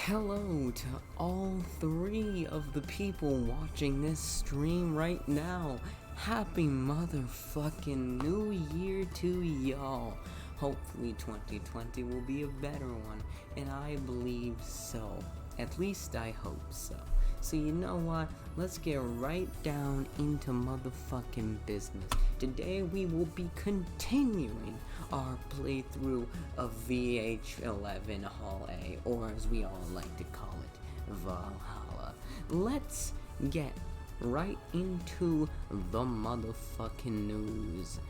Hello to all three of the people watching this stream right now. Happy motherfucking New Year to y'all. Hopefully 2020 will be a better one, and I believe so. At least I hope so. So you know what? Let's get right down into motherfucking business. Today we will be continuing our playthrough of VA11-HA11-A, or as we all like to call it, Valhalla. Let's get right into the motherfucking news.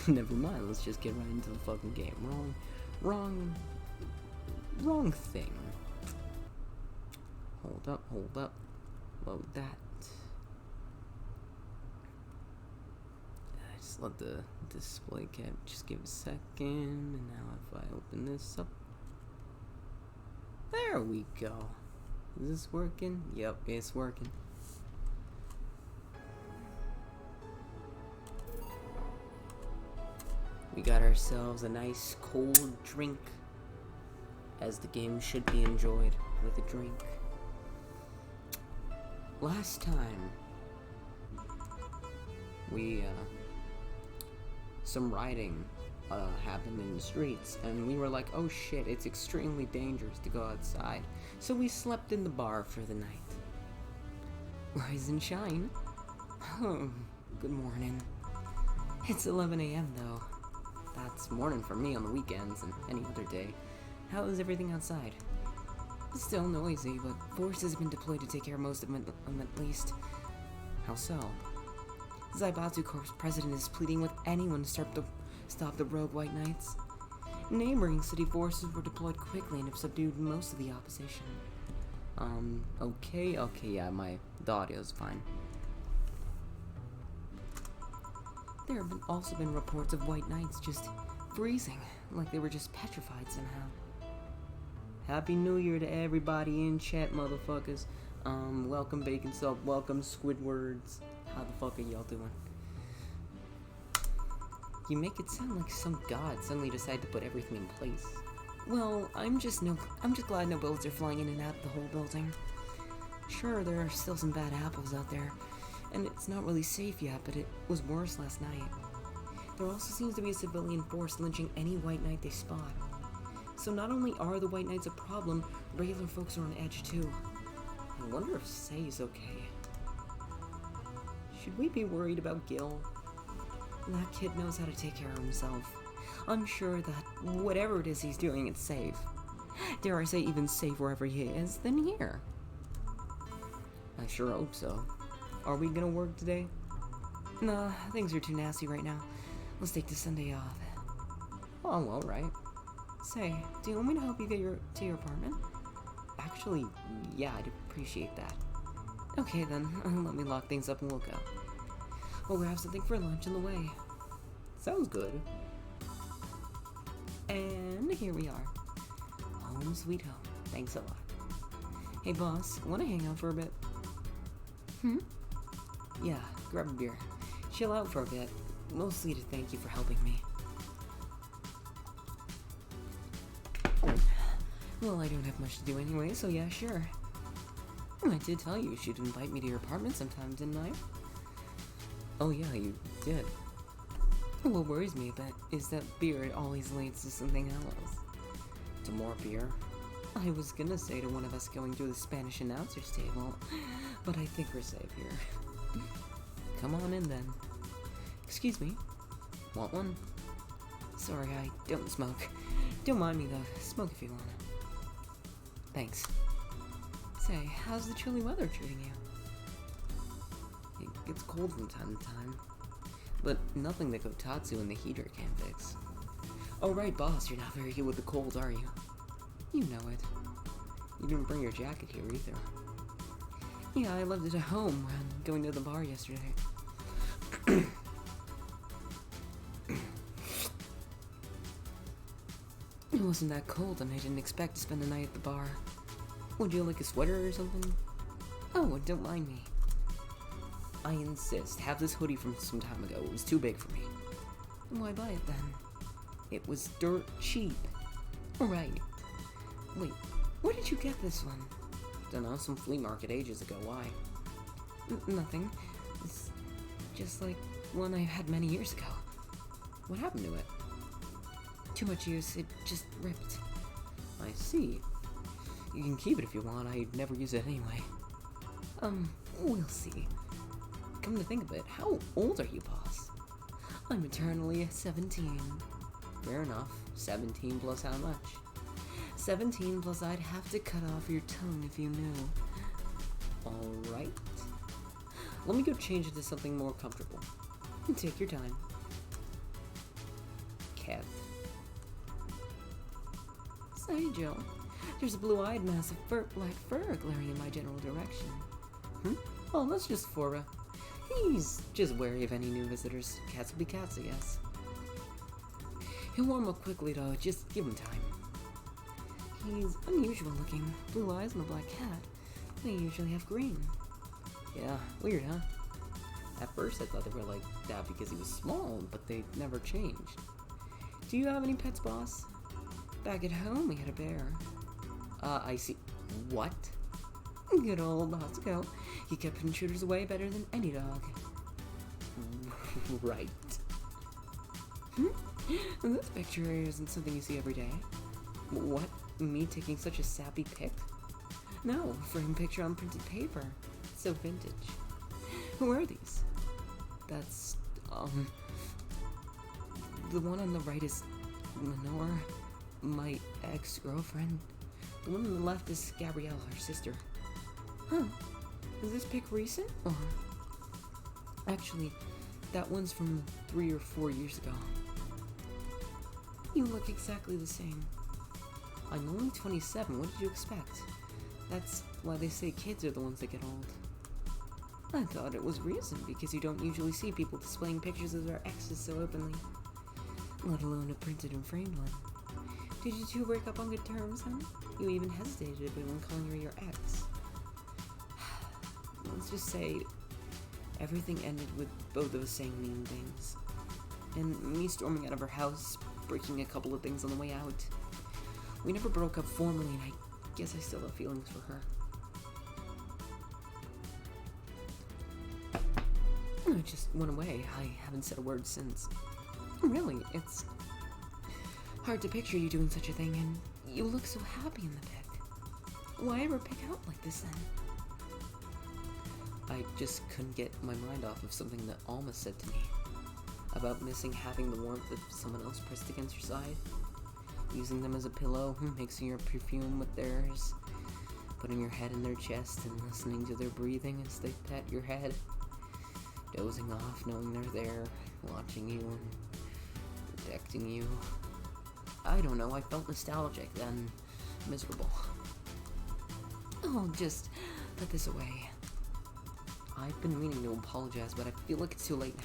Never mind, let's just get right into the fucking game. Wrong thing. Hold up. Load that. Just let the display cap just give a second, and now if I open this up, there we go. Is this working? Yep, it's working. We got ourselves a nice cold drink, as the game should be enjoyed with a drink. Last time, some rioting happened in the streets, and we were like, oh shit, it's extremely dangerous to go outside. So we slept in the bar for the night. Rise and shine. Good morning. It's 11 a.m. though. That's morning for me on the weekends and any other day. How is everything outside? Still noisy, but forces have been deployed to take care of most of them at least. How so? Zaibatsu Corp's president is pleading with anyone to stop the rogue White Knights. Neighboring city forces were deployed quickly and have subdued most of the opposition. Okay, yeah, the audio's fine. There have also been reports of White Knights just freezing, like they were just petrified somehow. Happy New Year to everybody in chat, motherfuckers. Welcome Bacon Salt, welcome Squidwards. How the fuck are y'all doing? You make it sound like some god suddenly decided to put everything in place. Well, I'm just glad no bullets are flying in and out of the whole building. Sure, there are still some bad apples out there, and it's not really safe yet, but it was worse last night. There also seems to be a civilian force lynching any White Knight they spot. So not only are the White Knights a problem, regular folks are on edge too. I wonder if Say's okay. Should we be worried about Gil? That kid knows how to take care of himself. I'm sure that whatever it is he's doing, it's safe. Dare I say even safe wherever he is than here. I sure hope so. Are we gonna work today? Nah, things are too nasty right now. Let's take the Sunday off. Oh, alright. Say, do you want me to help you get to your apartment? Actually, yeah, I'd appreciate that. Okay then, let me lock things up and we'll go. We'll grab something for lunch on the way. Sounds good. And here we are. Home sweet home. Thanks a lot. Hey boss, wanna hang out for a bit? Yeah, grab a beer. Chill out for a bit. Mostly to thank you for helping me. Well, I don't have much to do anyway, so yeah, sure. I did tell you she'd invite me to your apartment sometime, didn't I? Oh yeah, you did. What worries me a bit is that beer always leads to something else. To more beer? I was gonna say to one of us going through the Spanish announcer's table, but I think we're safe here. Come on in then. Excuse me. Want one? Sorry, I don't smoke. Don't mind me though. Smoke if you want. Thanks. Say, how's the chilly weather treating you? It gets cold from time to time, but nothing that Kotatsu and the heater can't fix. Oh right, boss, you're not very good with the cold, are you? You know it. You didn't bring your jacket here either. Yeah, I left it at home when going to the bar yesterday. It wasn't that cold and I didn't expect to spend the night at the bar. Would you like a sweater or something? Oh, don't mind me. I insist. Have this hoodie from some time ago. It was too big for me. Why buy it then? It was dirt cheap. Right. Wait, Where did you get this one? Dunno, some flea market ages ago. Why? Nothing. It's just like one I had many years ago. What happened to it? Too much use, it just ripped. I see. You can keep it if you want, I'd never use it anyway. We'll see. Come to think of it, how old are you, boss? I'm eternally 17. Fair enough. 17 plus how much? 17 plus I'd have to cut off your tongue if you knew. Alright. Let me go change it to something more comfortable. Take your time. Cat. Say, Joe, there's a blue-eyed mass of black fur glaring in my general direction. Oh, that's just Fora. He's just wary of any new visitors. Cats will be cats, I guess. He'll warm up quickly, though. Just give him time. He's unusual looking. Blue eyes and a black cat. They usually have green. Yeah, weird, huh? At first I thought they were like that because he was small, but they never changed. Do you have any pets, boss? Back at home, we had a bear. I see. What? Good old Bosco. He kept intruders away better than any dog. Right. This picture isn't something you see every day. What? Me taking such a sappy pic? No, framed picture on printed paper. So vintage. Who are these? That's, the one on the right is Lenore, my ex-girlfriend. The one on the left is Gabrielle, her sister. Huh. Is this pic recent? Or... Actually, that one's from 3 or 4 years ago. You look exactly the same. I'm only 27, what did you expect? That's why they say kids are the ones that get old. I thought it was recent because you don't usually see people displaying pictures of their exes so openly. Let alone a printed and framed one. Did you two break up on good terms, then? You even hesitated a bit when calling her your ex. Let's just say everything ended with both of us saying mean things. And me storming out of her house, breaking a couple of things on the way out. We never broke up formally, and I guess I still have feelings for her. I just went away. I haven't said a word since. Really, it's hard to picture you doing such a thing, and you look so happy in the pic. Why ever pick out like this then? I just couldn't get my mind off of something that Alma said to me. About missing having the warmth of someone else pressed against your side. Using them as a pillow, mixing your perfume with theirs. Putting your head in their chest and listening to their breathing as they pet your head. Dozing off, knowing they're there, watching you and protecting you. I don't know, I felt nostalgic, then miserable. I'll just put this away. I've been meaning to apologize, but I feel like it's too late now.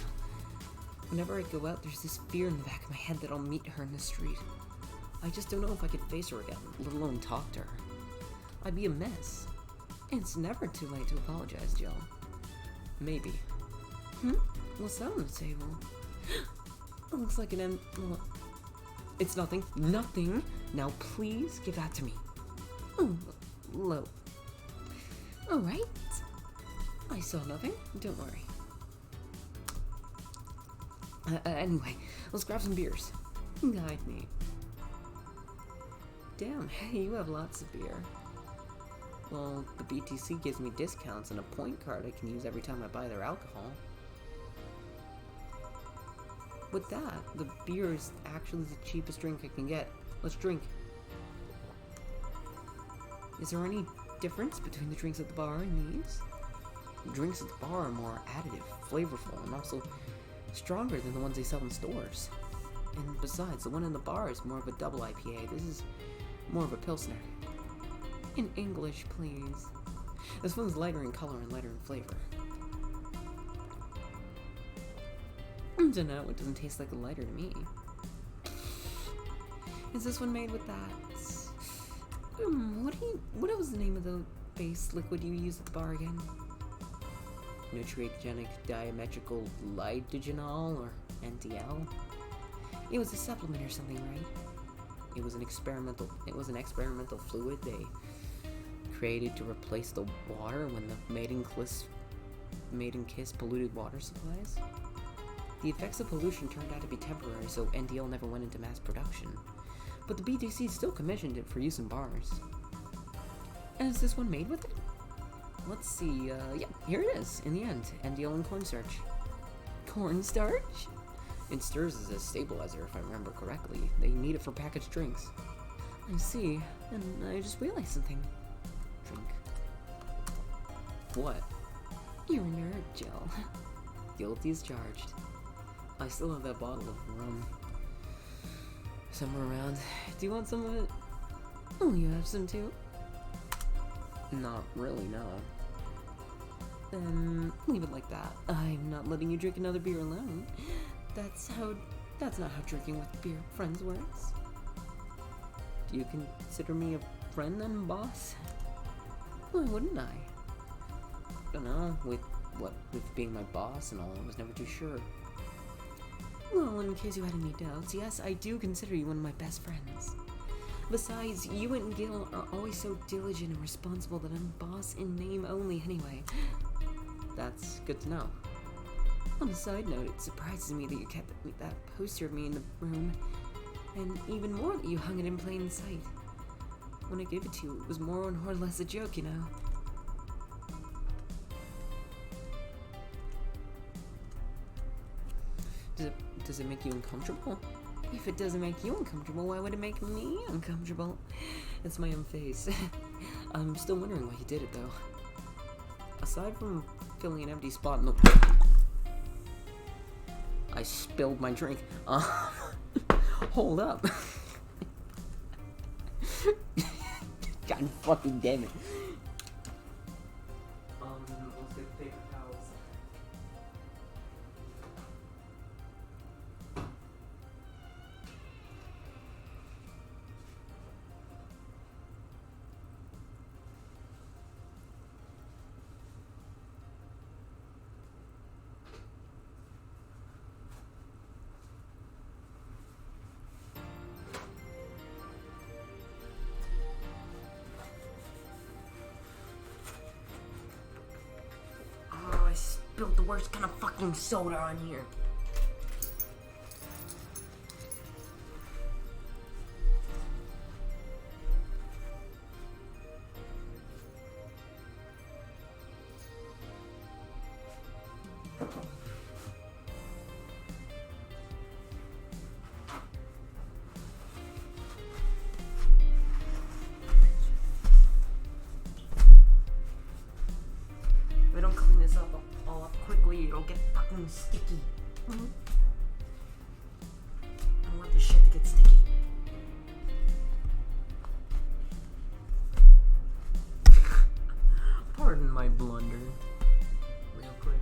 Whenever I go out, there's this fear in the back of my head that I'll meet her in the street. I just don't know if I could face her again, let alone talk to her. I'd be a mess. It's never too late to apologize, Jill. Maybe. What's that on the table? It looks like an It's nothing. Nothing! Now please give that to me. Oh, low. Alright. I saw nothing. Don't worry. Anyway, let's grab some beers. Guide me. Damn, hey, you have lots of beer. Well, the BTC gives me discounts and a point card I can use every time I buy their alcohol. With that, the beer is actually the cheapest drink I can get. Let's drink. Is there any difference between the drinks at the bar and these? The drinks at the bar are more additive, flavorful, and also stronger than the ones they sell in stores. And besides, the one in the bar is more of a double IPA. This is more of a Pilsner. In English, please. This one's lighter in color and lighter in flavor. I don't know, it doesn't taste like a lighter to me. Is this one made with that? What was the name of the base liquid you use at the bar again? Nutriogenic diametrical lidogenol or NDL? It was a supplement or something, right? It was an experimental fluid they created to replace the water when the mating kiss polluted water supplies. The effects of pollution turned out to be temporary, so NDL never went into mass production. But the BDC still commissioned it for use in bars. And is this one made with it? Let's see, yeah, here it is, in the end. NDL and cornstarch. Cornstarch? It stirs as a stabilizer, if I remember correctly. They need it for packaged drinks. I see, and I just realized something. Drink. What? You're a nerd, Jill. Guilty as charged. I still have that bottle of rum somewhere around. Do you want some of it? Oh, you have some too? Not really, no. Then leave it like that. I'm not letting you drink another beer alone. That's not how drinking with beer friends works. Do you consider me a friend then, boss? Why wouldn't I? Don't know, with being my boss and all, I was never too sure. Well, in case you had any doubts, yes, I do consider you one of my best friends. Besides, you and Gil are always so diligent and responsible that I'm boss in name only anyway. That's good to know. On a side note, it surprises me that you kept that poster of me in the room, and even more that you hung it in plain sight. When I gave it to you, it was more or less a joke, you know. Does it make you uncomfortable? If it doesn't make you uncomfortable, why would it make me uncomfortable? It's my own face. I'm still wondering why you did it, though. Aside from filling an empty spot in the... I spilled my drink. Hold up. God fucking damn it. Let's get the paper towels. I spilled the worst kind of fucking soda on here. If I don't clean this up all up quickly, it'll get fucking sticky. I don't want this shit to get sticky. Pardon my blunder. Real quick.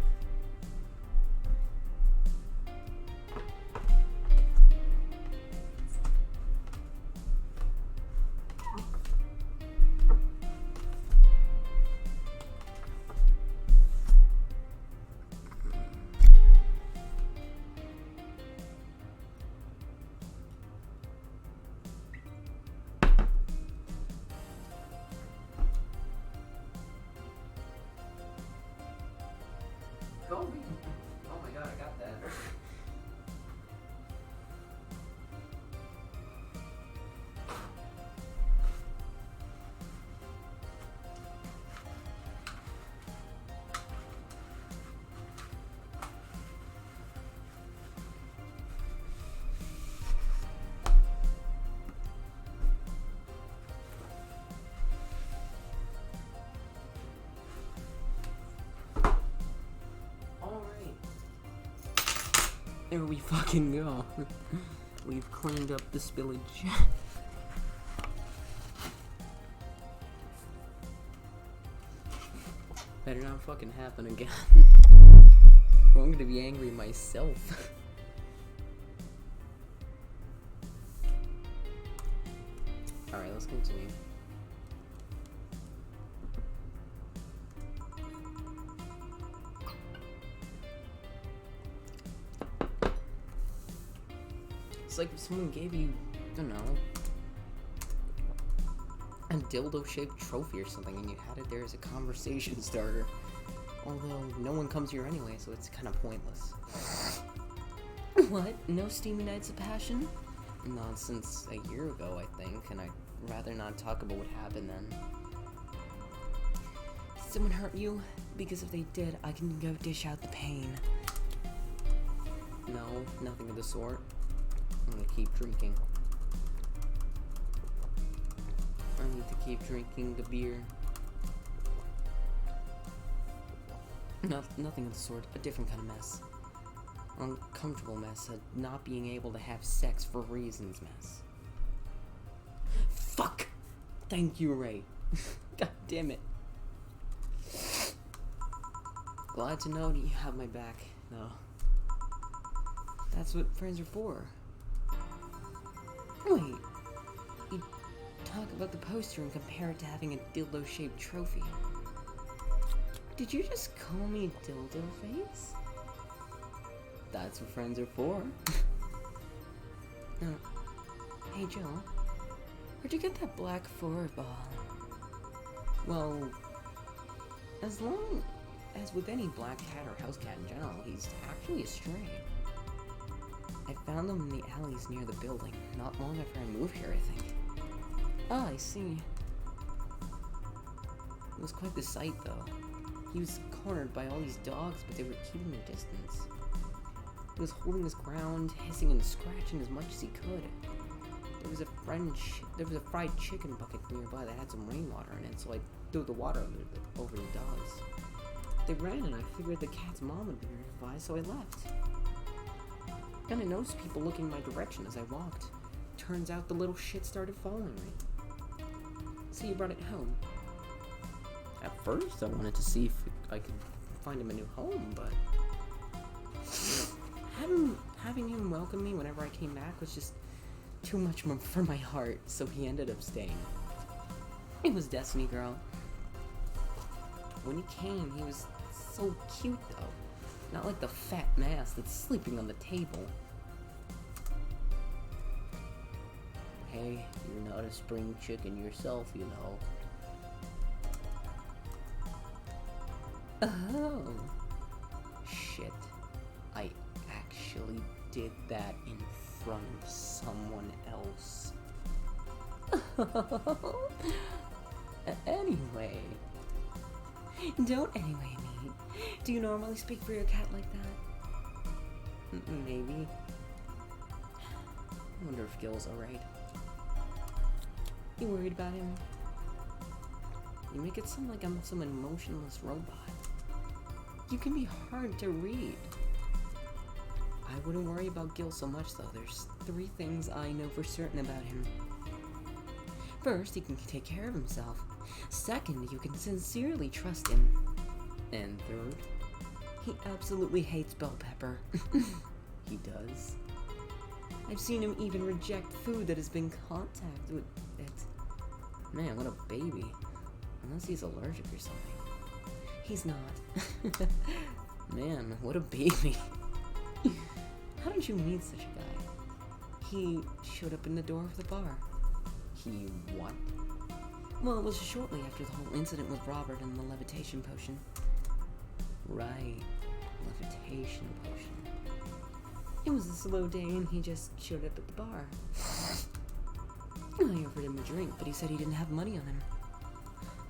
Kobe. Oh my god, I got that. There we fucking go. We've cleaned up the spillage. Better not fucking happen again. I'm gonna be angry myself. Alright, let's continue. It's like if someone gave you, I don't know, dildo-shaped trophy or something, and you had it there as a conversation starter. Although, no one comes here anyway, so it's kind of pointless. What? No steamy nights of passion? Not since a year ago, I think, and I'd rather not talk about what happened then. Did someone hurt you? Because if they did, I can go dish out the pain. No, nothing of the sort. I'm gonna keep drinking. I need to keep drinking the beer. Nothing of the sort. A different kind of mess. Uncomfortable mess. A not being able to have sex for reasons mess. Fuck! Thank you, Ray. God damn it. Glad to know that you have my back, though. That's what friends are for. Wait. You talk about the poster and compare it to having a dildo-shaped trophy. Did you just call me dildo face? That's what friends are for. Hey Joe, where'd you get that black forward ball? Well, as long as with any black cat or house cat in general, he's actually a stray. I found them in the alleys near the building, not long after I moved here, I think. Ah, I see. It was quite the sight, though. He was cornered by all these dogs, but they were keeping their distance. He was holding his ground, hissing and scratching as much as he could. There was a fried chicken bucket nearby that had some rainwater in it, so I threw the water over the dogs. They ran, and I figured the cat's mom would be nearby, so I left. And I noticed people looking in my direction as I walked. Turns out the little shit started following me. So you brought it home. At first, I wanted to see if I could find him a new home, but having him welcome me whenever I came back was just too much for my heart, so he ended up staying. It was Destiny Girl. When he came, he was so cute, though. Not like the fat mass that's sleeping on the table. Hey, you're not a spring chicken yourself, you know. Oh. Shit. I actually did that in front of someone else. Anyway. Don't anyway me. Do you normally speak for your cat like that? Maybe. I wonder if Gil's alright. You worried about him? You make it sound like I'm some emotionless robot. You can be hard to read. I wouldn't worry about Gil so much, though. There's 3 things I know for certain about him. First, he can take care of himself. Second, you can sincerely trust him. And third, he absolutely hates bell pepper. He does. I've seen him even reject food that has been contacted with it. Man, what a baby. Unless he's allergic or something. He's not. Man, what a baby. How did you meet such a guy? He showed up in the door of the bar. He what? Well, it was shortly after the whole incident with Robert and the levitation potion. Right. Levitation potion. It was a slow day and he just showed up at the bar. I offered him a drink, but he said he didn't have money on him.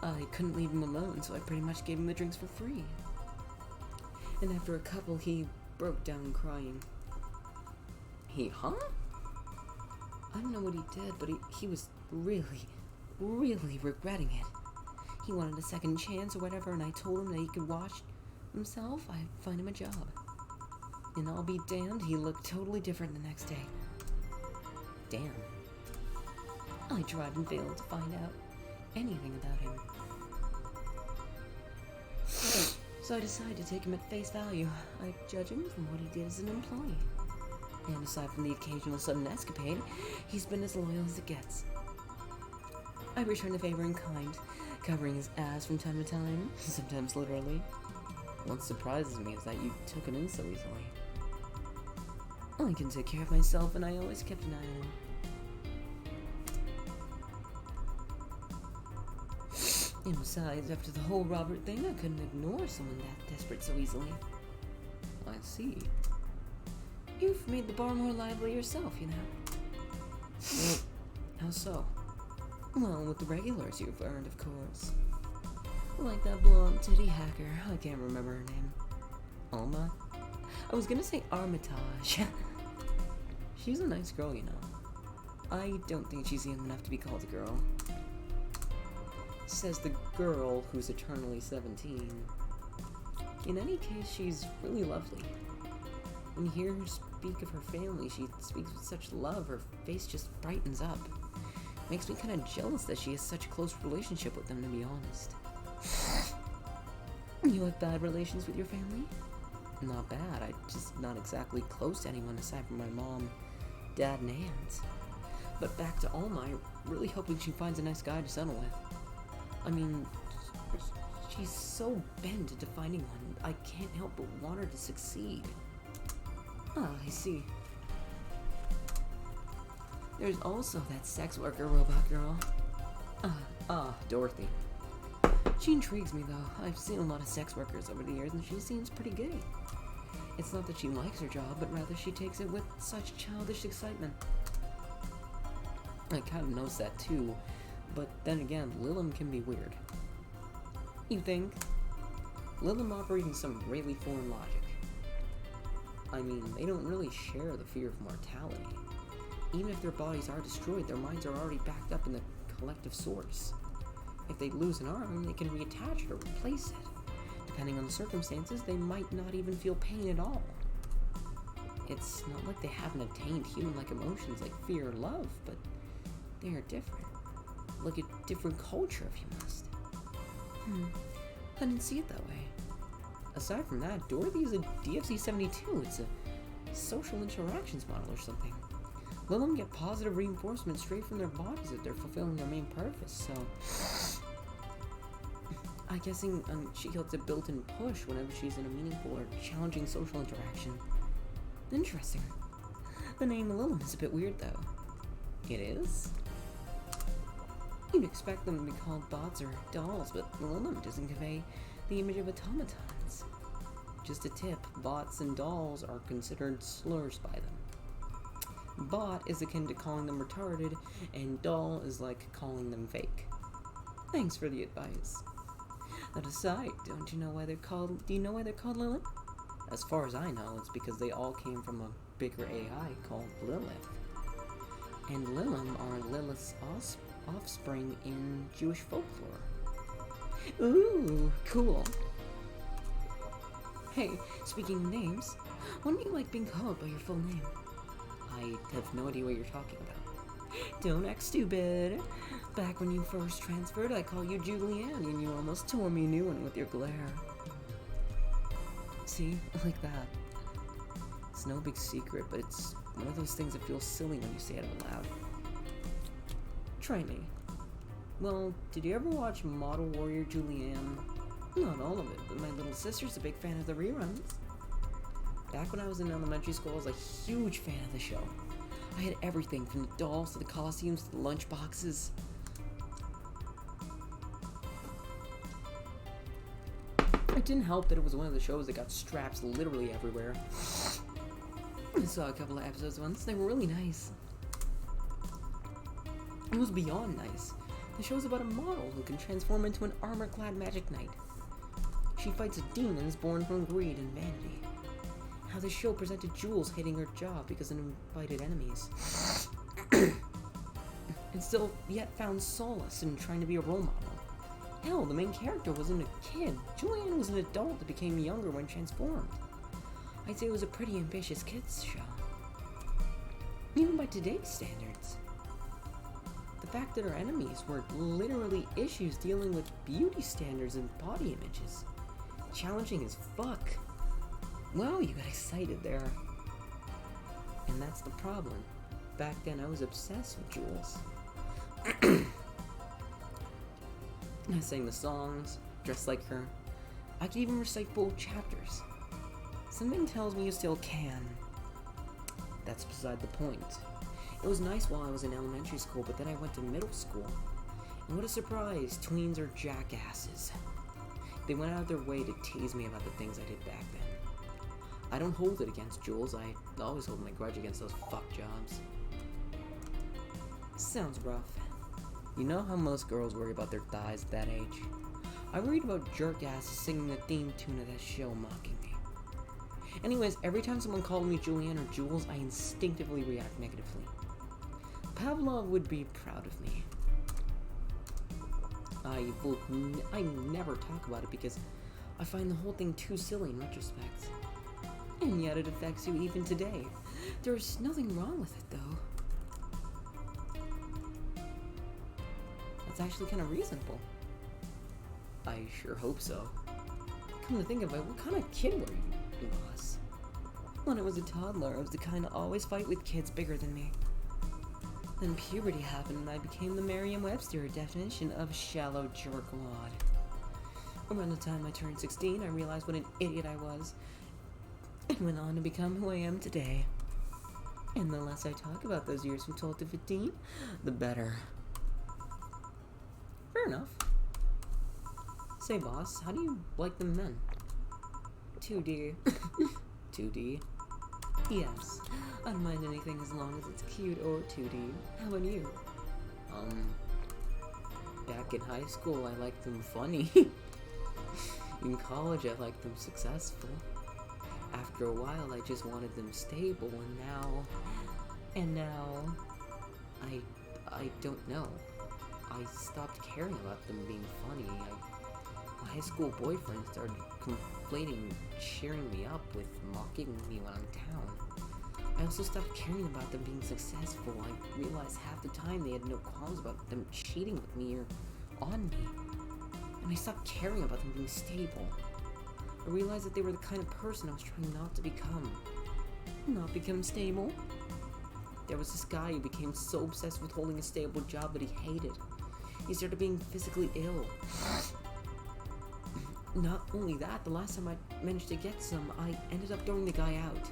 I couldn't leave him alone, so I pretty much gave him the drinks for free. And after a couple, he broke down crying. Huh? I don't know what he did, but he was really, really regretting it. He wanted a second chance or whatever, and I told him that he could watch himself. I'd find him a job. And I'll be damned, he looked totally different the next day. Damn. I tried and failed to find out anything about him. So I decided to take him at face value. I judge him from what he did as an employee. And aside from the occasional sudden escapade, he's been as loyal as it gets. I return the favor in kind, covering his ass from time to time, sometimes literally. What surprises me is that you took him in so easily. I can take care of myself, and I always kept an eye on him. And besides, after the whole Robert thing, I couldn't ignore someone that desperate so easily. I see. You've made the bar more lively yourself, you know. How so? Well, with the regulars you've earned, of course. Like that blonde titty hacker, I can't remember her name. Alma? I was gonna say Armitage. She's a nice girl, you know. I don't think she's young enough to be called a girl. Says the girl who's eternally 17. In any case, she's really lovely. When you hear her speak of her family, she speaks with such love, her face just brightens up. Makes me kind of jealous that she has such a close relationship with them, to be honest. You have bad relations with your family? Not bad, I'm just not exactly close to anyone aside from my mom, dad, and aunt. But back to Alma, I'm really hoping she finds a nice guy to settle with. I mean, she's so bent into finding one, I can't help but want her to succeed. Ah, I see. There's also that sex worker robot girl. Dorothy. She intrigues me, though. I've seen a lot of sex workers over the years, and she seems pretty gay. It's not that she likes her job, but rather she takes it with such childish excitement. I kind of noticed that, too. But then again, Lilim can be weird. You think? Lilim operate in some really foreign logic. I mean, they don't really share the fear of mortality. Even if their bodies are destroyed, their minds are already backed up in the collective source. If they lose an arm, they can reattach it or replace it. Depending on the circumstances, they might not even feel pain at all. It's not like they haven't attained human-like emotions like fear or love, but they are different. Like a different culture, if you must. I didn't see it that way. Aside from that, Dorothy is a DFC-72. It's a social interactions model or something. Lilim get positive reinforcement straight from their bodies if they're fulfilling their main purpose, so... I'm guessing she gets a built-in push whenever she's in a meaningful or challenging social interaction. Interesting. The name Lilim is a bit weird, though. It is? You'd expect them to be called bots or dolls, but Lilim doesn't convey the image of automatons. Just a tip, bots and dolls are considered slurs by them. Bot is akin to calling them retarded, and doll is like calling them fake. Thanks for the advice. That aside, do you know why they're called Lilim? As far as I know, it's because they all came from a bigger AI called Lilith. And Lilim are Lilith's offspring in Jewish folklore. Ooh, cool. Hey, speaking of names, why don't you like being called by your full name? I have no idea what you're talking about. Don't act stupid. Back when you first transferred, I called you Julianne, and you almost tore me a new one with your glare. See? Like that. It's no big secret, but it's one of those things that feels silly when you say it out loud. Try me. Well, did you ever watch Model Warrior Julianne? Not all of it, but my little sister's a big fan of the reruns. Back when I was in elementary school, I was a huge fan of the show. I had everything from the dolls to the costumes to the lunch boxes. It didn't help that it was one of the shows that got straps literally everywhere. I saw a couple of episodes once. They were really nice. It was beyond nice. The show's about a model who can transform into an armor-clad magic knight. She fights demons born from greed and vanity. How the show presented Jules hating her job because of invited enemies. And still yet found solace in trying to be a role model. Hell, the main character wasn't a kid. Julianne was an adult that became younger when transformed. I'd say it was a pretty ambitious kids show. Even by today's standards. The fact that her enemies were literally issues dealing with beauty standards and body images. Challenging as fuck. Well, you got excited there. And that's the problem. Back then, I was obsessed with Jules. I sang the songs, dressed like her. I could even recite full chapters. Something tells me you still can. That's beside the point. It was nice while I was in elementary school, but then I went to middle school. What a surprise, tweens are jackasses. They went out of their way to tease me about the things I did back then. I don't hold it against Jules, I always hold my grudge against those fuck jobs. Sounds rough. You know how most girls worry about their thighs at that age? I worried about jerk asses singing the theme tune of that show mocking me. Anyways, every time someone called me Julianne or Jules, I instinctively react negatively. Pavlov would be proud of me. I never talk about it because I find the whole thing too silly in retrospect. And yet it affects you even today. There's nothing wrong with it, though. That's actually kind of reasonable. I sure hope so. Come to think of it, what kind of kid were you, boss? When I was a toddler, I was the kind to always fight with kids bigger than me. Then puberty happened and I became the Merriam-Webster definition of shallow jerkwad. Around the time I turned 16, I realized what an idiot I was, and went on to become who I am today. And the less I talk about those years from 12 to 15, the better. Fair enough. Say, boss, how do you like them men? 2D. 2D? Yes. I don't mind anything as long as it's cute or 2D. How about you? Back in high school, I liked them funny. In college, I liked them successful. After a while, I just wanted them stable, and now, I don't know. I stopped caring about them being funny. My high school boyfriend started complaining, cheering me up with mocking me when I'm down. I also stopped caring about them being successful. I realized half the time they had no qualms about them cheating with me or on me. And I stopped caring about them being stable. I realized that they were the kind of person I was trying not to become. Not become stable. There was this guy who became so obsessed with holding a stable job that he hated. He started being physically ill. Not only that, the last time I managed to get some, I ended up throwing the guy out.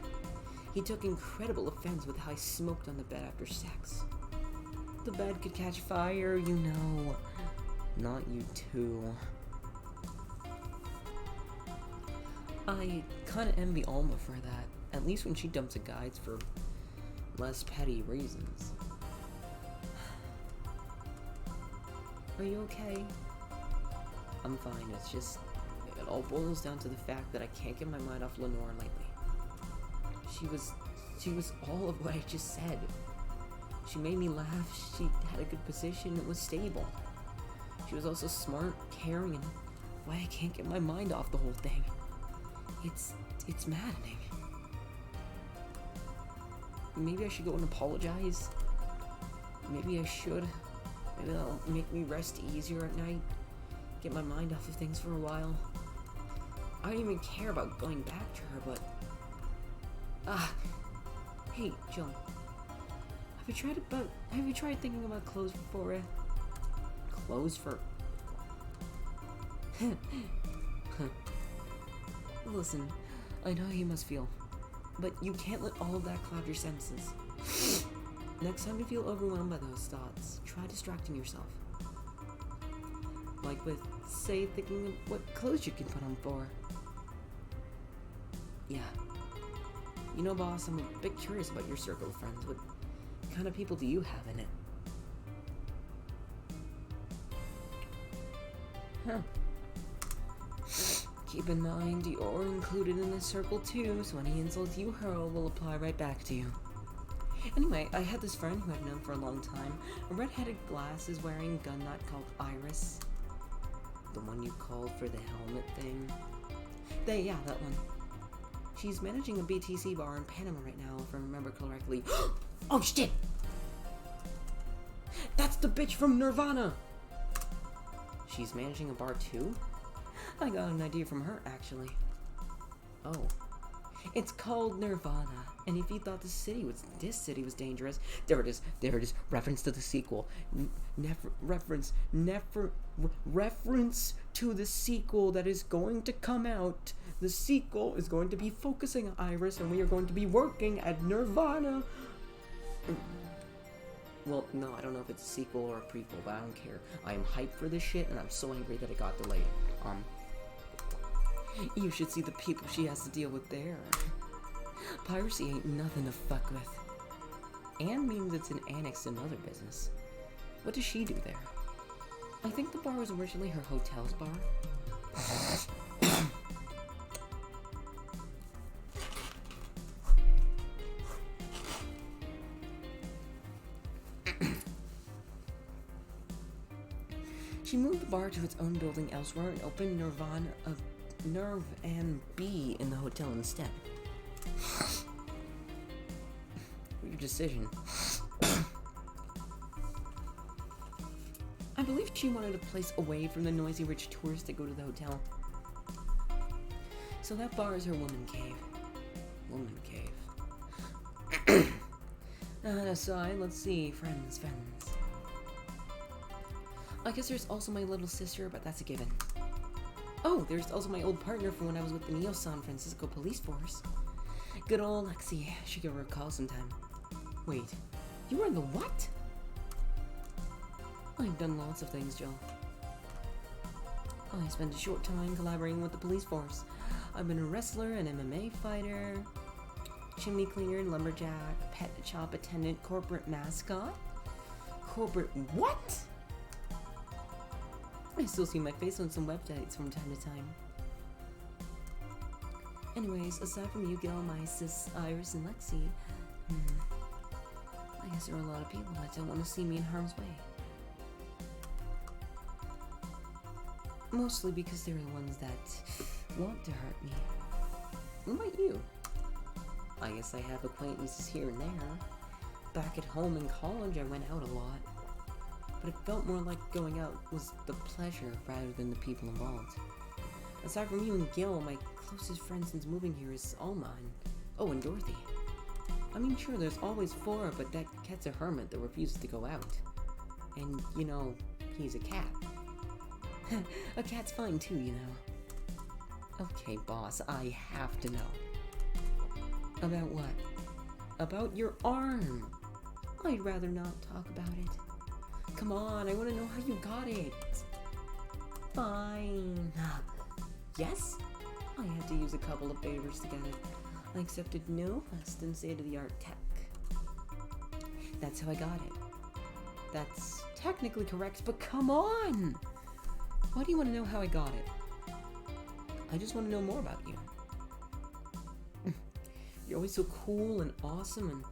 He took incredible offense with how I smoked on the bed after sex. The bed could catch fire, you know. Not you too. I kinda envy Alma for that, at least when she dumps a guides for less petty reasons. Are you okay? I'm fine, it's just, it all boils down to the fact that I can't get my mind off Lenore lately. She was all of what I just said. She made me laugh, she had a good position, and was stable. She was also smart, caring, and why I can't get my mind off the whole thing. It's maddening. Maybe I should go and apologize. Maybe I should. Maybe that'll make me rest easier at night. Get my mind off of things for a while. I don't even care about going back to her, but... Hey, Jill. Have you tried thinking about clothes for it? Clothes for... Listen, I know how you must feel, but you can't let all of that cloud your senses. Next time you feel overwhelmed by those thoughts, try distracting yourself. Like with, say, thinking of what clothes you can put on for. Yeah. You know, boss, I'm a bit curious about your circle of friends. What kind of people do you have in it? Huh. Keep in mind, you're included in this circle too, so any insults you hurl will apply right back to you. Anyway, I had this friend who I've known for a long time, a red-headed glasses-wearing gun nut called Iris. The one you called for the helmet thing? Yeah, that one. She's managing a BTC bar in Panama right now, if I remember correctly. Oh shit! That's the bitch from Nirvana! She's managing a bar too? I got an idea from her, actually. Oh. It's called Nirvana, and if you thought this city was dangerous, there it is, reference to the sequel. Reference to the sequel that is going to come out. The sequel is going to be focusing on Iris, and we are going to be working at Nirvana. Well, no, I don't know if it's a sequel or a prequel, but I don't care. I am hyped for this shit, and I'm so angry that it got delayed. You should see the people she has to deal with there. Piracy ain't nothing to fuck with. Anne means it's an annex to another business. What does she do there? I think the bar was originally her hotel's bar. She moved the bar to its own building elsewhere and opened Nerve and B in the hotel instead. Weird decision. I believe she wanted a place away from the noisy rich tourists that go to the hotel. So that bar is her woman cave. Woman cave. Aside, let's see. Friends. I guess there's also my little sister, but that's a given. Oh, there's also my old partner from when I was with the Neo San Francisco Police Force. Good old Lexi. She could recall sometime. Wait, you were in the what? I've done lots of things, Jill. I spent a short time collaborating with the police force. I've been a wrestler, an MMA fighter, chimney cleaner, lumberjack, pet shop attendant, corporate mascot. Corporate what? I still see my face on some websites from time to time. Anyways, aside from you, Gil, my sis, Iris, and Lexi, I guess there are a lot of people that don't want to see me in harm's way. Mostly because they're the ones that want to hurt me. What about you? I guess I have acquaintances here and there. Back at home in college, I went out a lot. But it felt more like going out was the pleasure rather than the people involved. Aside from you and Gil, my closest friend since moving here is Alma and Dorothy. I mean, sure, there's always Flora, but that cat's a hermit that refuses to go out. And, you know, he's a cat. A cat's fine too, you know. Okay, boss, I have to know. About what? About your arm. I'd rather not talk about it. Come on, I want to know how you got it. Fine. Yes? I had to use a couple of favors to get it. I accepted no less than state-of-the-art tech. That's how I got it. That's technically correct, but come on! Why do you want to know how I got it? I just want to know more about you. You're always so cool and awesome, and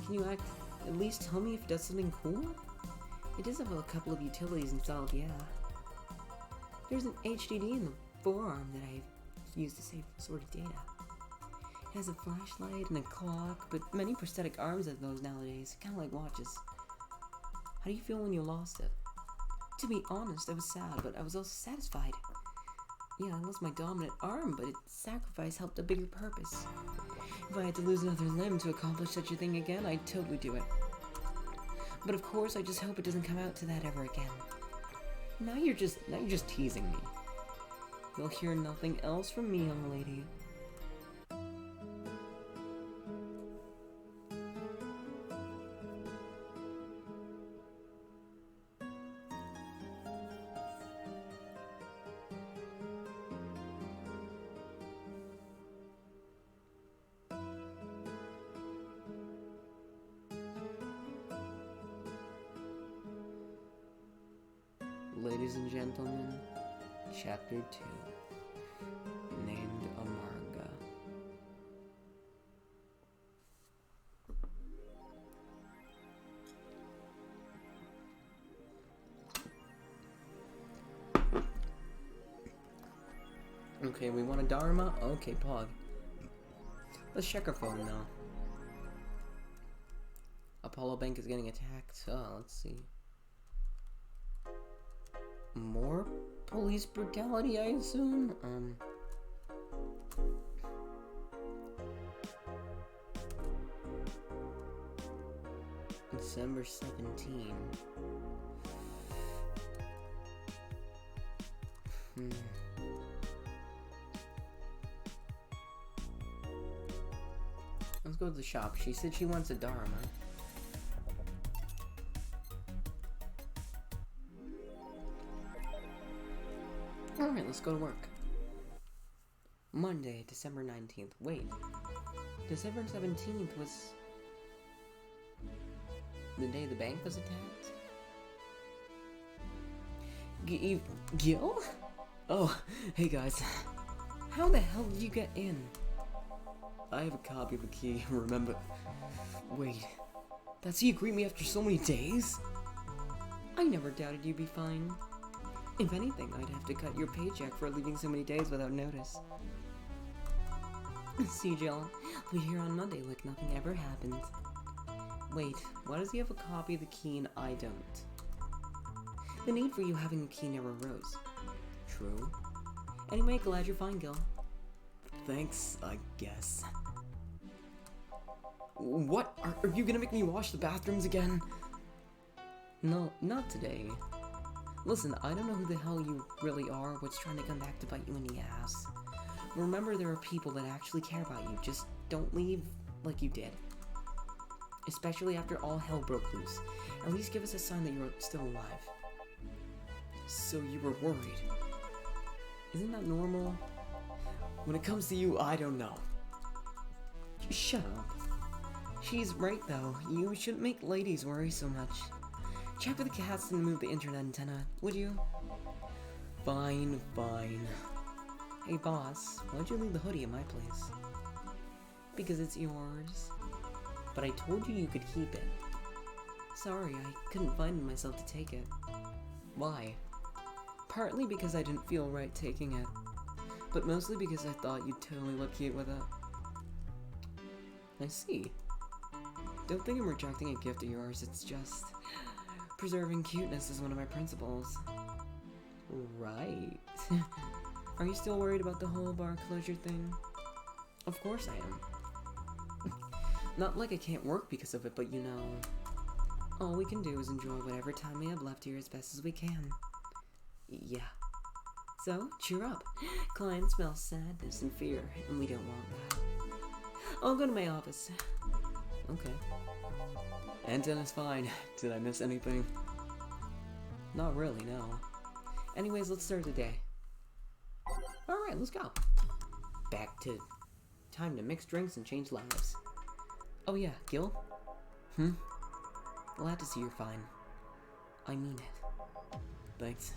can you at least tell me if it does something cool? It does have a couple of utilities installed, yeah. There's an HDD in the forearm that I use to save sorted data. It has a flashlight and a clock, but many prosthetic arms have those nowadays, kind of like watches. How do you feel when you lost it? To be honest, I was sad, but I was also satisfied. Yeah, I lost my dominant arm, but its sacrifice helped a bigger purpose. If I had to lose another limb to accomplish such a thing again, I'd totally do it. But of course, I just hope it doesn't come out to that ever again. Now you're just teasing me. You'll hear nothing else from me, young lady. Ladies and gentlemen, Chapter 2, named Amarga. Okay, we want a Dharma? Okay, Pog. Let's check our phone now. Apollo Bank is getting attacked. Let's see. More police brutality, I assume? December 17. Let's go to the shop. She said she wants a Dharma. Alright, let's go to work. Monday, December 19th. Wait. December 17th was the day the bank was attacked? Gil? Oh, hey guys. How the hell did you get in? I have a copy of the key, remember? Wait, that's how you greet me after so many days? I never doubted you'd be fine. If anything, I'd have to cut your paycheck for leaving so many days without notice. See, Jill, we're here on Monday like nothing ever happened. Wait, why does he have a copy of the key and I don't? The need for you having a key never arose. True. Anyway, glad you're fine, Gil. Thanks, I guess. What? Are you gonna make me wash the bathrooms again? No, not today. Listen, I don't know who the hell you really are, what's trying to come back to bite you in the ass. Remember, there are people that actually care about you. Just don't leave like you did. Especially after all hell broke loose. At least give us a sign that you're still alive. So you were worried. Isn't that normal? When it comes to you, I don't know. Shut up. She's right though. You shouldn't make ladies worry so much. Check with the cats and move the internet antenna, would you? Fine, fine. Hey boss, why'd you leave the hoodie in my place? Because it's yours. But I told you you could keep it. Sorry, I couldn't find myself to take it. Why? Partly because I didn't feel right taking it, but mostly because I thought you'd totally look cute with it. I see. Don't think I'm rejecting a gift of yours, it's just... preserving cuteness is one of my principles. Right. Are you still worried about the whole bar closure thing? Of course I am. Not like I can't work because of it, but you know... all we can do is enjoy whatever time we have left here as best as we can. Yeah. So, cheer up. Clients smell sadness and fear, and we don't want that. I'll go to my office. Okay. Antenna's fine. Did I miss anything? Not really, no. Anyways, let's start the day. Alright, let's go. Back to time to mix drinks and change lives. Oh yeah, Gil? Glad to see you're fine. I mean it. Thanks.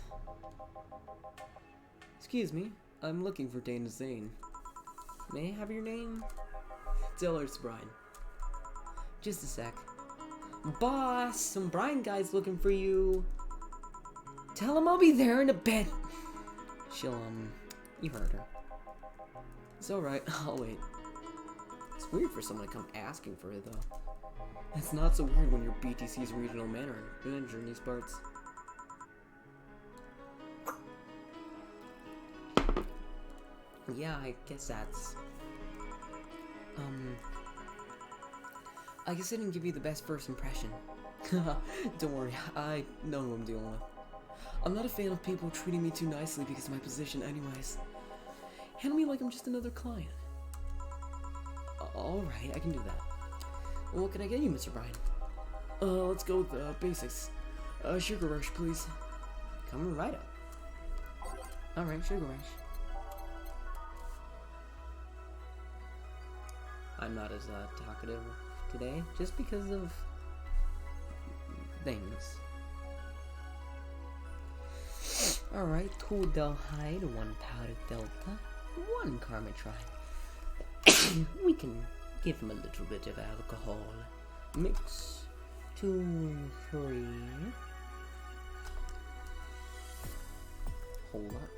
Excuse me, I'm looking for Dana Zane. May I have your name? Tell her it's Brian. Just a sec. Boss, some Brian guy's looking for you. Tell him I'll be there in a bit. She'll, you heard her. It's alright, I'll wait. It's weird for someone to come asking for it, though. It's not so weird when you're BTC's regional manager in these parts. Yeah, I guess that's... I guess I didn't give you the best first impression. Don't worry, I know who I'm dealing with. I'm not a fan of people treating me too nicely because of my position anyways. Handle me like I'm just another client. Alright, I can do that. What can I get you, Mr. Brian? Let's go with basics. Sugar Rush, please. Coming right up. Alright, Sugar Rush. I'm not as talkative today, just because of things. Alright, 2 Delhide, 1 powder Delta, 1 Carmitron. We can give him a little bit of alcohol. Mix 2, 3. Hold up.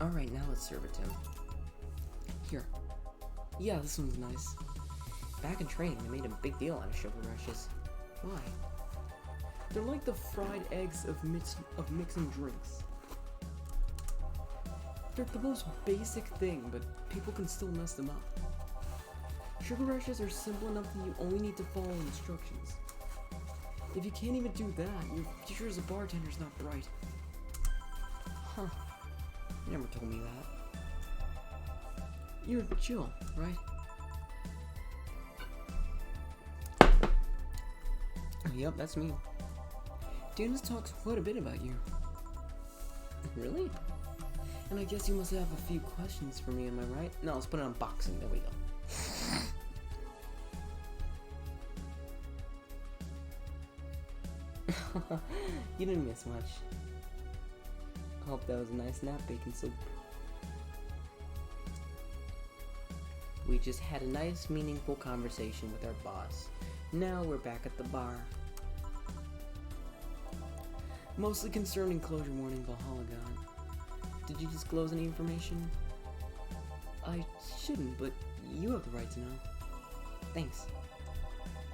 Alright, now let's serve it to him. Here. Yeah, this one's nice. Back in training, they made a big deal out of sugar rushes. Why? They're like the fried eggs of mixing drinks. They're the most basic thing, but people can still mess them up. Sugar rushes are simple enough that you only need to follow instructions. If you can't even do that, your future as a bartender's not bright. Huh. You never told me that. You're Jill, right? Yep, that's me. Daniels talks quite a bit about you. Really? And I guess you must have a few questions for me, am I right? No, let's put it on boxing. There we go. You didn't miss much. I hope that was a nice nap, bacon soup. We just had a nice, meaningful conversation with our boss. Now we're back at the bar. Mostly concerning closure warning Valhalla God. Did you disclose any information? I shouldn't, but you have the right to know. Thanks.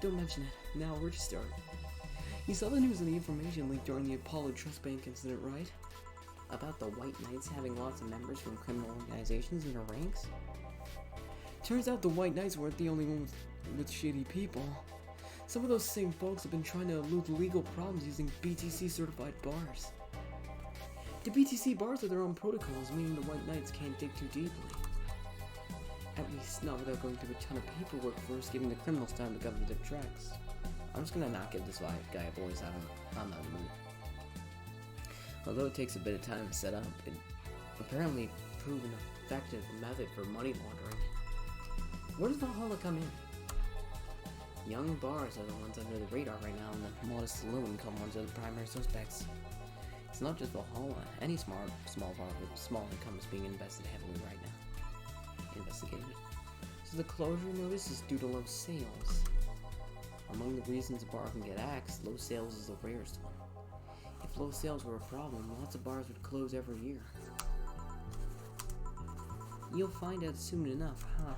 Don't mention it. Now we're just starting. You saw the news and the information leaked during the Apollo Trust Bank incident, right? About the White Knights having lots of members from criminal organizations in their ranks? Turns out the White Knights weren't the only ones with shady people. Some of those same folks have been trying to elude legal problems using BTC certified bars. The BTC bars have their own protocols, meaning the White Knights can't dig too deeply. At least not without going through a ton of paperwork first, giving the criminals time to cover their tracks. I'm just gonna not give this guy a voice. I'm not in the mood. Although it takes a bit of time to set up, it apparently proved an effective method for money laundering. Where does Valhalla come in? Young bars are the ones under the radar right now, and the modest low-income ones are the primary suspects. It's not just Valhalla. Any small bar with small income is being invested heavily right now. Investigated. So the closure notice is due to low sales. Among the reasons a bar can get axed, low sales is the rarest one. If low sales were a problem, lots of bars would close every year. You'll find out soon enough, huh?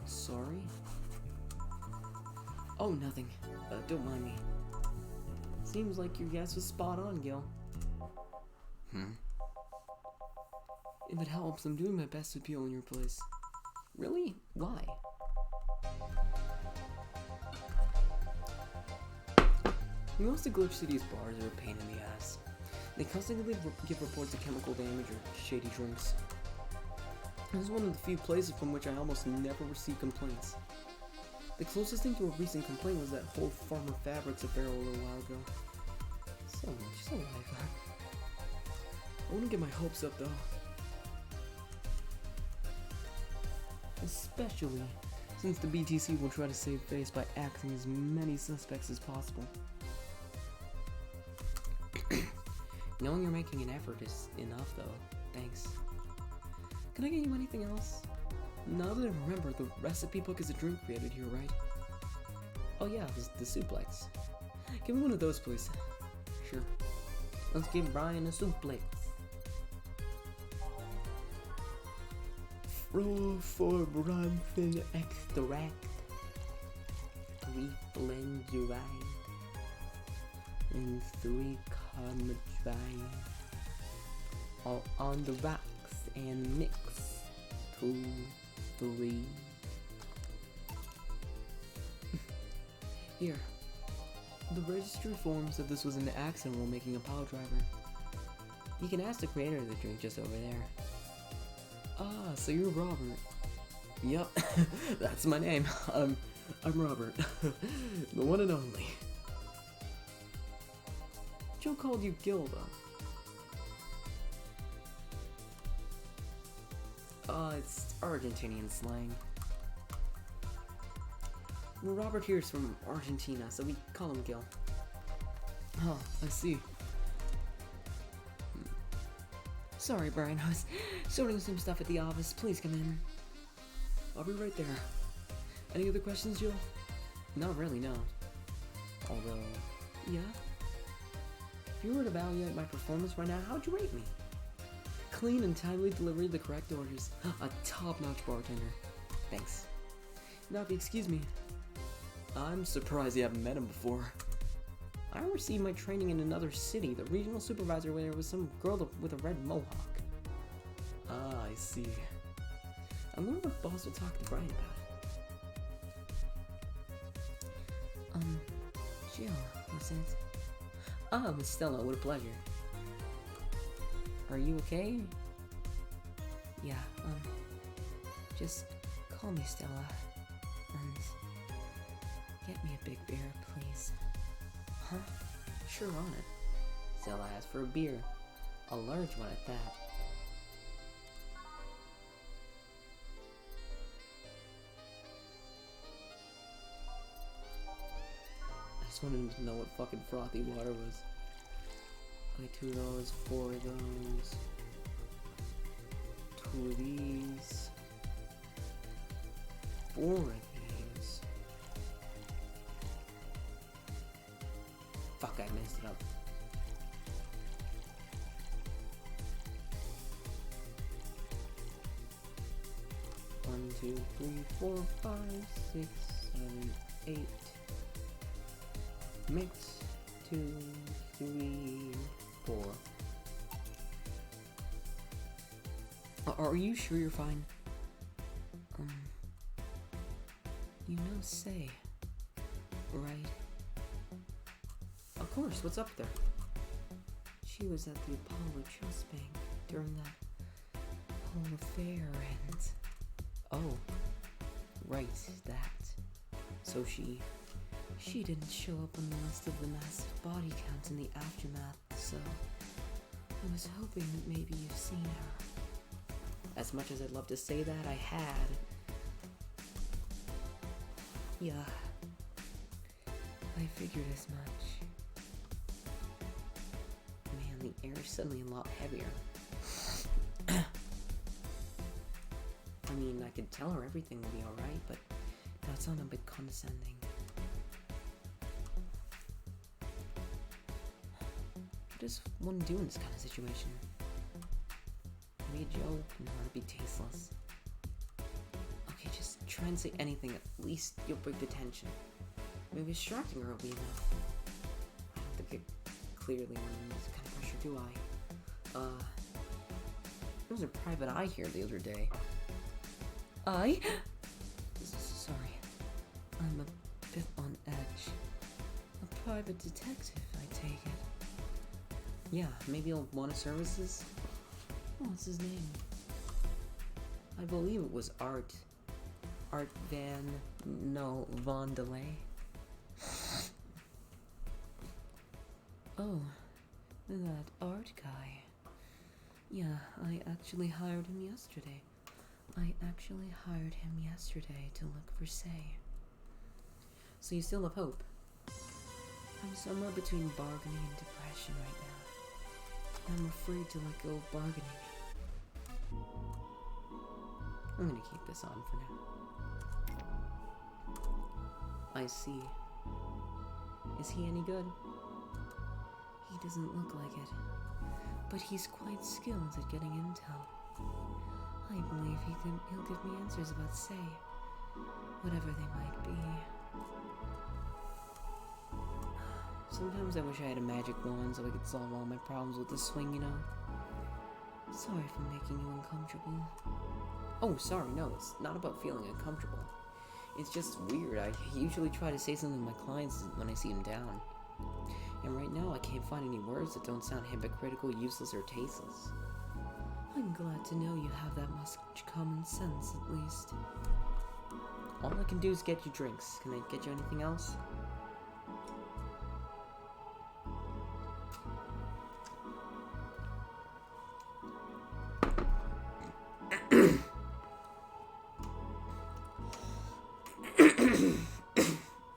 Sorry? Oh, nothing. Don't mind me. Seems like your guess was spot on, Gil. If it helps, I'm doing my best to appeal in your place. Really? Why? Most of Glitch City's bars are a pain in the ass. They constantly give reports of chemical damage or shady drinks. This is one of the few places from which I almost never receive complaints. The closest thing to a recent complaint was that whole Farmer Fabrics affair a little while ago. So much, so life. I wouldn't get my hopes up though. Especially since the BTC will try to save face by axing as many suspects as possible. Knowing you're making an effort is enough though. Thanks. Can I get you anything else? Now that I remember, the recipe book is a drink created here, right? Oh yeah, the suplex. Give me one of those, please. Sure. Let's give Brian a suplex. Roll for Bronson extract. Reblend dry. And 3 come dry. All on the rocks and mix. 2, 3. Here. The registry form said this was an accident while making a pile driver. You can ask the creator of the drink just over there. Ah, so you're Robert. Yup, that's my name. I'm Robert. The one and only. Joe called you Gil, though. It's Argentinian slang. Well, Robert here's from Argentina, so we call him Gil. Oh, I see. Sorry, Brian, I was sorting some stuff at the office. Please come in. I'll be right there. Any other questions, Jill? Not really, no. Although, yeah? If you were to evaluate my performance right now, how'd you rate me? Clean and timely delivery of the correct orders. A top-notch bartender. Thanks. Now, if you excuse me, I'm surprised you haven't met him before. I received my training in another city. The regional supervisor there was some girl with a red mohawk. Ah, I see. I wonder what boss will talk to Brian about it. Jill, was it? Ah, Miss Stella, what a pleasure. Are you okay? Yeah, just call me Stella, and get me a big beer, please. Huh? Sure on it. Stella asked for a beer. A large one at that. I just wanted to know what fucking frothy water was. Okay, 2 of those, 4 of those. 2 of these. 4 of these. Fuck, I messed it up. One, 2, 3, 4, 5, 6, 7, 8. Mix. 2, 3, 4. Are you sure you're fine? You know Say, right? Of course, what's up there? She was at the Apollo Trust Bank during that whole affair and... Oh, right, that. So she didn't show up on the list of the massive body count in the aftermath, so I was hoping that maybe you've seen her. As much as I'd love to say that, I had. Yeah, I figured as much. Man, the air is suddenly a lot heavier. I mean, I could tell her everything will be alright, but that sounded a bit condescending. What does one do in this kind of situation? Be a joke, no, it'd be tasteless. Okay, just try and say anything, at least you'll break the tension. Maybe distracting her will be enough. I don't think it clearly under this kind of pressure, do I? There was a private eye here the other day. I? Sorry. I'm a bit on edge. A private detective, I take it. Yeah, maybe he'll want his services? What's his name? I believe it was Art Van Delay. Oh, that Art guy. Yeah, I actually hired him yesterday. To look for Say. So you still have hope? I'm somewhere between bargaining and depression right now. I'm afraid to let go of bargaining. I'm gonna keep this on for now. I see. Is he any good? He doesn't look like it, but he's quite skilled at getting intel. I believe he'll give me answers about Say, whatever they might be. Sometimes I wish I had a magic wand so I could solve all my problems with the swing, you know? Sorry for making you uncomfortable. Oh, sorry, no, it's not about feeling uncomfortable. It's just weird. I usually try to say something to my clients when I see them down. And right now I can't find any words that don't sound hypocritical, useless, or tasteless. I'm glad to know you have that much common sense, at least. All I can do is get you drinks. Can I get you anything else?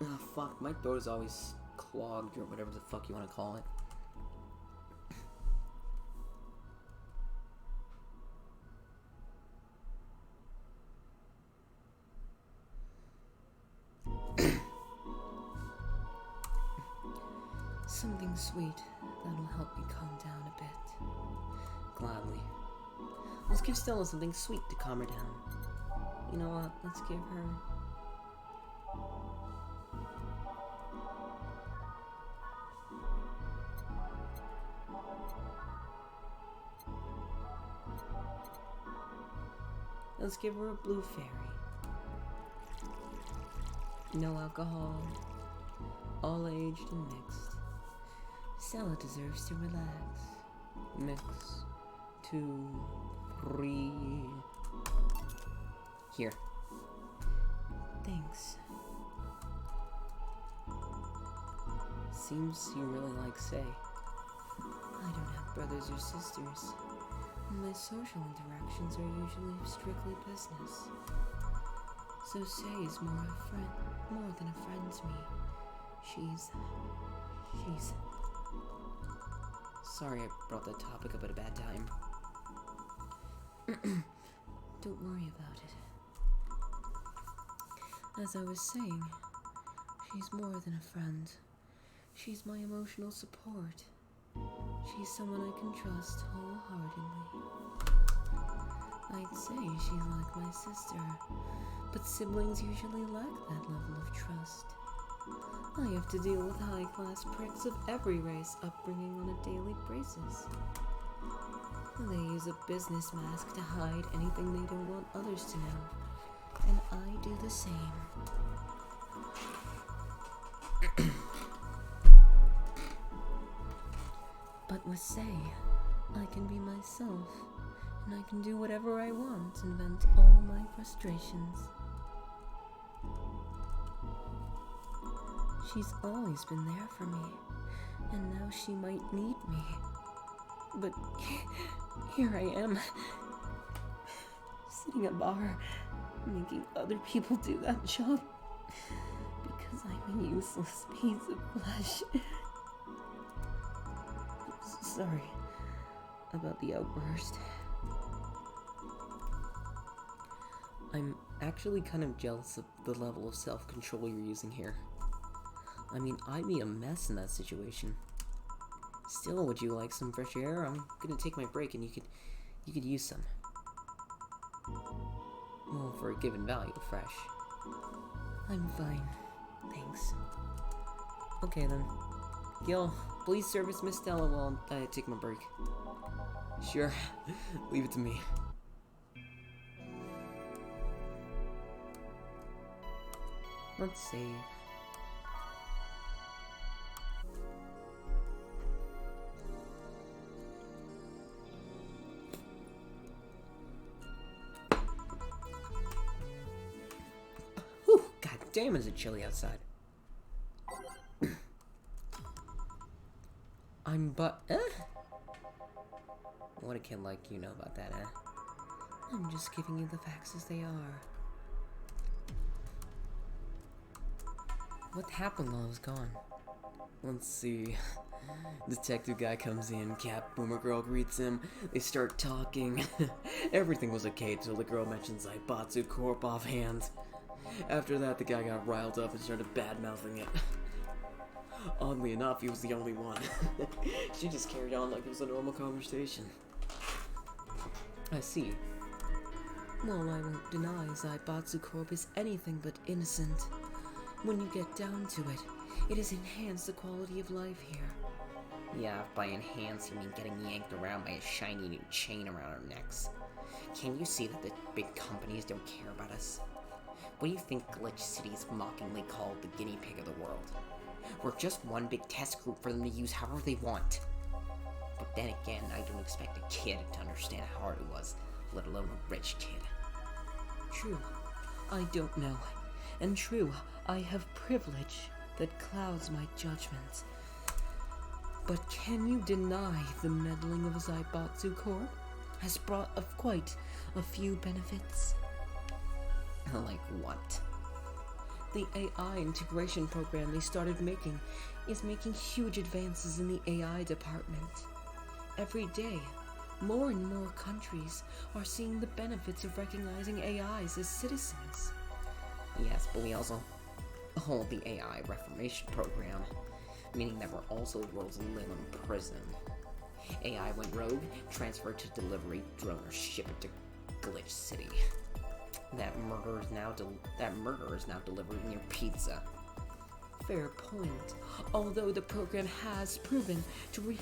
Oh, fuck, my throat is always clogged, or whatever the fuck you want to call it. Something sweet that'll help me calm down a bit. Gladly. Let's give Stella something sweet to calm her down. You know what? Let's give her... Let's give her a blue fairy. No alcohol. All aged and mixed. Stella deserves to relax. Mix. 2, 3. Here. Thanks. Seems you really like Say. I don't have brothers or sisters. My social interactions are usually strictly business. So Say is more than a friend to me. She's... Sorry I brought that topic up at a bad time. Don't worry about it. As I was saying, she's more than a friend. She's my emotional support. She's someone I can trust wholeheartedly. I'd say she's like my sister, but siblings usually lack that level of trust. I have to deal with high-class pricks of every race upbringing on a daily basis. They use a business mask to hide anything they don't want others to know, and I do the same. But with Say, I can be myself, and I can do whatever I want and vent all my frustrations. She's always been there for me, and now she might need me. But here I am, sitting at a bar, making other people do that job, because I'm a useless piece of flesh. Sorry about the outburst. I'm actually kind of jealous of the level of self-control you're using here. I mean, I'd be a mess in that situation. Still, would you like some fresh air? I'm gonna take my break and you could use some. Well, for a given value, fresh. I'm fine. Thanks. Okay then. Gil, please service Miss Stella while I take my break. Sure. Leave it to me. Let's save. Whew, god damn, is it chilly outside. What a kid like you know about that, eh? I'm just giving you the facts as they are. What happened while I was gone? Let's see. Detective guy comes in, Cap Boomer girl greets him, they start talking. Everything was okay till the girl mentions Zaibatsu Corp offhand. After that, the guy got riled up and started bad-mouthing it. Oddly enough, he was the only one. She just carried on like it was a normal conversation. I see. Well, I won't deny Zaibatsu Corp is anything but innocent. When you get down to it, it has enhanced the quality of life here. Yeah, if by enhance you mean getting yanked around by a shiny new chain around our necks. Can you see that the big companies don't care about us? What do you think Glitch City is mockingly called the guinea pig of the world? We're just one big test group for them to use however they want. But then again, I don't expect a kid to understand how hard it was, let alone a rich kid. True, I don't know. And true, I have privilege that clouds my judgment. But can you deny the meddling of Zaibatsu Corp has brought quite a few benefits? Like what? The AI integration program they started making is making huge advances in the AI department. Every day, more and more countries are seeing the benefits of recognizing AIs as citizens. Yes, but we also hold the AI reformation program, meaning that we're also the world's living prison. AI went rogue, transferred to delivery drone or ship it to Glitch City. That murderer is now delivering your pizza. Fair point. Although the program has proven to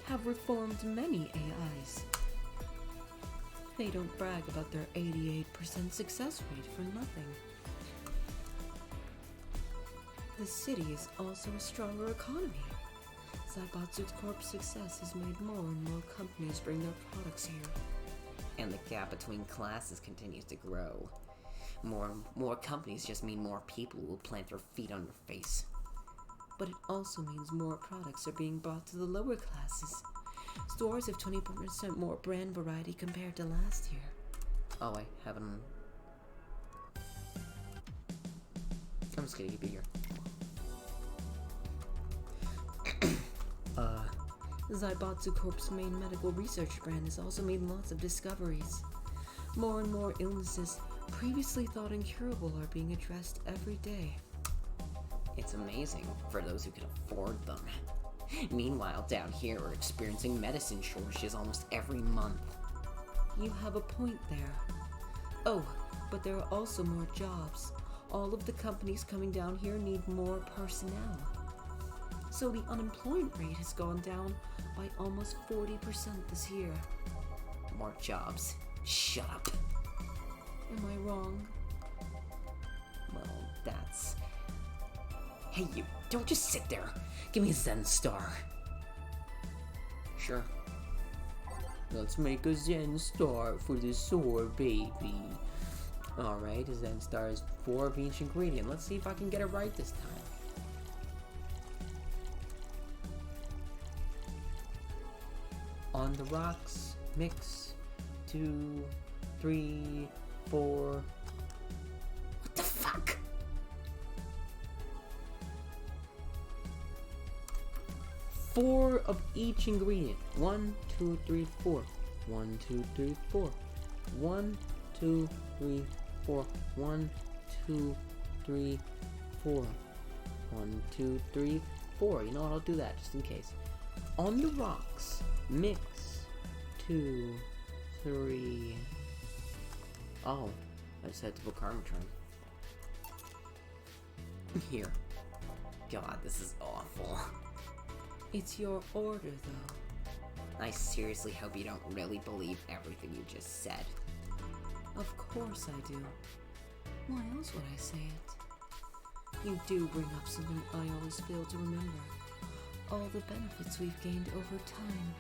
have reformed many AIs. They don't brag about their 88% success rate for nothing. The city is also a stronger economy. Zaibatsu Corp's success has made more and more companies bring their products here. And the gap between classes continues to grow. More companies just mean more people who will plant their feet on your face. But it also means more products are being brought to the lower classes. Stores have 20% more brand variety compared to last year. Oh, I haven't... I'm just gonna keep it here. Zaibatsu Corp's main medical research brand has also made lots of discoveries. More and more illnesses previously thought incurable are being addressed every day. It's amazing for those who can afford them. Meanwhile, down here we're experiencing medicine shortages almost every month. You have a point there. Oh, but there are also more jobs. All of the companies coming down here need more personnel. So the unemployment rate has gone down by almost 40% this year. More jobs. Shut up. Am I wrong? Well, that's... Hey you, don't just sit there. Give me a Zen Star. Sure. Let's make a Zen Star for the sore baby. Alright, a Zen Star is 4 of each ingredient. Let's see if I can get it right this time. On the rocks, mix, 2, 3, 4. What the fuck? Four of each ingredient. 1, 2, 3, 4. 1, 2, 3, 4. 1, 2, 3, 4. 1, 2, 3, 4. 1, 2, 3, 4. You know what? I'll do that just in case. On the rocks, mix, 2, 3. Oh, I just had to put Karmatron. Here. God, this is awful. It's your order, though. I seriously hope you don't really believe everything you just said. Of course I do. Why else would I say it? You do bring up something I always fail to remember. All the benefits we've gained over time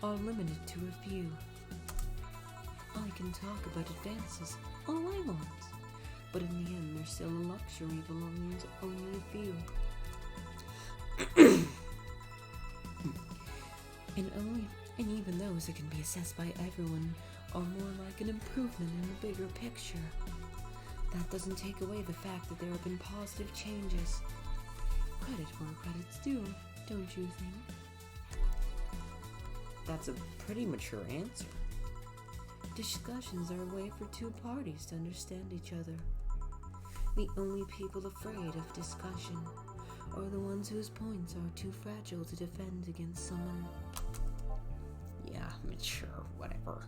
are limited to a few. I can talk about advances all I want, but in the end they're still a luxury belonging to only a few. And even those that can be assessed by everyone are more like an improvement in the bigger picture. That doesn't take away the fact that there have been positive changes. Credit where credit's due, don't you think? That's a pretty mature answer. Discussions are a way for two parties to understand each other. The only people afraid of discussion are the ones whose points are too fragile to defend against someone. Yeah, mature, whatever.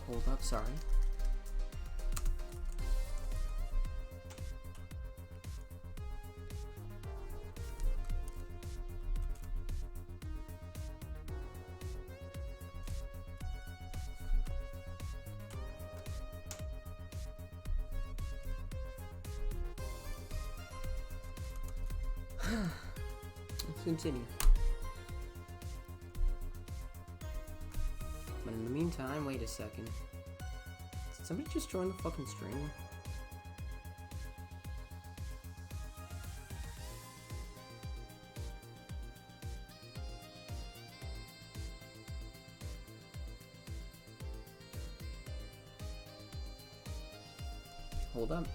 Hold up, sorry. Let's continue. the meantime, wait a second. Did somebody just join the fucking stream? Hold up.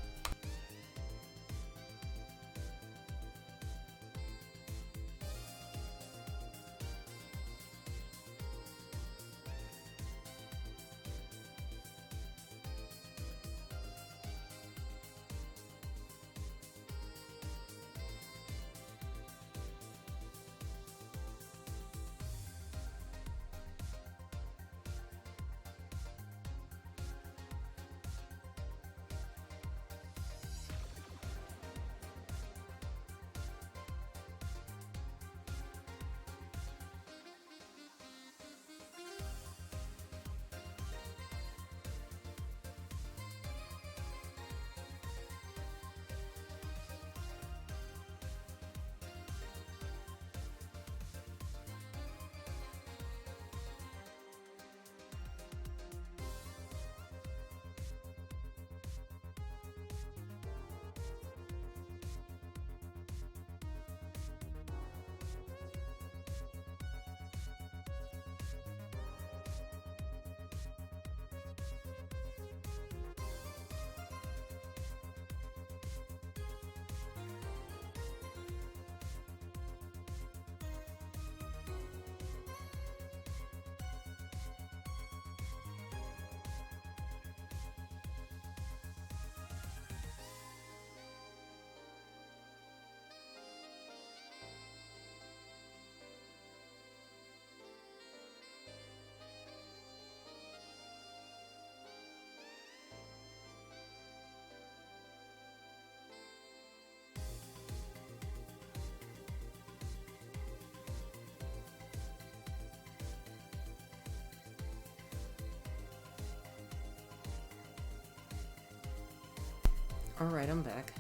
Alright, I'm back.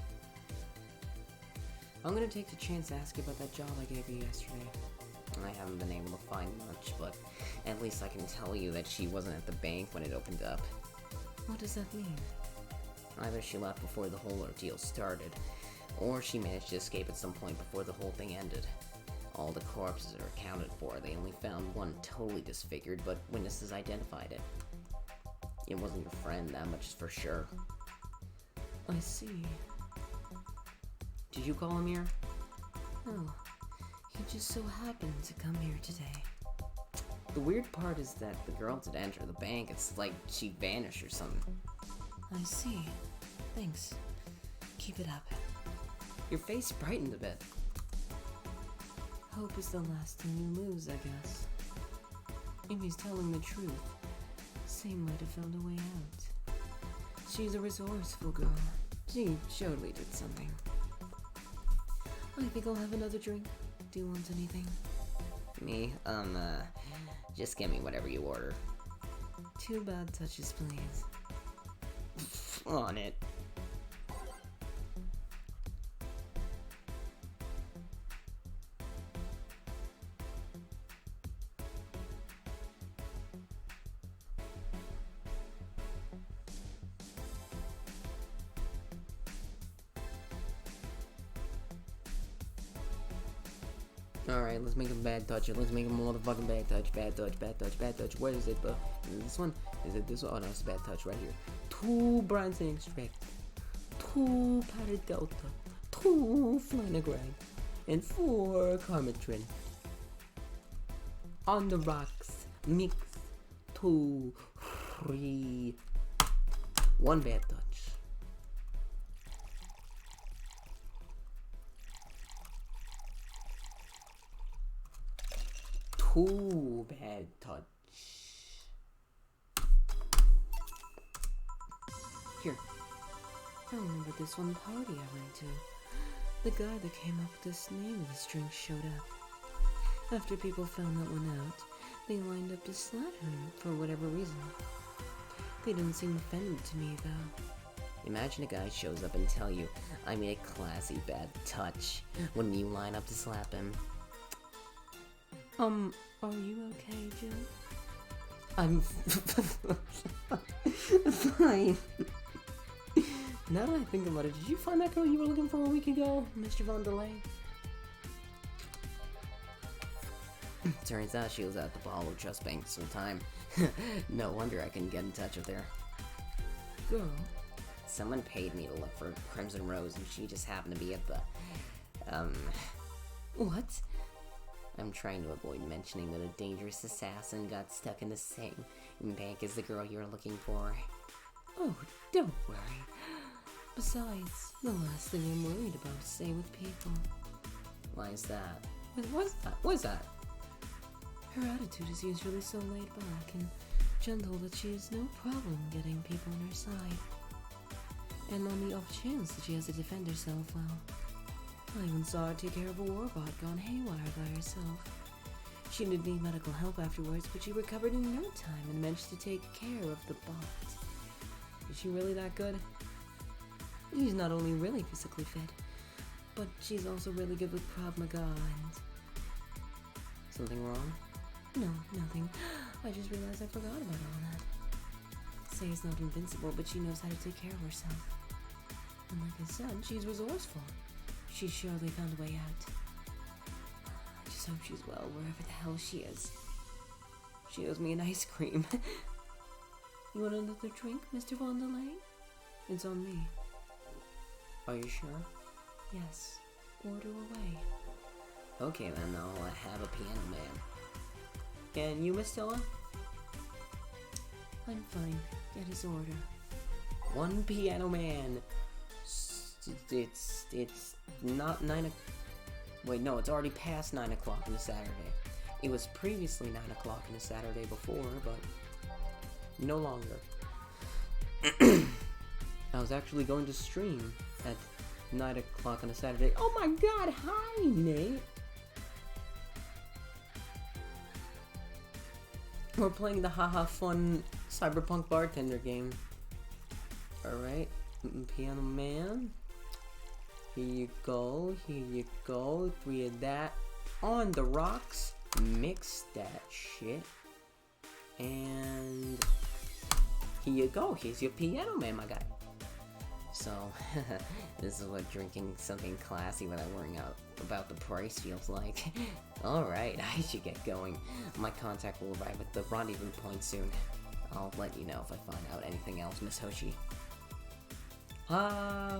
I'm gonna take the chance to ask you about that job I gave you yesterday. I haven't been able to find much, but at least I can tell you that she wasn't at the bank when it opened up. What does that mean? Either she left before the whole ordeal started, or she managed to escape at some point before the whole thing ended. All the corpses are accounted for. They only found one totally disfigured, but witnesses identified it. It wasn't your friend, that much is for sure. I see. Did you call him here? Oh, he just so happened to come here today. The weird part is that the girl did enter the bank. It's like she vanished or something. I see. Thanks. Keep it up. Your face brightened a bit. Hope is the last thing you lose, I guess. If he's telling the truth, Sam might have found a way out. She's a resourceful girl. She surely did something. I think I'll have another drink. Do you want anything? Me? Just get me whatever you order. 2 bad touches, please. On it. Alright, let's make a bad touch. Let's make a motherfucking bad touch. Bad touch, bad touch, bad touch. Where is it, bro? Is it this one? Is it this one? Oh no, it's a bad touch right here. 2 Bronson extract, 2 Paradelta, 2 Flanagan, and 4 Carmitrin. On the rocks, mix 2, 3, 1 bad touch. Ooh, bad touch. Here. I remember this one party I went to. The guy that came up with this name of this drink showed up. After people found that one out, they lined up to slap him for whatever reason. They didn't seem offended to me, though. Imagine a guy shows up and tell you, I made a classy bad touch, when you line up to slap him. Are you okay, Jill? I'm fine. Now that I think about it, did you find that girl you were looking for a week ago, Mr. Von Delay? Turns out she was at the Apollo Trust Bank this whole time. No wonder I couldn't get in touch with her. Girl? Someone paid me to look for Crimson Rose, and she just happened to be at the, What? I'm trying to avoid mentioning that a dangerous assassin got stuck in the same bank as the girl you're looking for. Oh, don't worry. Besides, the last thing I'm worried about is staying with people. Why is that? What's that? Her attitude is usually so laid back and gentle that she has no problem getting people on her side. And on the off chance that she has to defend herself, well, I even saw her take care of a warbot gone haywire by herself. She did need medical help afterwards, but she recovered in no time and managed to take care of the bot. Is she really that good? She's not only really physically fit, but she's also really good with Krav Maga and... Something wrong? No, nothing. I just realized I forgot about all that. Say's not invincible, but she knows how to take care of herself. And like I said, she's resourceful. She surely found a way out. I just hope she's well wherever the hell she is. She owes me an ice cream. You want another drink, Mr. Von Delay? It's on me. Are you sure? Yes. Order away. Okay then, I'll have a piano man. And you, Miss Stella? I'm fine. Get his order. One piano man. It's not 9 Wait, no, it's already past 9 o'clock on a Saturday. It was previously 9 o'clock on a Saturday before, but no longer. I was actually going to stream at 9 o'clock on a Saturday. Oh my god, hi, Nate! We're playing the haha fun cyberpunk bartender game. Alright, piano man. Here you go, here you go. 3 of that. On the rocks. Mix that shit. And here you go. Here's your piano man, my guy. So, this is what drinking something classy without worrying about the price feels like. Alright, I should get going. My contact will arrive at the rendezvous point soon. I'll let you know if I find out anything else, Miss Hoshi. I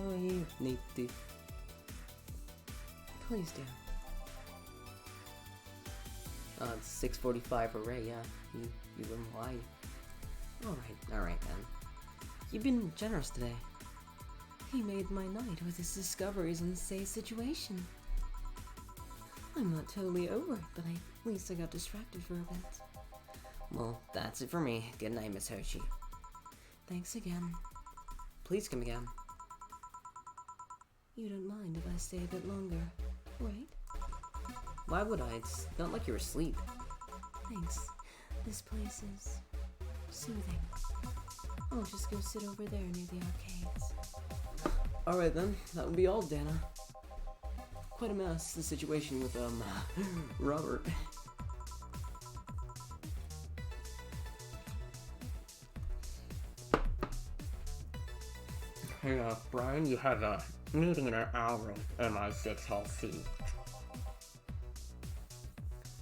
need to... Please do. It's 6:45 array, yeah. You wouldn't lie. Alright then. You've been generous today. He made my night with his discoveries on Say's situation. I'm not totally over it, but at least I got distracted for a bit. Well, that's it for me. Good night, Miss Hoshi. Thanks again. Please come again. You don't mind if I stay a bit longer, right? Why would I? It's not like you're asleep. Thanks. This place is soothing. I'll just go sit over there near the arcades. Alright then, that would be all, Dana. Quite a mess, the situation with, Robert. Hey, Brian, you have a meeting in an hour with MI6 Hall C.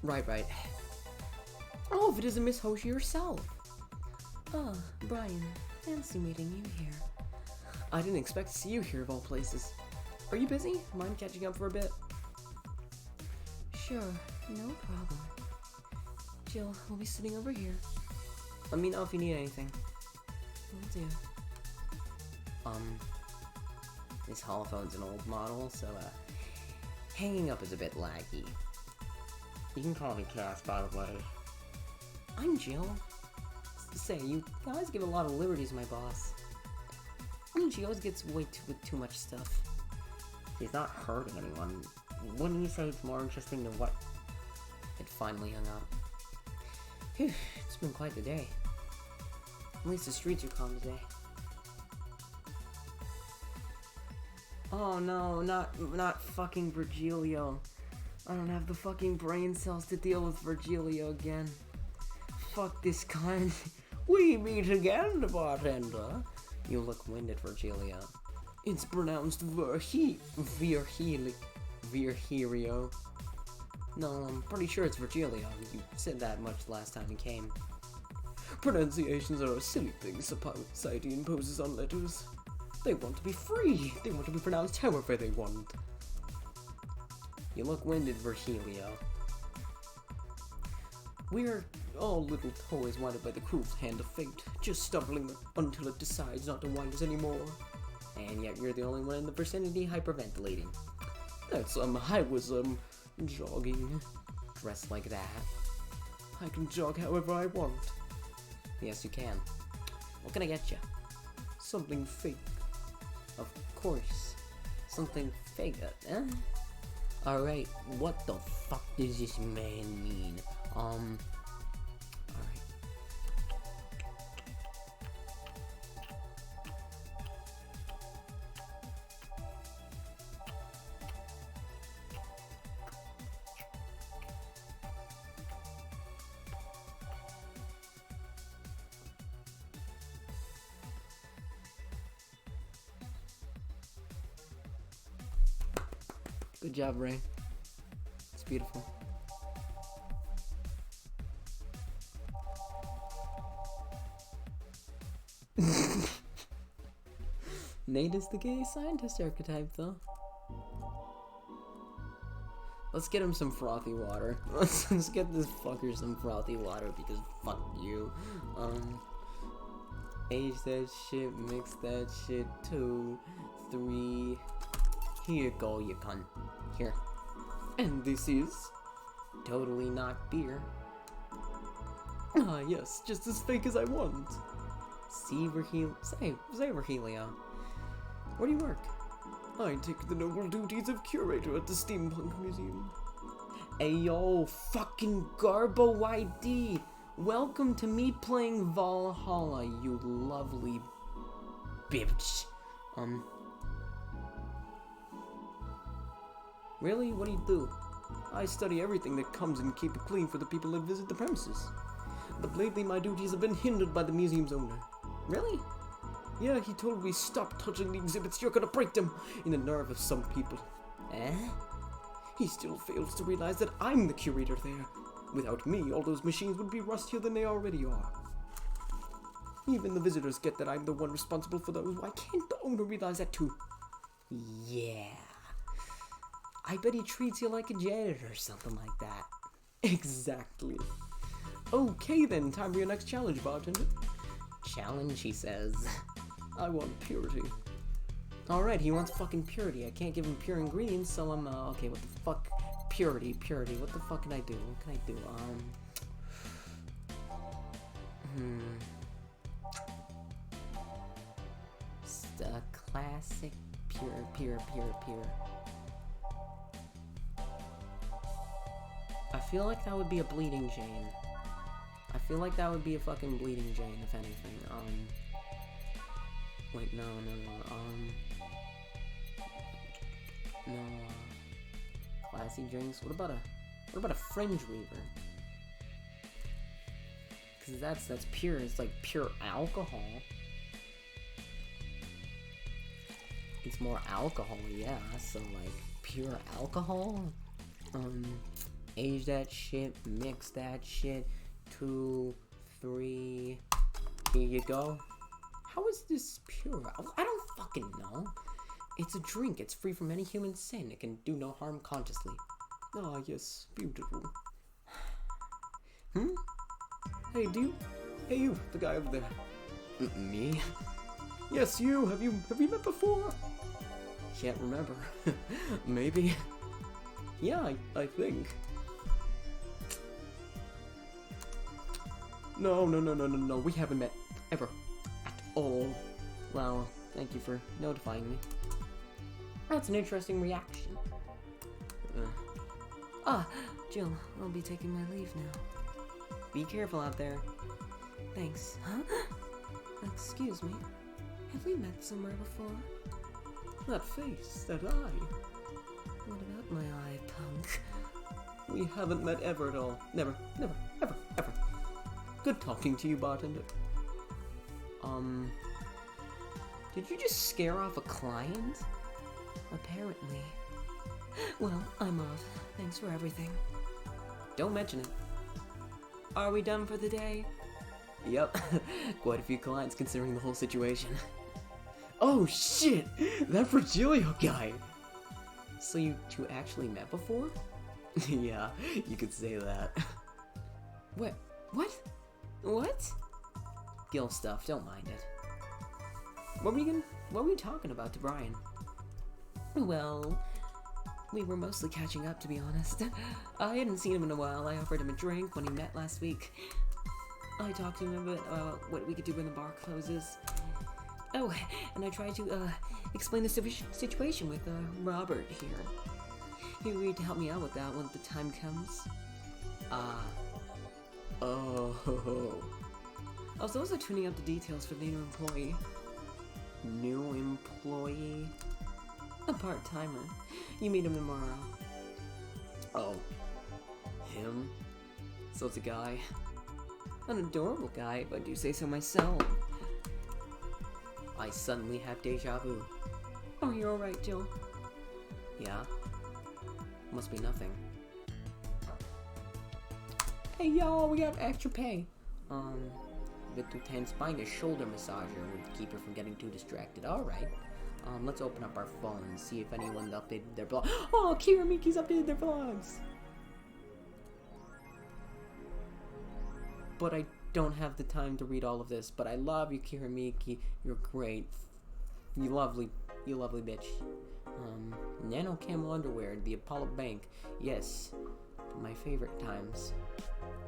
Right. Oh, if it isn't Miss Hoshi herself! Ah, Brian, fancy meeting you here. I didn't expect to see you here of all places. Are you busy? Mind catching up for a bit? Sure, no problem. Jill, we'll be sitting over here. Let me know if you need anything. Will do. This holophone's an old model, so, hanging up is a bit laggy. You can call me Cass, by the way. I'm Jill. Say, you guys give a lot of liberties, my boss. I mean, she always gets way too much stuff. She's not hurting anyone. Wouldn't you say it's more interesting than what? It finally hung up. Phew, it's been quite the day. At least the streets are calm today. Oh no, not fucking Virgilio. I don't have the fucking brain cells to deal with Virgilio again. fuck this cunt. We meet again, bartender. You look winded, Virgilia. It's pronounced Virgilio. No, I'm pretty sure it's Virgilio. You said that much last time you came. Pronunciations are a silly thing society imposes on letters. They want to be free. They want to be pronounced however they want. You look winded, Virgilio. We're all little toys winded by the cruel hand of fate, just stumbling until it decides not to wind us anymore. And yet you're the only one in the vicinity hyperventilating. That's, I was, jogging. Dressed like that. I can jog however I want. Yes, you can. What can I get you? Something fake. Of course. Something fake, Alright, what the fuck does this man mean? Alright. Good job, Ray. It's beautiful. Nate is the gay scientist archetype, though. Let's get him some frothy water. Let's get this fucker some frothy water because fuck you. Age that shit, mix that shit, 2, 3. Here you go, you cunt. Here. And this is totally not beer. Ah, yes, just as fake as I want. Say, Virgilio. Where do you work? I take the noble duties of curator at the Steampunk Museum. Ayo, fucking Garbo YD. Welcome to me playing Valhalla, you lovely bitch. Really? What do you do? I study everything that comes and keep it clean for the people that visit the premises. But lately my duties have been hindered by the museum's owner. Really? Yeah, he told me stop touching the exhibits, you're gonna break them, in the nerve of some people. He still fails to realize that I'm the curator there. Without me, all those machines would be rustier than they already are. Even the visitors get that I'm the one responsible for those. Why can't the owner realize that too? Yeah. I bet he treats you like a janitor or something like that. Exactly. Okay then, time for your next challenge, bartender. Challenge, he says. I want purity. Alright, he wants fucking purity. I can't give him pure ingredients, so I'm, okay, what the fuck? Purity. What the fuck can I do? What can I do? Just a classic pure. I feel like that would be a bleeding Jane. I feel like that would be a fucking bleeding Jane, if anything. Wait, no. Classy drinks. What about a fringe weaver? Cause that's pure. It's like pure alcohol. It's more alcohol, yeah. So like pure alcohol. Age that shit. Mix that shit. 2, 3. Here you go. How is this pure? I don't fucking know. It's a drink. It's free from any human sin. It can do no harm consciously. Ah, yes. Beautiful. Hey, Hey, you. The guy over there. Me? Yes, you. Have you met before? Can't remember. Maybe. Yeah, I think. No. We haven't met ever. At all. Well, thank you for notifying me. That's an interesting reaction. Jill, I'll be taking my leave now. Be careful out there. Thanks. Huh? Excuse me. Have we met somewhere before? That face, that eye. What about my eye, punk? We haven't met ever at all. Never, ever. Good talking to you, bartender. Did you just scare off a client? Apparently. Well, I'm off. Thanks for everything. Don't mention it. Are we done for the day? Yep, quite a few clients considering the whole situation. Oh shit! That Virgilio guy! So you two actually met before? Yeah, you could say that. What? What? Gil stuff, don't mind it. What were you talking about to Brian? Well, we were mostly catching up, to be honest. I hadn't seen him in a while. I offered him a drink when he met last week. I talked to him about what we could do when the bar closes. Oh, and I tried to explain the situation with Robert here. He agreed to help me out with that when the time comes. Oh. I was also tuning up the details for the new employee. New employee? A part-timer. You meet him tomorrow. Oh. Him? So it's a guy? An adorable guy, if I do say so myself. I suddenly have deja vu. Oh, you're alright, Jill. Yeah? Must be nothing. Hey, y'all, we got extra pay. A bit too tense. Buying a shoulder massager would keep her from getting too distracted. Alright. Let's open up our phone and see if anyone updated their blog. Oh, Kira Miki's updated their vlogs. But I don't have the time to read all of this. But I love you, Kira Miki. You're great. You lovely bitch. Nano Camo underwear, the Apollo Bank. Yes. My favorite times.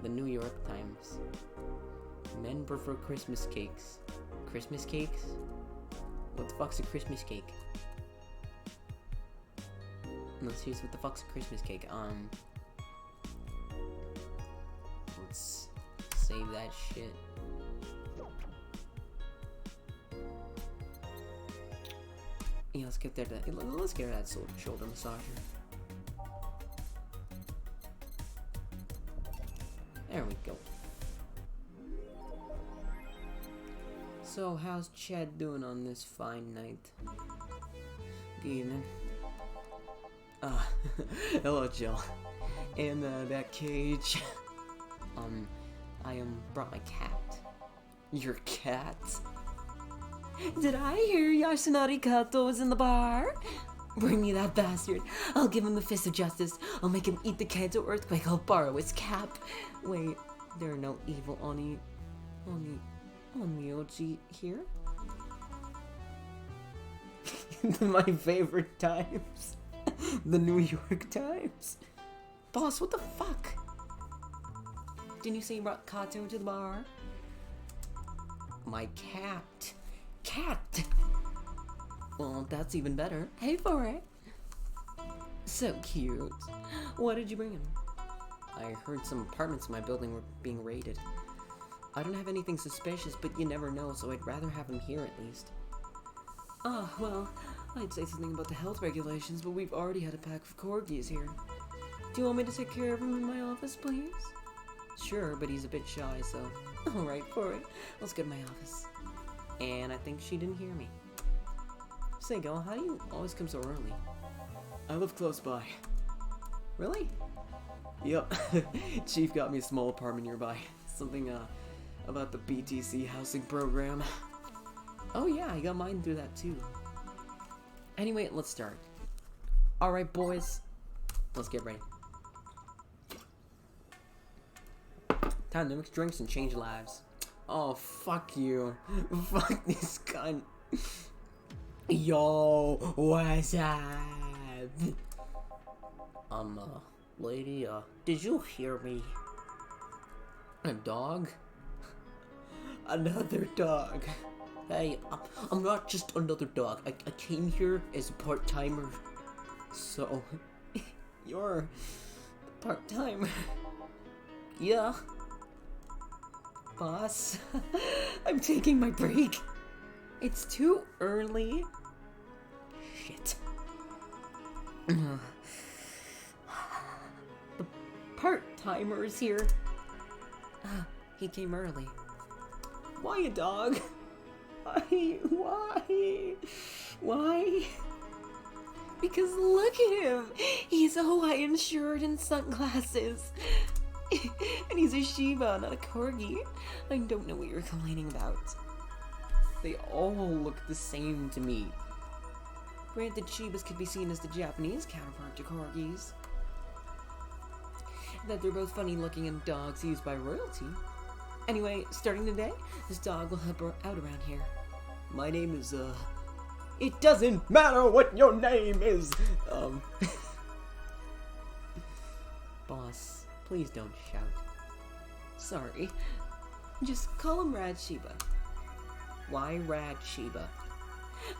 The New York Times. Men prefer Christmas cakes. Christmas cakes? What the fuck's a Christmas cake? No, seriously, what the fuck's a Christmas cake? Let's save that shit. Yeah, let's get that. Let's get that shoulder massager. There we go. So, how's Chad doing on this fine night? Good evening. Hello, Jill. And that cage. I brought my cat. Your cat? Did I hear Yasunari Kato was in the bar? Bring me that bastard. I'll give him the fist of justice. I'll make him eat the Kanto earthquake. I'll borrow his cap. Wait, there are no evil Onmyoji here? My favorite times. The New York Times. Boss, what the fuck? Didn't you say you brought Kato to the bar? My cat. Cat! Well, that's even better. Pay for it. So cute. What did you bring him? I heard some apartments in my building were being raided. I don't have anything suspicious, but you never know, so I'd rather have him here at least. Ah, well, I'd say something about the health regulations, but we've already had a pack of corgis here. Do you want me to take care of him in my office, please? Sure, but he's a bit shy, so... Alright, for it. Let's go to my office. And I think she didn't hear me. Say, girl, how do you always come so early? I live close by. Really? Yep. Chief got me a small apartment nearby. Something, about the BTC housing program. Oh yeah, I got mine through that too. Anyway, let's start. Alright, boys. Let's get ready. Time to mix drinks and change lives. Oh, fuck you. Fuck this cunt. Yo, what's up? Lady, did you hear me? A dog? Another dog. Hey, I'm not just another dog. I came here as a part-timer. So, you're a part-timer. Yeah. Boss, I'm taking my break. It's too early. Shit. The part-timer is here. He came early. Why a dog? Why? Because look at him! He's a Hawaiian shirt and sunglasses. And he's a Shiba, not a Corgi. I don't know what you're complaining about. They all look the same to me. Granted, Shibas could be seen as the Japanese counterpart to Corgis. That they're both funny looking and dogs used by royalty. Anyway, starting today, this dog will help her out around here. My name is, It doesn't matter what your name is! Boss, please don't shout. Sorry. Just call him Rad Shiba. Why Rad Shiba?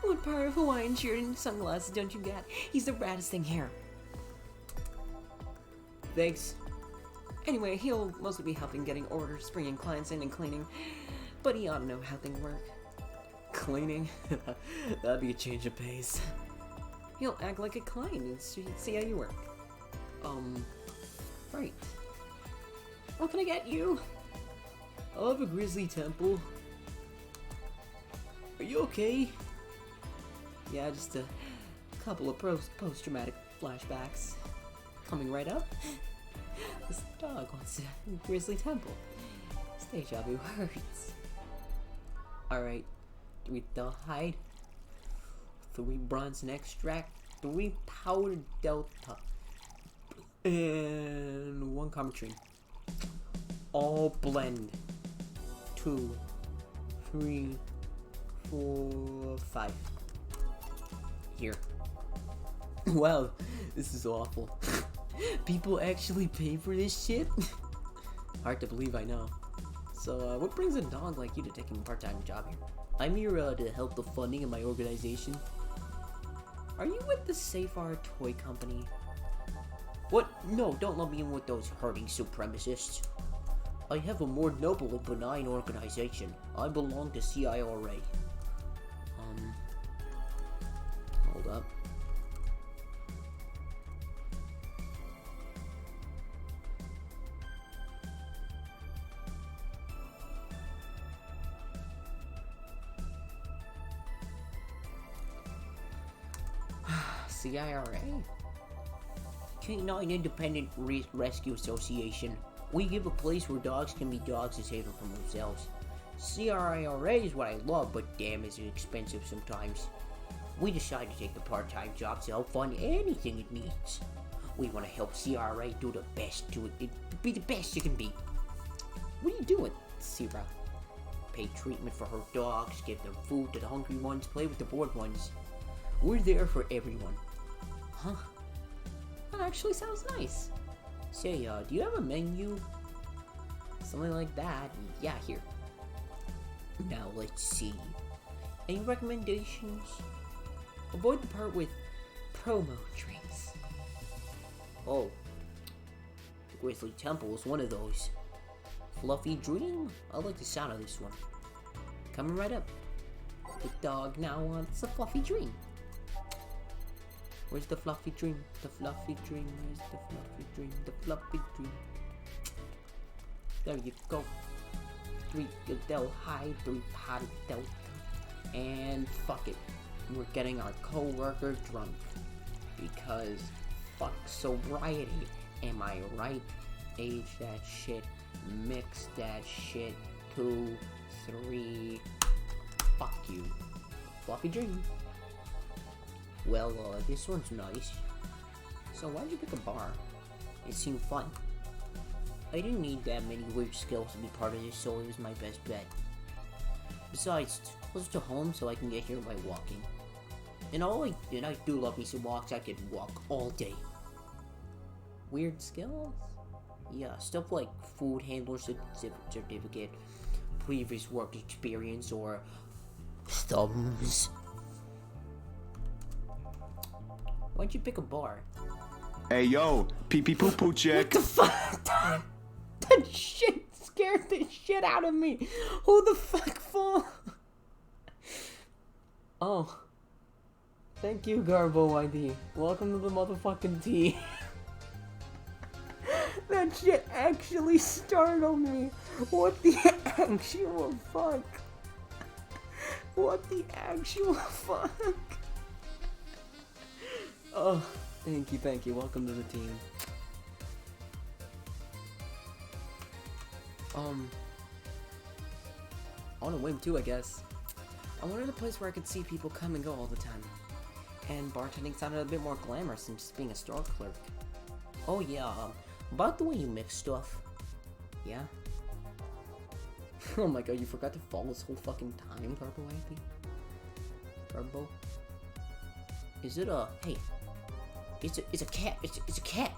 What part of Hawaiian shirt and sunglasses don't you get? He's the raddest thing here. Thanks. Anyway, he'll mostly be helping getting orders, bringing clients in and cleaning, but he ought to know how things work. Cleaning? That'd be a change of pace. He'll act like a client and see how you work. Right. What can I get you? I'll have a grizzly temple. Are you okay? Yeah, just a couple of post-traumatic flashbacks. Coming right up. This dog wants a grizzly temple. This deja vu hurts. Alright, 3 hide, 3 Bronson extract, 3 powdered delta, and 1 Carmetrine. All blend. 2, 3, 4, 5. Here. Wow, this is awful. People actually pay for this shit? Hard to believe, I know. So, what brings a dog like you to taking a part-time job here? I'm here to help the funding of my organization. Are you with the Safar Toy Company? What? No, don't lump me in with those herding supremacists. I have a more noble and benign organization. I belong to CIRA. Hold up. CIRA? Canine Independent Rescue Association. We give a place where dogs can be dogs to save them from themselves. CRIRA is what I love, but damn is it expensive sometimes. We decided to take the part-time job to help fund anything it needs. We want to help CRA do the best to it, be the best you can be. What are you doing, Sierra? Pay treatment for her dogs, give them food to the hungry ones, play with the bored ones. We're there for everyone. Huh? That actually sounds nice. Say, do you have a menu? Something like that. Yeah, here. Now, let's see. Any recommendations? Avoid the part with promo drinks. Oh. The Grizzly Temple is one of those. Fluffy Dream? I like the sound of this one. Coming right up. The dog now wants a Fluffy Dream. Where's the Fluffy Dream? The Fluffy Dream, where's the Fluffy Dream? The Fluffy Dream. There you go. 3 Del High, 3 Potted Delta. And fuck it. We're getting our co-worker drunk. Because fuck sobriety. Am I right? Age that shit. Mix that shit. 2, 3. Fuck you. Fluffy Dream. Well, this one's nice. So why'd you pick a bar? It seemed fun. I didn't need that many weird skills to be part of this, so it was my best bet. Besides, it's close to home, so I can get here by walking. And I do love me some walks. I could walk all day. Weird skills? Yeah, stuff like food handler certificate, previous work experience, or thumbs. Why'd you pick a bar? Hey yo, pee pee poo poo check. What the fuck? That shit scared the shit out of me. Who the fuck for? Oh. Thank you, Garbo ID. Welcome to the motherfucking tea. That shit actually startled me. What the actual fuck? What the actual fuck? Oh, thank you. Welcome to the team. On a whim too, I guess. I wanted a place where I could see people come and go all the time. And bartending sounded a bit more glamorous than just being a store clerk. Oh yeah, about the way you mix stuff. Yeah? Oh my god, you forgot to follow this whole fucking time, Carbo? Is it a... Hey. It's a cat. It's a cat.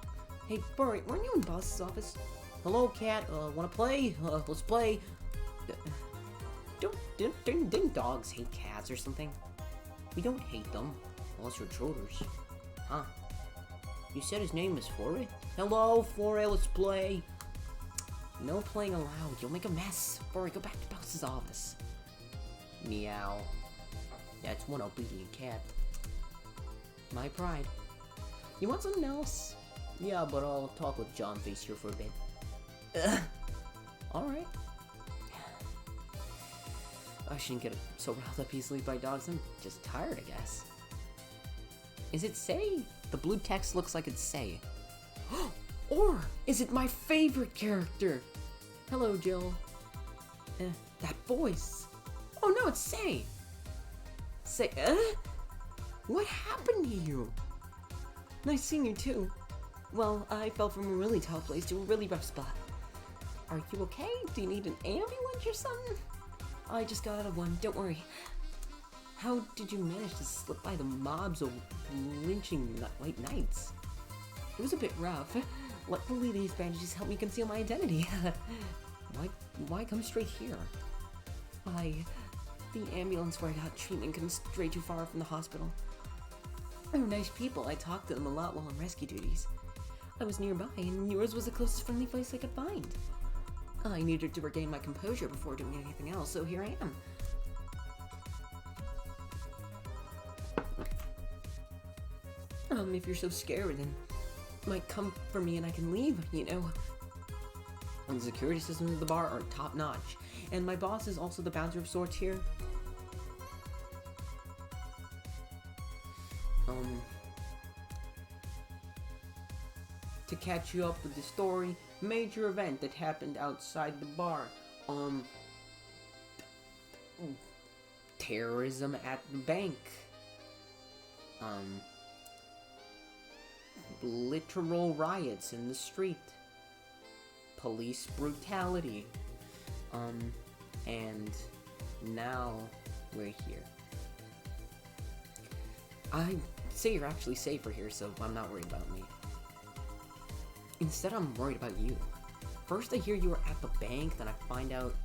Hey, Burry, weren't you in boss's office? Hello, cat. Wanna play? Let's play. Didn't dogs hate cats or something? We don't hate them. Unless you're intruders. Huh. You said his name is Foray? Hello, Foray, let's play. No playing allowed. You'll make a mess. Foray, go back to boss's office. Meow. That's one obedient cat. My pride. You want something else? Yeah, but I'll talk with John Face here for a bit. Alright. I shouldn't get so riled up easily by dogs. I'm just tired, I guess. Is it Say? The blue text looks like it's Say. Or is it my favorite character? Hello, Jill. That voice. Oh no, it's Say. Say, what happened to you? Nice seeing you too. Well, I fell from a really tall place to a really rough spot. Are you okay? Do you need an ambulance or something? I just got out of one, don't worry. How did you manage to slip by the mobs of lynching white knights? It was a bit rough. Luckily these bandages help me conceal my identity. Why come straight here? The ambulance where I got treatment couldn't stray too far from the hospital. They were nice people. I talked to them a lot while on rescue duties. I was nearby, and yours was the closest friendly place I could find. I needed to regain my composure before doing anything else, so here I am. If you're so scared, then you might come for me and I can leave, you know. And the security systems of the bar are top-notch, and my boss is also the bouncer of sorts here. To catch you up with the story, major event that happened outside the bar. Terrorism at the bank. Literal riots in the street. Police brutality. And now we're here. I say you're actually safer here, so I'm not worried about me. Instead, I'm worried about you. First I hear you were at the bank, then I find out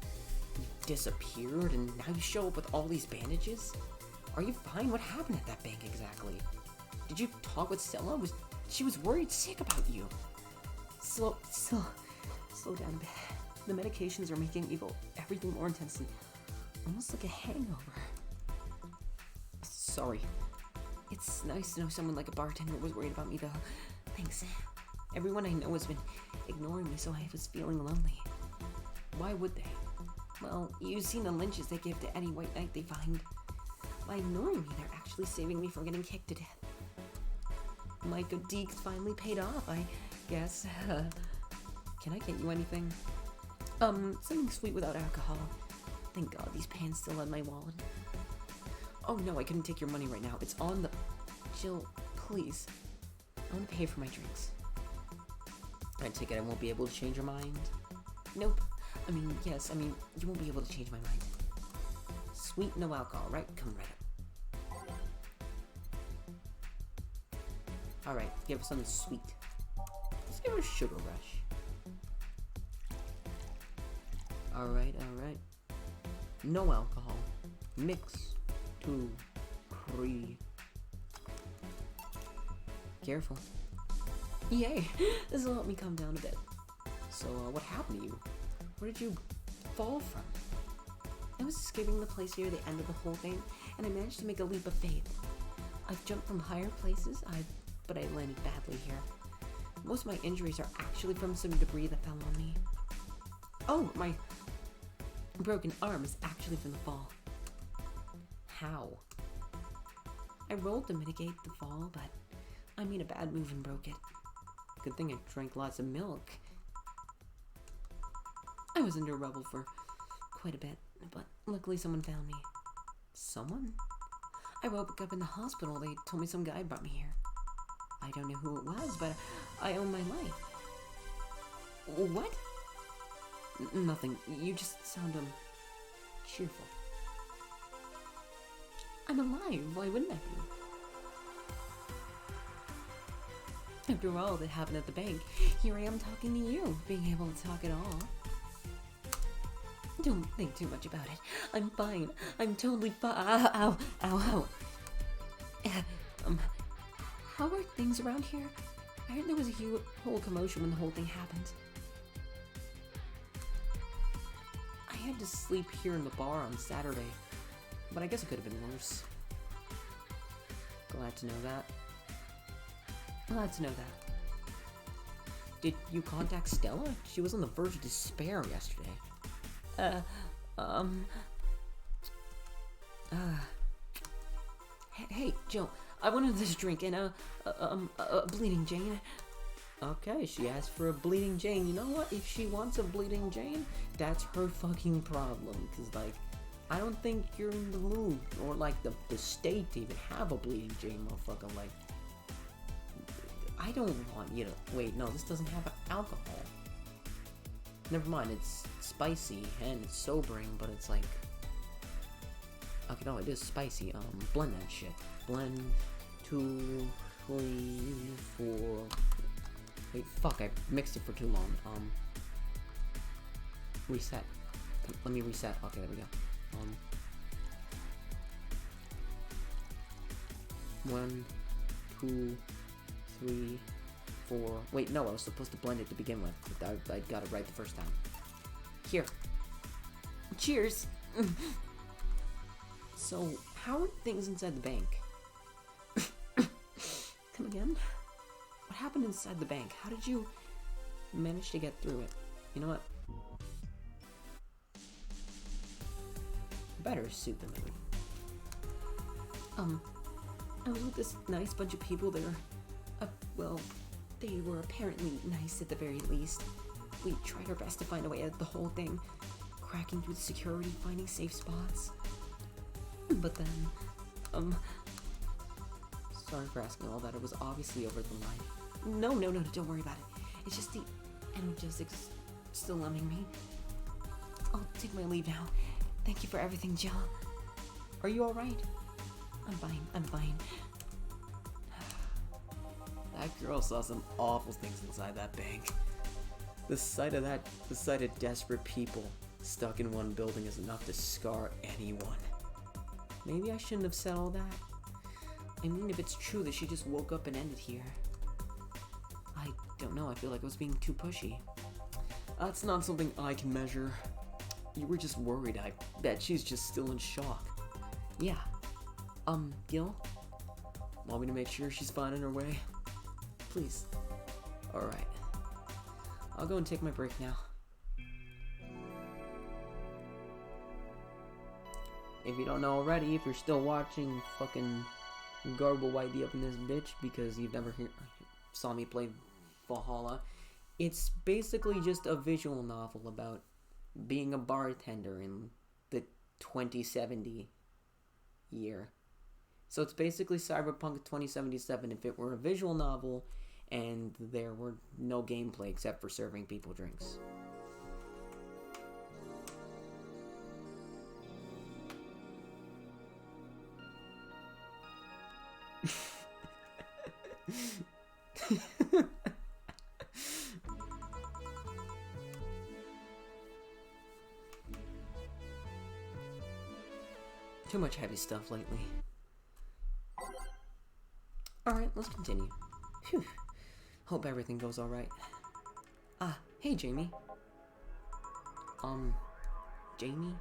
you disappeared, and now you show up with all these bandages? Are you fine? What happened at that bank exactly? Did you talk with Stella? She was worried sick about you. Slow down a bit. The medications are making everything more intensely. Almost like a hangover. Sorry. It's nice to know someone like a bartender was worried about me though. Thanks. Everyone I know has been ignoring me, so I was feeling lonely. Why would they? Well, you've seen the lynches they give to any white knight they find. By ignoring me, they're actually saving me from getting kicked to death. My good deeds finally paid off, I guess. Can I get you anything? Something sweet without alcohol. Thank God these pants still in my wallet. Oh no, I couldn't take your money right now. It's on the... Jill, please. I want to pay for my drinks. I take it I won't be able to change your mind? Nope. Yes, you won't be able to change my mind. Sweet, no alcohol, right? Come right up. Alright, give us something sweet. Let's give her a sugar rush. Alright. No alcohol. Mix. 2, 3. Careful. Yay! This will help me calm down a bit. So, what happened to you? Where did you fall from? I was escaping the place near the end of the whole thing, and I managed to make a leap of faith. I've jumped from higher places, but I landed badly here. most of my injuries are actually from some debris that fell on me. Oh, my broken arm is actually from the fall. How? I rolled to mitigate the fall, but I made a bad move and broke it. Good thing I drank lots of milk. I was under rubble for quite a bit, but luckily someone found me. Someone? I woke up in the hospital. They told me some guy brought me here. I don't know who it was, but I owe my life. What? Nothing. You just sound, cheerful. I'm alive. Why wouldn't I be? After all that happened at the bank, here I am talking to you, being able to talk at all. Don't think too much about it. I'm fine. I'm totally fine. Ow, ow, ow. How are things around here? I heard there was a whole commotion when the whole thing happened. I had to sleep here in the bar on Saturday, but I guess it could have been worse. Glad to know that. Glad to know that. Did you contact Stella? She was on the verge of despair yesterday. Hey, Jill, I wanted this drink and a Bleeding Jane. Okay, she asked for a Bleeding Jane. You know what? If she wants a Bleeding Jane, that's her fucking problem. Cause like, I don't think you're in the mood or like the state to even have a Bleeding Jane, motherfucker. Like, I don't want you to. Wait, no, this doesn't have alcohol. Never mind, it's spicy and it's sobering, but it's like. Okay, no, it is spicy. Blend that shit. Blend 2, 3, 4. Wait, fuck, I mixed it for too long. Reset. Let me reset. Okay, there we go. 1, 2, 3, 4. Wait, no, I was supposed to blend it to begin with. I got it right the first time. Here. Cheers! So, how are things inside the bank? Come again? What happened inside the bank? How did you manage to get through it? You know what? Better suit the mood. I was with this nice bunch of people. They were, well, they were apparently nice at the very least. We tried our best to find a way out of the whole thing, cracking through the security, finding safe spots. But then, sorry for asking all that. It was obviously over the line. No, don't worry about it. It's just the analgesics still numbing me. I'll take my leave now. Thank you for everything, Jill. Are you alright? I'm fine. That girl saw some awful things inside that bank. The sight of desperate people stuck in one building is enough to scar anyone. Maybe I shouldn't have said all that. I mean, if it's true that she just woke up and ended here. I don't know, I feel like I was being too pushy. That's not something I can measure. You were just worried. I bet she's just still in shock. Yeah. Gil? Want me to make sure she's fine on her way? Please. Alright. I'll go and take my break now. If you don't know already, if you're still watching fucking Garble YD up in this bitch because you've never saw me play Valhalla, it's basically just a visual novel about being a bartender in the 2070 year. So it's basically Cyberpunk 2077 if it were a visual novel and there were no gameplay except for serving people drinks. Too much heavy stuff lately. Alright, let's continue. Phew. Hope everything goes alright. Hey Jamie. Jamie?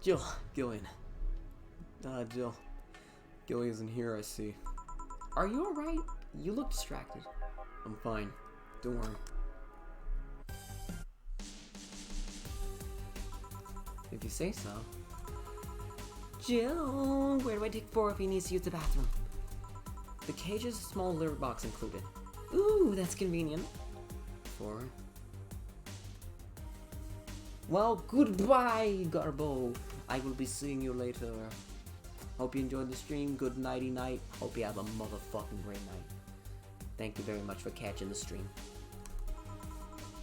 Jill, Gillian. Jill. Gilly isn't here, I see. Are you alright? You look distracted. I'm fine. Don't worry. If you say so. Jill, where do I take 4 if he needs to use the bathroom? The cage has a small litter box included. Ooh, that's convenient. 4. Well, goodbye, Garbo. I will be seeing you later. Hope you enjoyed the stream. Good nighty night. Hope you have a motherfucking great night. Thank you very much for catching the stream.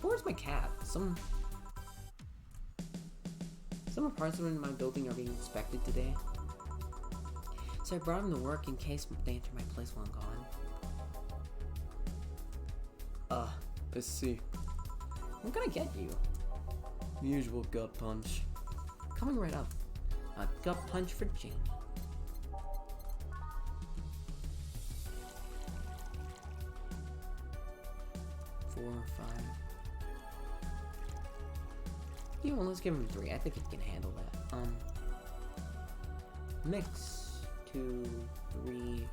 Where's my cat? Some apartments in my building are being inspected today. So I brought him to work in case they enter my place while I'm gone. I see. I'm gonna get you. Usual gut punch. Coming right up. A gut punch for Jamie. Four, 5. You know, let's give him 3. I think he can handle that. Mix 2, 3.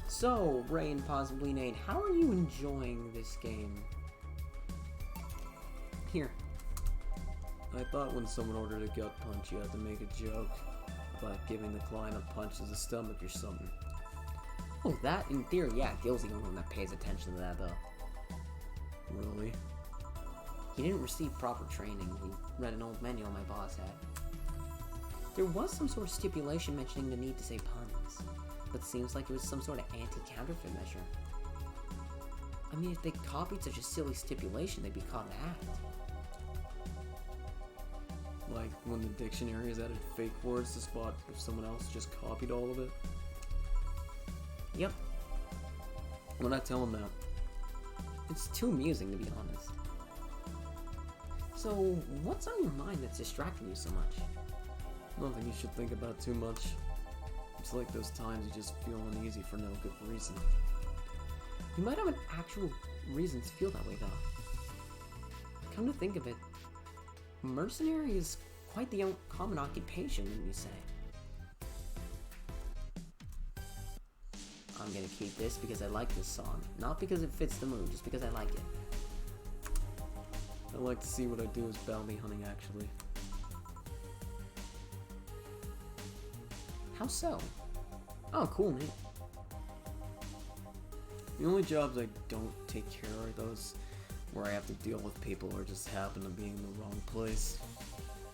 So, Ray and possibly Nate, how are you enjoying this game? Here. I thought when someone ordered a gut punch, you had to make a joke about giving the client a punch to the stomach or something. Oh, that, in theory, yeah, Gil's the only one that pays attention to that, though. Really? He didn't receive proper training. He read an old manual my boss had. There was some sort of stipulation mentioning the need to say puns, but seems like it was some sort of anti-counterfeit measure. I mean, if they copied such a silly stipulation, they'd be caught in the act. Like when the dictionary has added fake words to spot if someone else just copied all of it? Yep. When I tell him that. It's too amusing, to be honest. So, what's on your mind that's distracting you so much? Nothing you should think about too much. It's like those times you just feel uneasy for no good reason. You might have an actual reason to feel that way, though. Come to think of it, mercenary is quite the uncommon occupation, wouldn't you say? I'm gonna keep this because I like this song. Not because it fits the mood, just because I like it. I like to see what I do as bounty hunting, actually. How so? Oh, cool, Nate. The only jobs I don't take care of are those where I have to deal with people who just happen to be in the wrong place.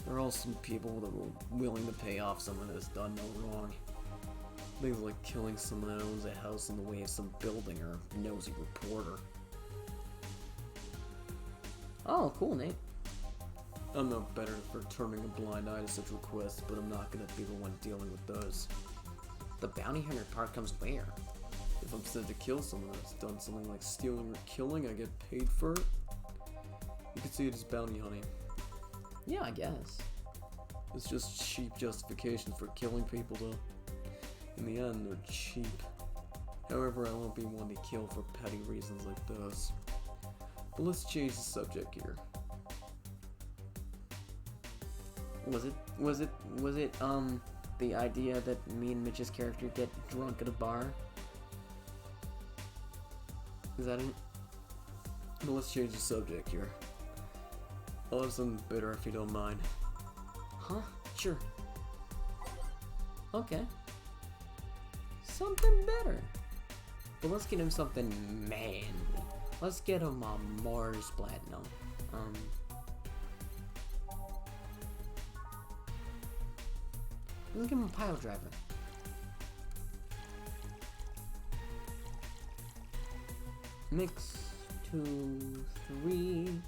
There are also people that are willing to pay off someone that's done no wrong. Things like killing someone that owns a house in the way of some building or a nosy reporter. Oh, cool, Nate. I'm no better for turning a blind eye to such requests, but I'm not gonna be the one dealing with those. The bounty hunter part comes where? If I'm sent to kill someone that's done something like stealing or killing, I get paid for it? You could see it as bounty hunting. Yeah, I guess. It's just cheap justification for killing people, though. In the end, they're cheap. However, I won't be one to kill for petty reasons like those. But let's change the subject here. Was it the idea that me and Mitch's character get drunk at a bar? Is that it? Well, let's change the subject here. I'll have something bitter if you don't mind. Huh? Sure. Okay. Something better. But let's get him something manly. Let's get him a Mars Platinum. Let's give him a pile driver. Mix 2, 3.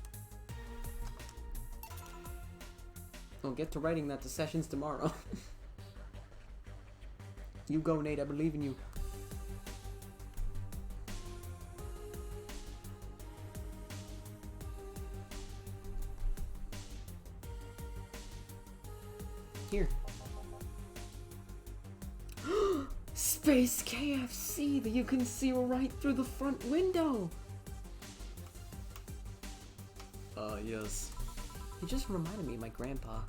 I'll get to writing that to sessions tomorrow. You go, Nate. I believe in you. Here. Space KFC that you can see right through the front window. Yes. It just reminded me of my grandpa.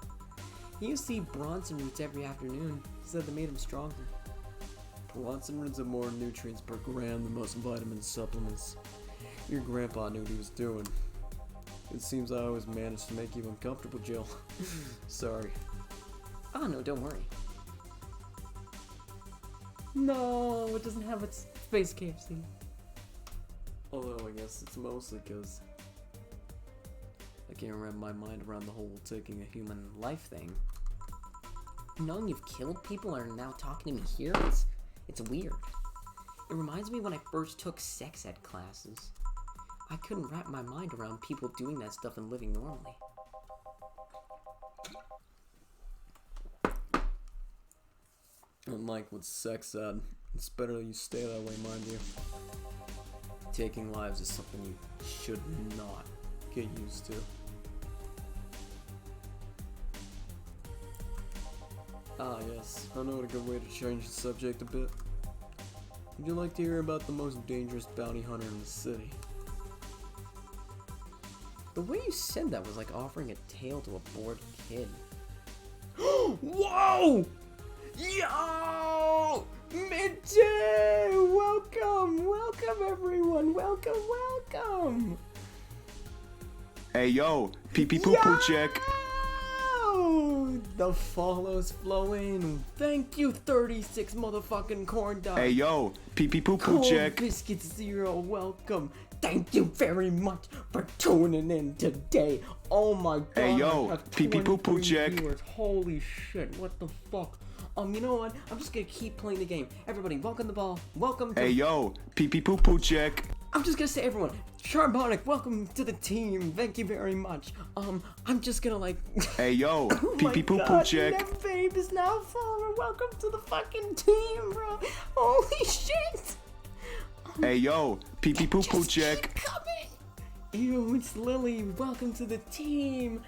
He used to eat Bronson roots every afternoon. He said they made him stronger. Bronson roots have more nutrients per gram than most vitamin supplements. Your grandpa knew what he was doing. It seems I always managed to make you uncomfortable, Jill. Sorry. Oh no, don't worry. No, it doesn't have its space KFC. Although I guess it's mostly because I can't wrap my mind around the whole taking a human Life thing. Knowing you've killed people and are now talking to me here, it's weird. It reminds me when I first took sex ed classes. I couldn't wrap my mind around people doing that stuff and living normally. Unlike with sex ed, it's better you stay that way, mind you. Taking lives is something you should not get used to. Ah yes, I know a good way to change the subject a bit. Would you like to hear about the most dangerous bounty hunter in the city? The way you said that was like offering a tale to a bored kid. Whoa! Yo! Midday! Welcome! Welcome everyone! Welcome! Hey yo, pee pee poo poo check. Yo! The follows flow in. Thank you, 36 motherfucking corn dogs. Hey yo, pee pee poo poo Cold check. Biscuit Zero, welcome. Thank you very much for tuning in today. Oh my god. Hey, yo, I have pee pee poo poo 23 check. viewers. Holy shit, what the fuck? You know what? I'm just gonna keep playing the game. Everybody, welcome the ball. Welcome to... Hey yo, pee pee poo poo check. I'm just gonna say, everyone, Charbonic, welcome to the team. Thank you very much. I'm just gonna like. Hey yo, Oh pee my pee poo poo god, check. Nev Babe is now a follower. Welcome to the fucking team, bro. Holy shit. Hey yo, pee pee poo poo Just check. keep coming. Ew, it's Lily. Welcome to the team.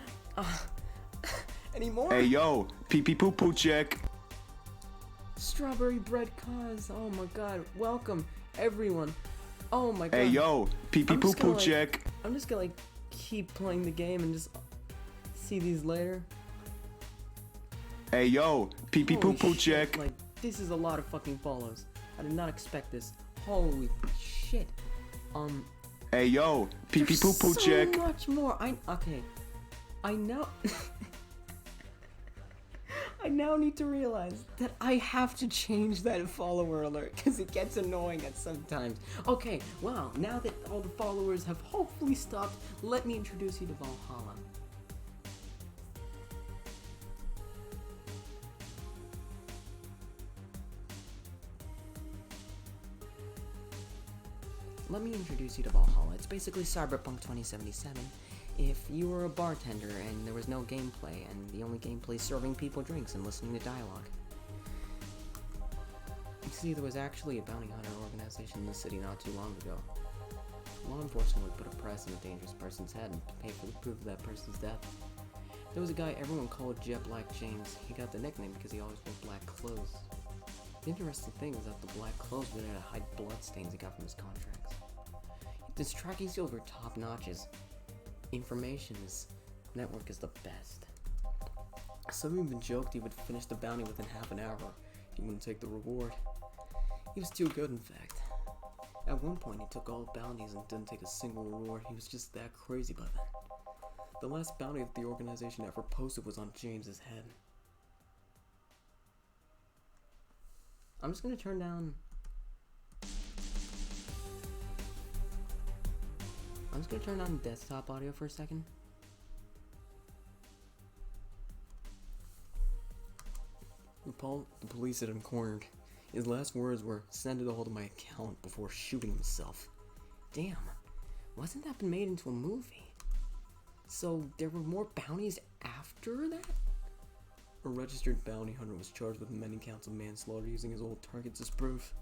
Any more? Hey yo, pee pee poo poo check. Strawberry bread cause. Oh my god. Welcome, everyone. Oh my god. Hey yo, pee pee I'm poo just poo gonna, like- check. I'm just gonna like keep playing the game and just see these later. Hey yo, pee pee poo Holy poo shit, check. Like, this is a lot of fucking follows. I did not expect this. Holy shit. Hey yo, pee pee poo There's poo so check. much more. I now I now need to realize that I have to change that follower alert because it gets annoying at some times. Okay, well, now that all the followers have hopefully stopped, let me introduce you to Valhalla. Let me introduce you to Valhalla. It's basically Cyberpunk 2077. If you were a bartender and there was no gameplay, and the only gameplay is serving people drinks and listening to dialogue. See, there was actually a bounty hunter organization in the city not too long ago. Law enforcement would put a price on a dangerous person's head and pay for the proof of that person's death. There was a guy everyone called Jet Black James. He got the nickname because he always wore black clothes. The interesting thing is that the black clothes were there to hide bloodstains he got from his contracts. His tracking skills were top notches. His network is the best. Some even joked he would finish the bounty within half an hour. He wouldn't take the reward. He was too good, in fact. At one point, he took all bounties and didn't take a single reward. He was just that crazy by then. The last bounty that the organization ever posted was on James's head. I'm just gonna turn down desktop audio for a second. The police had him cornered. His last words were, "Send it all to my account," before shooting himself. Damn, wasn't that been made into a movie? So there were more bounties after that? A registered bounty hunter was charged with many counts of manslaughter using his old targets as proof.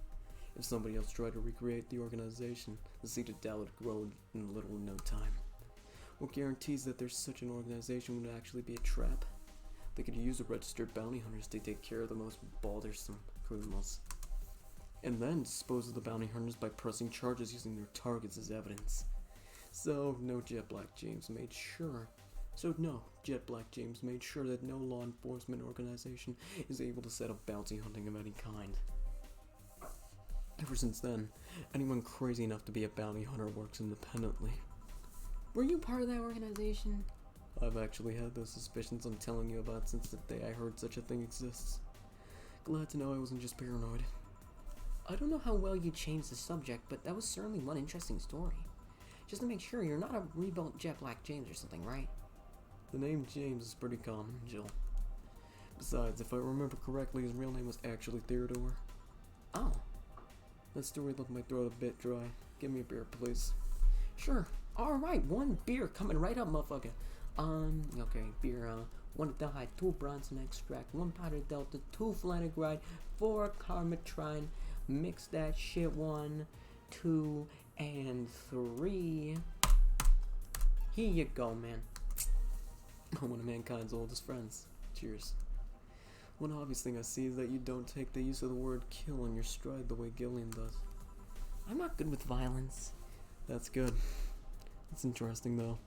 If somebody else tried to recreate the organization, the seed of doubt would grow in little or no time. What guarantees that there's such an organization would actually be a trap? They could use the registered bounty hunters to take care of the most bothersome criminals, and then dispose of the bounty hunters by pressing charges using their targets as evidence. So, Jet Black James made sure that no law enforcement organization is able to set up bounty hunting of any kind. Ever since then, anyone crazy enough to be a bounty hunter works independently. Were you part of that organization? I've actually had those suspicions I'm telling you about since the day I heard such a thing exists. Glad to know I wasn't just paranoid. I don't know how well you changed the subject, but that was certainly one interesting story. Just to make sure, you're not a rebuilt Jet Black James or something, right? The name James is pretty common, Jill. Besides, if I remember correctly, his real name was actually Theodore. Oh. That story left my throat a bit dry. Give me a beer, please. Sure. Alright, 1 beer coming right up, motherfucker. Okay, beer, 1 Delhi, 2 Bronson extract, 1 powder Delta, 2 Flanagride, 4 Carmetrine. Mix that shit, 1, 2, and 3. Here you go, man. One of mankind's oldest friends. Cheers. One obvious thing I see is that you don't take the use of the word kill in your stride the way Gillian does. I'm not good with violence. That's good. It's interesting, though.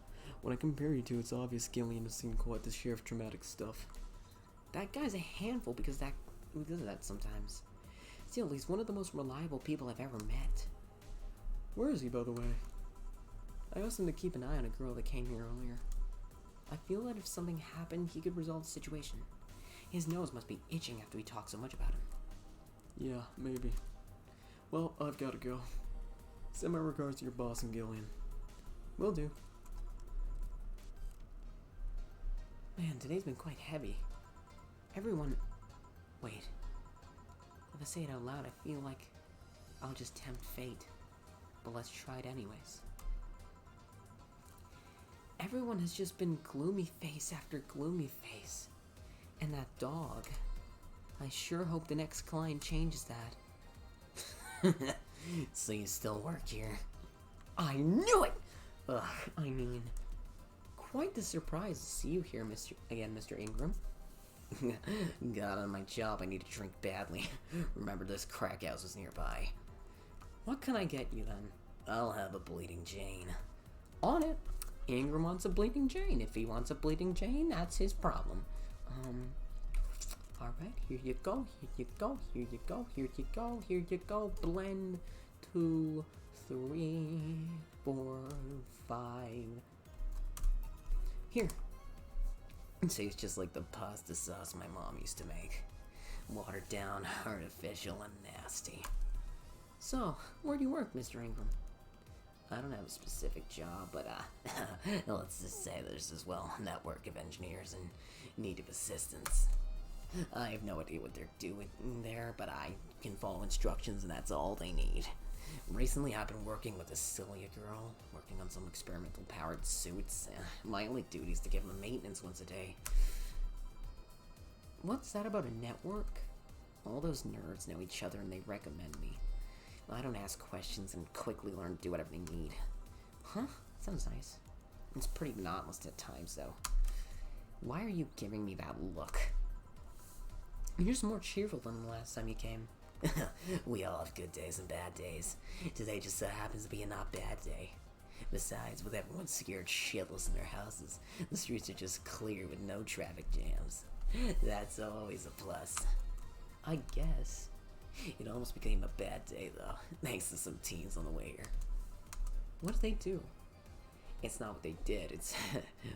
When I compare you two, it's obvious Gillian has seen quite the share of traumatic stuff. That guy's a handful because of that sometimes. Still, he's one of the most reliable people I've ever met. Where is he, by the way? I asked him to keep an eye on a girl that came here earlier. I feel that if something happened, he could resolve the situation. His nose must be itching after we talk so much about him. Yeah, maybe. Well, I've gotta go. Send my regards to your boss and Gillian. Will do. Man, today's been quite heavy. Everyone... Wait. If I say it out loud, I feel like I'll just tempt fate. But let's try it anyways. Everyone has just been gloomy face after gloomy face. And that dog. I sure hope the next client changes that. So you still work here? I knew it! Ugh, I mean... Quite the surprise to see you here, Mr. Ingram. Got on my job, I need a drink badly. Remember this crack house was nearby. What can I get you then? I'll have a Bleeding Jane. On it! Ingram wants a Bleeding Jane. If he wants a Bleeding Jane, that's his problem. Alright, here you go, here you go, here you go, here you go, here you go. Blend 2, 3, 4, 5. Here. It tastes just like the pasta sauce my mom used to make. Watered down, artificial, and nasty. So, where do you work, Mr. Ingram? I don't have a specific job, but let's just say there's as well a network of engineers in need of assistance. I have no idea what they're doing there, but I can follow instructions and that's all they need. Recently I've been working with a Cilia girl, working on some experimental powered suits. My only duty is to give them maintenance once a day. What's that about a network? All those nerds know each other and they recommend me. I don't ask questions and quickly learn to do whatever they need. Huh? Sounds nice. It's pretty monotonous at times, though. Why are you giving me that look? You're just more cheerful than the last time you came. We all have good days and bad days. Today just so happens to be a not bad day. Besides, with everyone scared shitless in their houses, the streets are just clear with no traffic jams. That's always a plus. I guess. It almost became a bad day, though, thanks to some teens on the way here. What did they do? It's not what they did, it's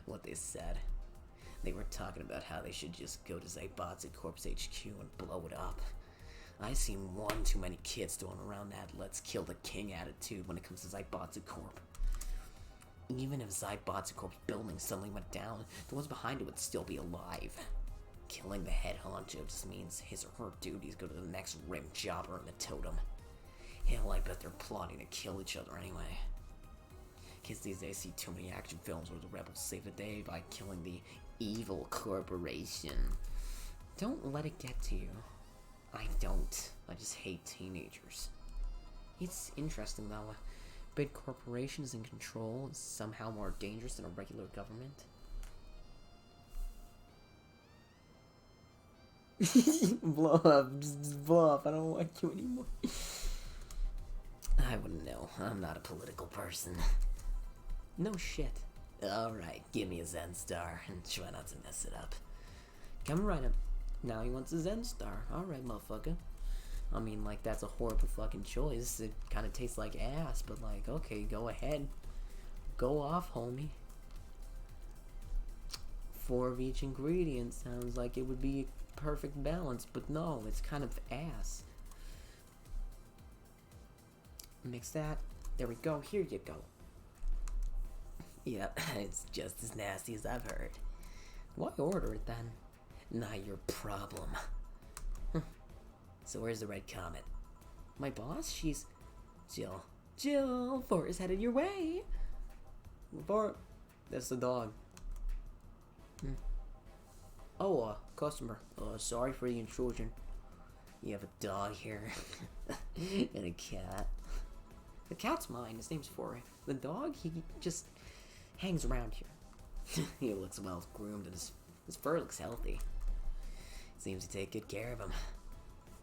what they said. They were talking about how they should just go to Zybot's Corp's HQ and blow it up. I seen one too many kids throwing around that let's kill the king attitude when it comes to Zybot's Corp. Even if Zybot's Corp's building suddenly went down, the ones behind it would still be alive. Killing the head honcho just means his or her duties go to the next rim jobber in the totem. Hell, I bet they're plotting to kill each other anyway. Kids these days see too many action films where the rebels save the day by killing the evil corporation. Don't let it get to you. I don't. I just hate teenagers. It's interesting though. A big corporation is in control is somehow more dangerous than a regular government. Blow up, just blow up. I don't like you anymore. I wouldn't know. I'm not a political person. No shit. Alright, give me a Zen Star and try not to mess it up. Come right up. Now he wants a Zen Star. Alright, motherfucker. I mean, like, that's a horrible fucking choice. It kind of tastes like ass, but like, okay, go ahead. Go off, homie. 4 of each ingredient sounds like it would be a perfect balance, but no, it's kind of ass. Mix that. There we go. Here you go. Yep, it's just as nasty as I've heard. Why order it then? Not your problem. So where's the red comet? My boss? She's... Jill, Fort is headed your way. Fort, that's the dog. Oh, customer. Sorry for the intrusion. You have a dog here. And a cat. The cat's mine. His name's Foray. The dog, he just hangs around here. He looks well groomed and his fur looks healthy. Seems to take good care of him.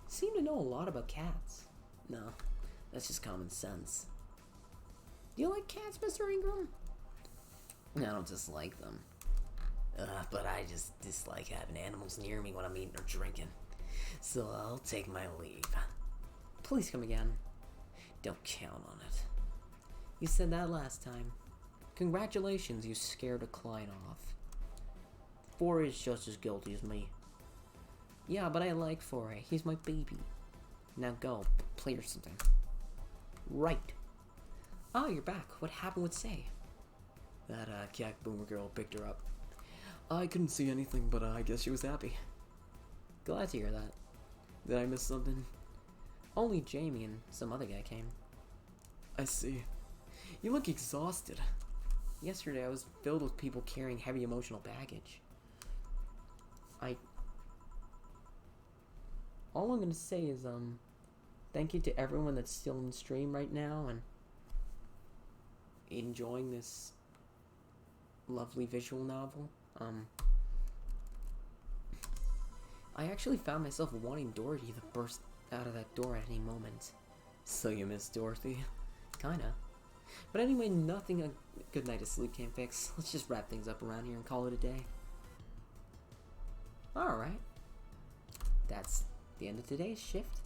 Seem to know a lot about cats. No, that's just common sense. Do you like cats, Mr. Ingram? I don't dislike them. But I just dislike having animals near me when I'm eating or drinking. So I'll take my leave. Please come again. Don't count on it. You said that last time. Congratulations, you scared a client off. Foray is just as guilty as me. Yeah, but I like Foray. He's my baby. Now go, play or something. Right. Oh, you're back. What happened with Say? That cat boomer girl picked her up. I couldn't see anything, but I guess she was happy. Glad to hear that. Did I miss something? Only Jamie and some other guy came. I see. You look exhausted. Yesterday I was filled with people carrying heavy emotional baggage. All I'm gonna say is, thank you to everyone that's still in the stream right now and enjoying this lovely visual novel. I actually found myself wanting Dorothy to burst out of that door at any moment. So you miss Dorothy? Kinda. But anyway, nothing a good night of sleep can't fix. Let's just wrap things up around here and call it a day. Alright. That's the end of today's shift.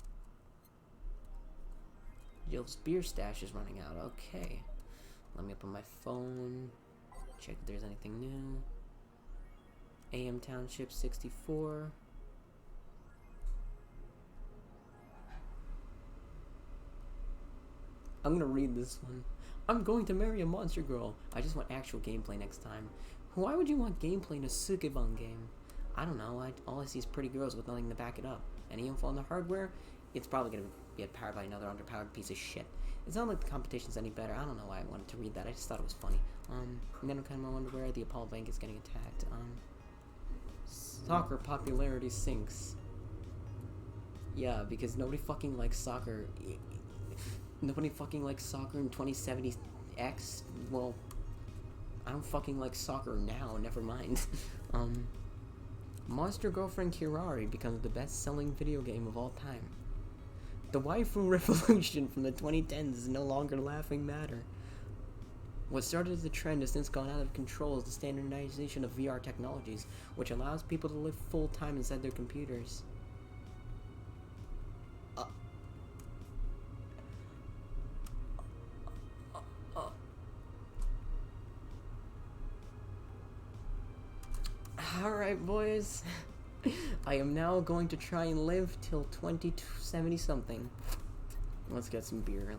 Jill's beer stash is running out. Okay. Let me open my phone. Check if there's anything new. AM Township 64. I'm gonna read this one. I'm going to marry a monster girl. I just want actual gameplay next time. Why would you want gameplay in a Sukeban game? I don't know. All I see is pretty girls with nothing to back it up. Any info on the hardware? It's probably gonna get powered by another underpowered piece of shit. It's not like the competition's any better. I don't know why I wanted to read that. I just thought it was funny. And then I'm kind of wonder where the Apollo Bank is getting attacked. Soccer popularity sinks. Yeah, because nobody fucking likes soccer. Nobody fucking likes soccer in 2070X. Well, I don't fucking like soccer now. Never mind. Monster Girlfriend Kirari becomes the best-selling video game of all time. The waifu revolution from the 2010s is no longer a laughing matter. What started as a trend has since gone out of control is the standardization of VR technologies, which allows people to live full-time inside their computers. Alright, boys. I am now going to try and live till 2070 something. Let's get some beer.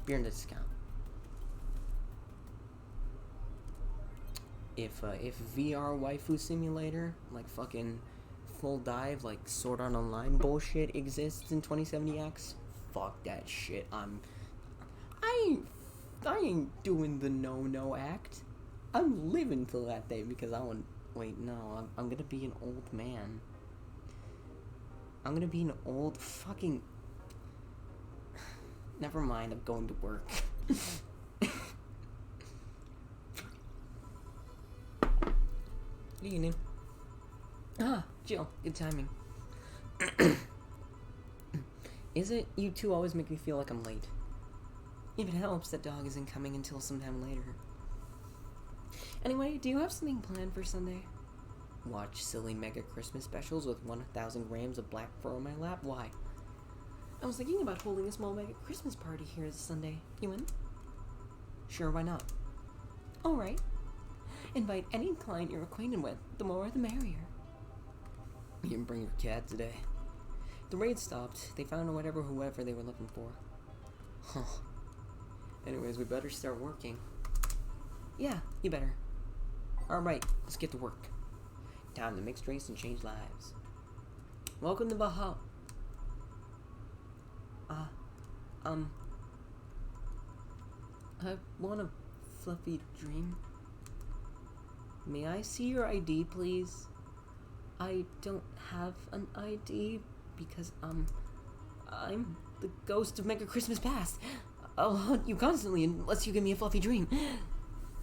Beer discount. If VR waifu simulator, like fucking full dive, like Sword Art Online bullshit exists in 2070X, fuck that shit. I ain't doing the no act. I'm living till that day because I want. Wait, no, I'm gonna be an old man. I'm gonna be an old fucking. Never mind, I'm going to work. Good evening. Ah, Jill, good timing. Is it you two always make me feel like I'm late? If it helps, that dog isn't coming until sometime later. Anyway, do you have something planned for Sunday? Watch silly mega Christmas specials with 1,000 grams of black fur on my lap? Why? I was thinking about holding a small mega Christmas party here this Sunday. You in? Sure, why not? Alright. Invite any client you're acquainted with. The more the merrier. You didn't bring your cat today. The raid stopped. They found whoever they were looking for. Huh. Anyways, we better start working. Yeah, you better. Alright, let's get to work. Time to mix drinks and change lives. Welcome to Baja. I want a fluffy dream. May I see your ID, please? I don't have an ID because, I'm the ghost of Mega Christmas Past. I'll haunt you constantly unless you give me a fluffy dream.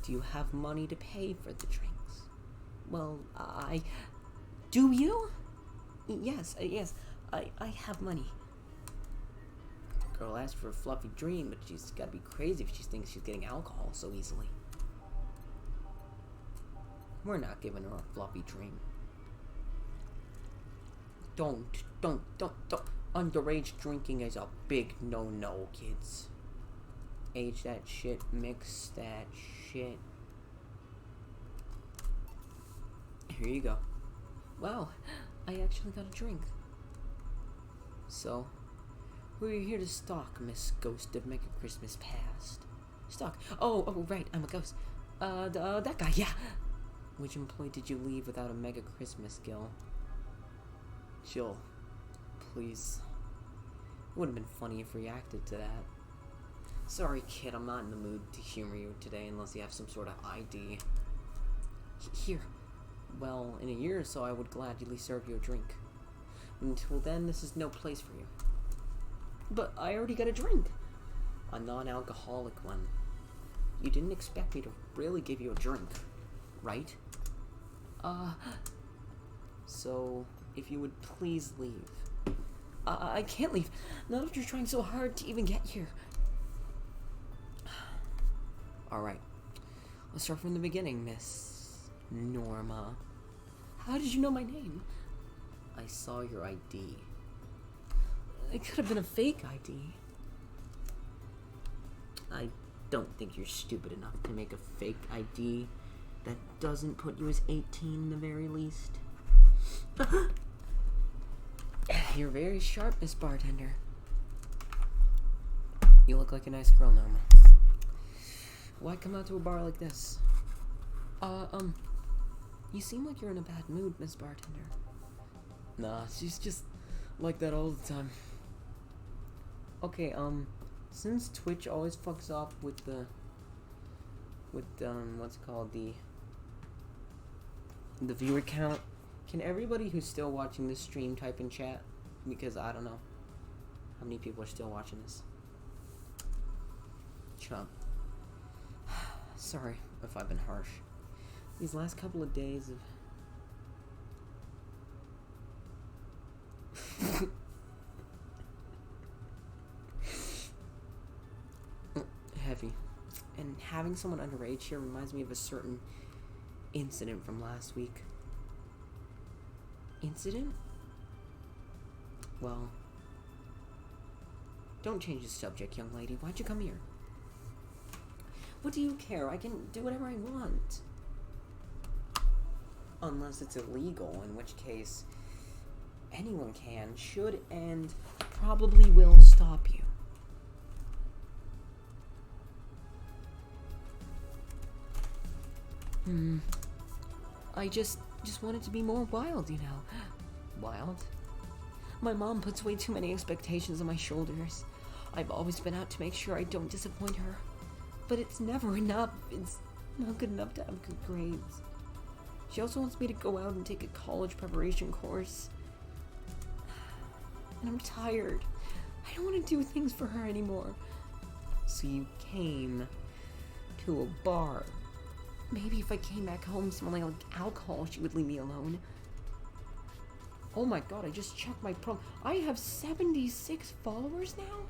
Do you have money to pay for the drinks? Well, do you? Yes, I have money. Girl asked for a fluffy dream, but she's gotta be crazy if she thinks she's getting alcohol so easily. We're not giving her a fluffy dream. Don't. Underage drinking is a big no-no, kids. Age that shit, mix that shit. Here you go. Wow, I actually got a drink. So, who are you here to stalk, Miss Ghost of Mega Christmas Past? Stalk. Oh, right, I'm a ghost. That guy, yeah. Which employee did you leave without a Mega Christmas Gill? Jill, please. It would have been funny if you reacted to that. Sorry, kid, I'm not in the mood to humor you today unless you have some sort of ID. Here. Well, in a year or so, I would gladly serve you a drink. Until then, this is no place for you. But I already got a drink. A non-alcoholic one. You didn't expect me to really give you a drink, right? So, if you would please leave. I can't leave. Not after trying so hard to even get here. Alright. Let's start from the beginning, Miss Norma. How did you know my name? I saw your ID. It could have been a fake ID. I don't think you're stupid enough to make a fake ID that doesn't put you as 18 in the very least. You're very sharp, Miss Bartender. You look like a nice girl, Norma. Why come out to a bar like this? You seem like you're in a bad mood, Miss Bartender. Nah, she's just like that all the time. Okay, since Twitch always fucks up with what's it called, the viewer count, can everybody who's still watching this stream type in chat? Because I don't know how many people are still watching this. Shut up. Sorry if I've been harsh. These last couple of days of heavy. And having someone underage here reminds me of a certain incident from last week. Incident? Well, don't change the subject, young lady. Why'd you come here? What do you care? I can do whatever I want. Unless it's illegal, in which case anyone can, should, and probably will stop you. I just wanted to be more wild, you know. Wild? My mom puts way too many expectations on my shoulders. I've always been out to make sure I don't disappoint her. But it's never enough. It's not good enough to have good grades. She also wants me to go out and take a college preparation course. And I'm tired. I don't want to do things for her anymore. So you came to a bar. Maybe if I came back home smelling like alcohol, she would leave me alone. Oh my god, I just checked my prom. I have 76 followers now?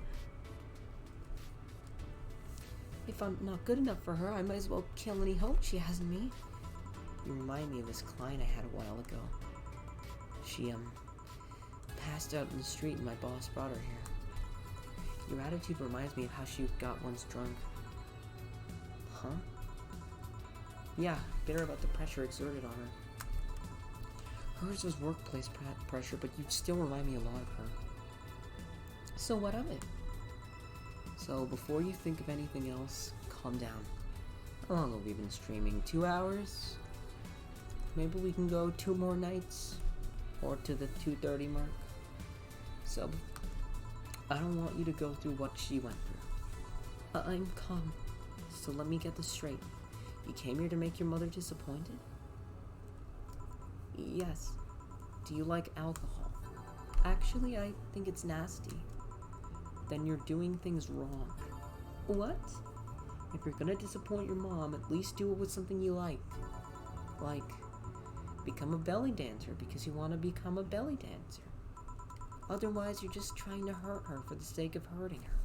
If I'm not good enough for her, I might as well kill any hope she has in me. You remind me of this client I had a while ago. She, passed out in the street and my boss brought her here. Your attitude reminds me of how she got once drunk. Huh? Yeah, bitter about the pressure exerted on her. Hers was workplace pressure, but you still remind me a lot of her. So what of it? So before you think of anything else, calm down. How long have we been streaming? 2 hours? Maybe we can go 2 more nights? Or to the 2:30 mark? So, I don't want you to go through what she went through. I'm calm. So let me get this straight. You came here to make your mother disappointed? Yes. Do you like alcohol? Actually, I think it's nasty. Then you're doing things wrong. What? If you're gonna disappoint your mom, at least do it with something you like. Like, become a belly dancer because you want to become a belly dancer. Otherwise, you're just trying to hurt her for the sake of hurting her.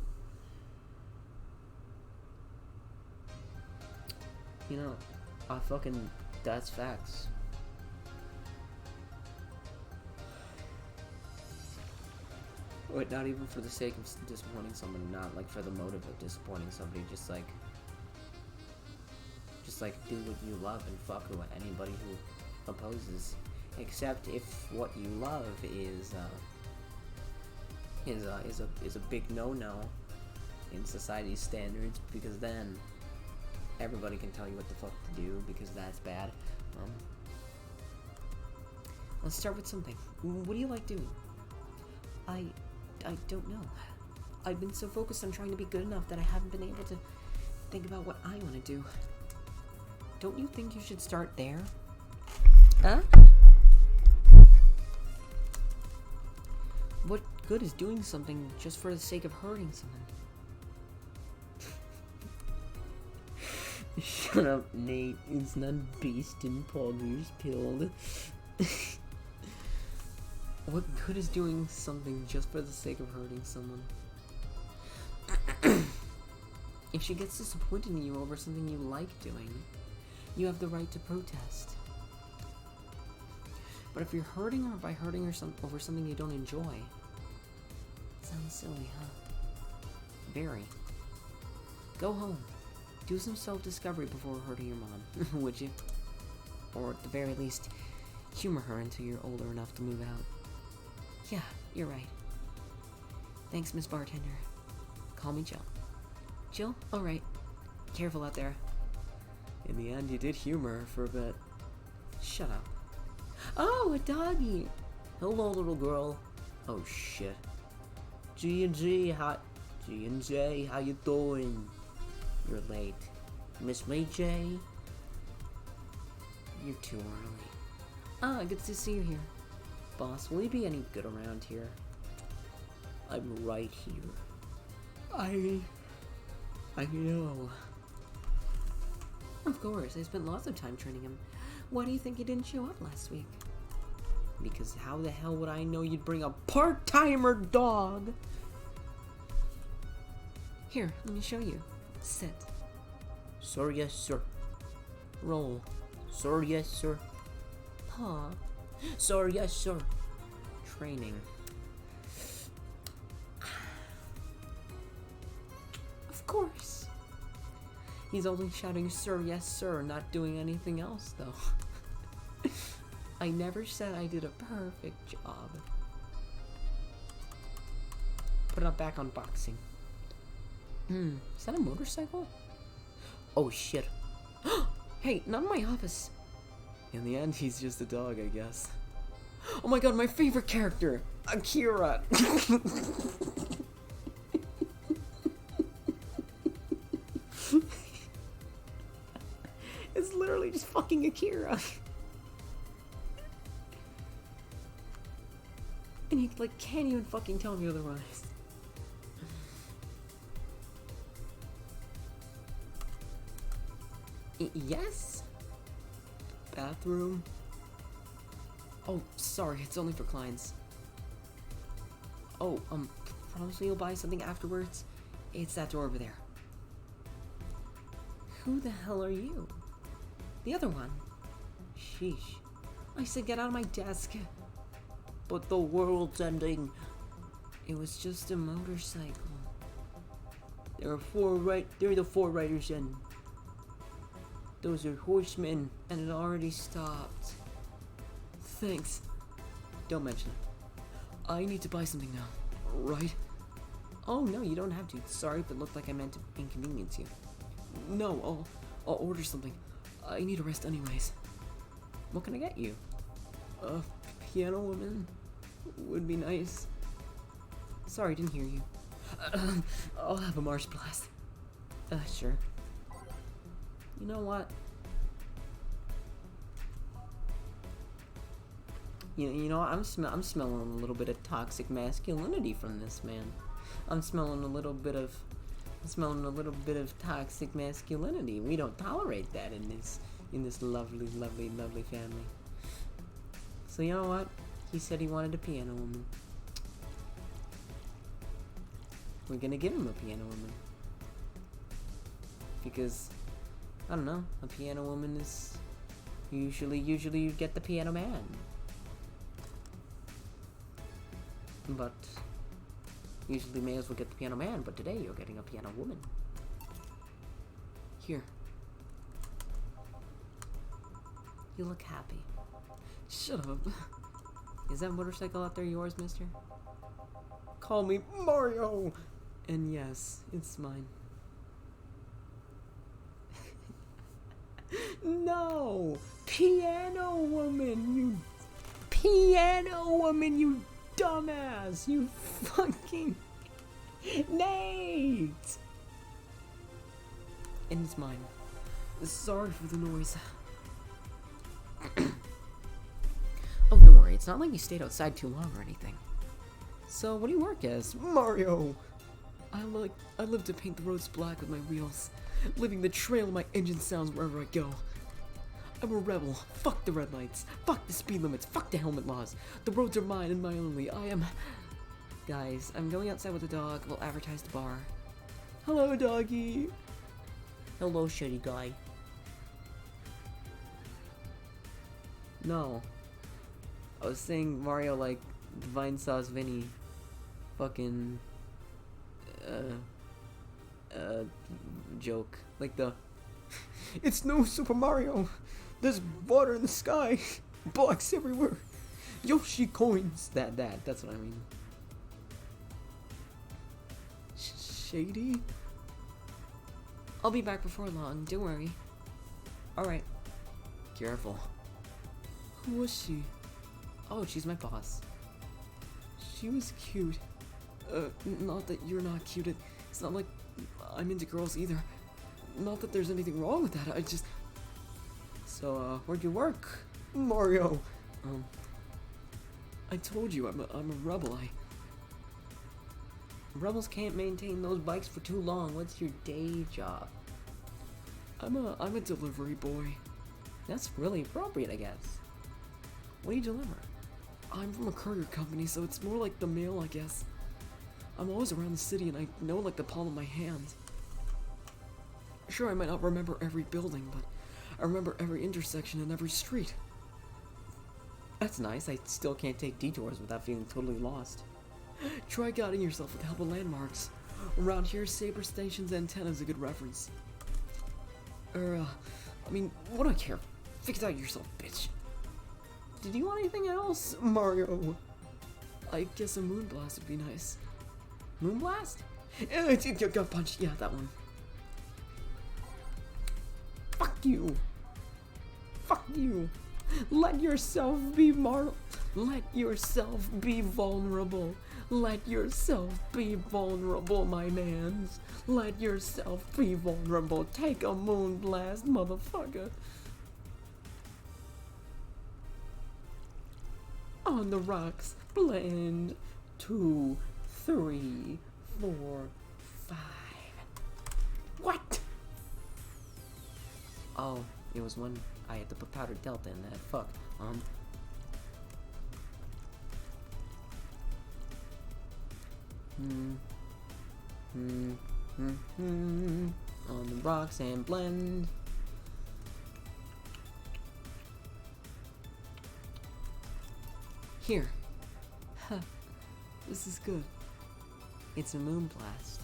You know, that's facts. Wait, not even for the sake of disappointing someone, not like for the motive of disappointing somebody, just like do what you love and fuck with anybody who opposes. Except if what you love is a big no-no in society's standards, because then everybody can tell you what the fuck to do, because that's bad. Let's start with something. What do you like doing? I don't know. I've been so focused on trying to be good enough that I haven't been able to think about what I want to do. Don't you think you should start there? Huh? What good is doing something just for the sake of hurting someone? Shut up, Nate. It's not based in powders pilled. What good is doing something just for the sake of hurting someone? If she gets disappointed in you over something you like doing, you have the right to protest. But if you're hurting her by hurting her over something you don't enjoy, sounds silly, huh? Very. Go home. Do some self-discovery before hurting your mom, would you? Or at the very least, humor her until you're older enough to move out. Yeah, you're right. Thanks, Miss Bartender. Call me Jill. Jill? Alright. Careful out there. In the end, you did humor her for a bit. Shut up. Oh, a doggy! Hello, little girl. Oh, shit. G&J, how you doing? You're late. Miss May J? You're too early. Ah, good to see you here. Boss, will you be any good around here? I'm right here. I know. Of course, I spent lots of time training him. Why do you think he didn't show up last week? Because how the hell would I know you'd bring a part-timer dog? Here, let me show you. Sit. Sir, yes, sir. Roll. Sir, yes, sir. Paw. Sir, yes, sir. Training. Of course. He's only shouting, sir, yes, sir, not doing anything else, though. I never said I did a perfect job. Put it back on boxing. Is that a motorcycle? Oh, shit. Hey, not in my office. In the end, he's just a dog, I guess. Oh my god, my favorite character! Akira! It's literally just fucking Akira. And you, like, can't even fucking tell me otherwise. Yes? Bathroom? Oh, sorry, it's only for clients. Oh, promise me you'll buy something afterwards? It's that door over there. Who the hell are you? The other one. Sheesh. I said get out of my desk. But the world's ending. It was just a motorcycle. There are the four riders in. Those are horsemen, and it already stopped. Thanks. Don't mention it. I need to buy something now, right? Oh no, you don't have to. Sorry if it looked like I meant to inconvenience you. No, I'll order something. I need a rest anyways. What can I get you? A piano woman would be nice. Sorry, didn't hear you. I'll have a marsh blast. Sure. You know what? You know, I'm smelling a little bit of toxic masculinity from this man. I'm smelling a little bit of toxic masculinity. We don't tolerate that in this lovely family. So you know what? He said he wanted a piano woman. We're gonna give him a piano woman. Because, I don't know, a piano woman is usually you get the piano man. But usually may as well get the piano man, but today you're getting a piano woman. Here. You look happy. Shut up. Is that motorcycle out there yours, mister? Call me Mario! And yes, it's mine. No! Piano woman, you dumbass! You fucking Nate! And it's mine. Sorry for the noise. Oh, don't worry, it's not like you stayed outside too long or anything. So, what do you work as? Mario! I live to paint the roads black with my wheels, leaving the trail of my engine sounds wherever I go. I'm a rebel. Fuck the red lights. Fuck the speed limits. Fuck the helmet laws. The roads are mine and mine only. I am... Guys, I'm going outside with the dog. We'll advertise the bar. Hello, doggy. Hello, shitty guy. No. I was saying Mario like Divine Sauce Vinny. Fucking... joke. Like the... It's no Super Mario. There's water in the sky. Blocks everywhere. Yoshi coins. That's what I mean. Shady? I'll be back before long, don't worry. Alright. Careful. Who was she? Oh, she's my boss. She was cute. Not that you're not cute. It's not like I'm into girls either. Not that there's anything wrong with that. I just... So, where'd you work? Mario! I told you, I'm a rebel. Rebels can't maintain those bikes for too long. What's your day job? I'm a delivery boy. That's really appropriate, I guess. What do you deliver? I'm from a courier company, so it's more like the mail, I guess. I'm always around the city and I know like the palm of my hand. Sure, I might not remember every building, but I remember every intersection and every street. That's nice. I still can't take detours without feeling totally lost. Try guiding yourself with the help of landmarks. Around here, Saber Station's antenna is a good reference. I mean, what do I care? Fix it out yourself, bitch. Did you want anything else? Mario. I guess a moonblast would be nice. Moonblast? Gut punch. Yeah, that one. Fuck you. Fuck you. Let yourself be Let yourself be vulnerable. Let yourself be vulnerable, my mans. Let yourself be vulnerable. Take a moonblast, motherfucker. On the rocks. Blend. 2, 3, 4, 5. What? Oh, it was when I had to put powdered delta in that. Fuck. On the rocks and blend. Here. Huh. This is good. It's a moon blast.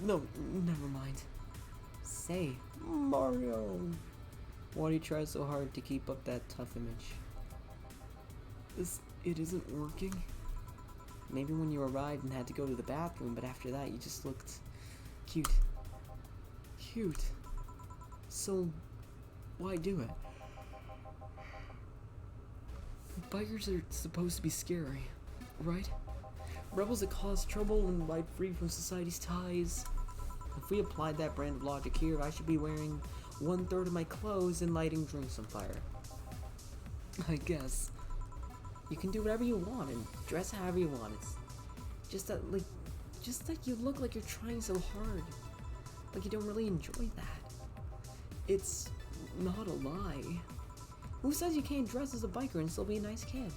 No, never mind. Say, Mario, why do you try so hard to keep up that tough image? It isn't working. Maybe when you arrived and had to go to the bathroom, but after that you just looked cute. Cute. So, why do it? Bikers are supposed to be scary, right? Rebels that cause trouble and ride free from society's ties. If we applied that brand of logic here, I should be wearing 1/3 of my clothes and lighting drinks on fire. I guess. You can do whatever you want and dress however you want. It's just that, you look like you're trying so hard. Like you don't really enjoy that. It's not a lie. Who says you can't dress as a biker and still be a nice kid?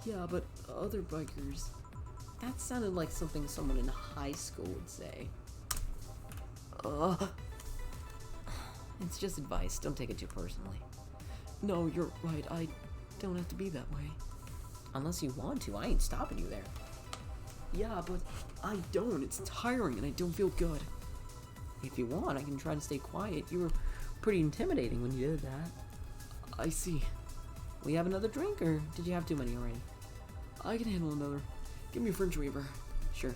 Yeah, but other bikers... That sounded like something someone in high school would say. It's just advice. Don't take it too personally. No, you're right. I don't have to be that way. Unless you want to. I ain't stopping you there. Yeah, but I don't. It's tiring and I don't feel good. If you want, I can try to stay quiet. You were pretty intimidating when you did that. I see. Will you have another drink, or did you have too many already? I can handle another. Give me a fridge waiver. Sure.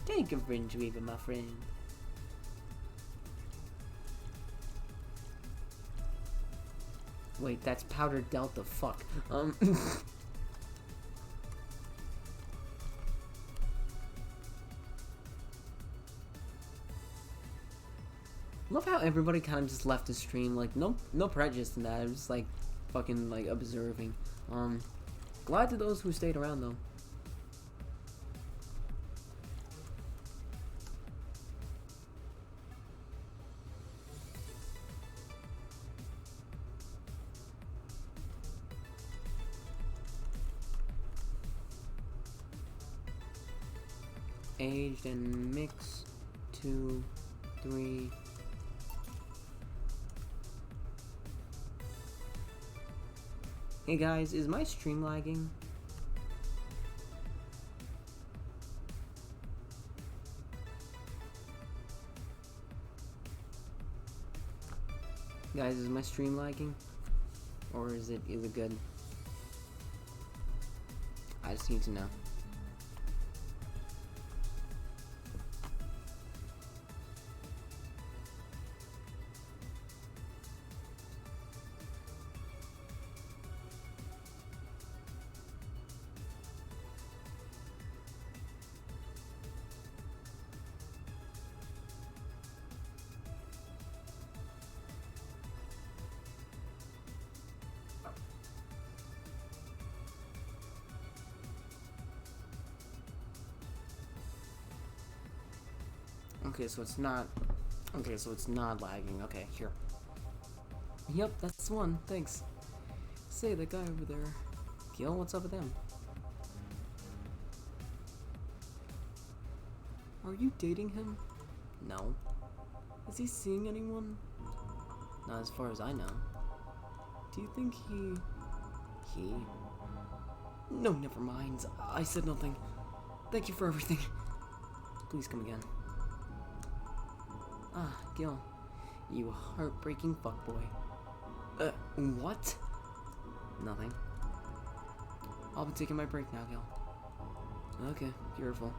Take a fringe weaver, my friend. Wait, that's powdered Delta. Fuck. Love how everybody kind of just left the stream, like, no prejudice in that. I'm just like fucking like observing. Glad to those who stayed around though. Aged and mix 2, 3. Hey guys, is my stream lagging? Guys, is my stream lagging? Or is it good? I just need to know. Okay, so it's not. Okay, so it's not lagging. Okay, here. Yep, that's the one. Thanks. Say, that guy over there. Gil, what's up with him? Are you dating him? No. Is he seeing anyone? Not as far as I know. Do you think he... He? No, never mind. I said nothing. Thank you for everything. Please come again. Ah, Gil. You heartbreaking fuckboy. What? Nothing. I'll be taking my break now, Gil. Okay, beautiful.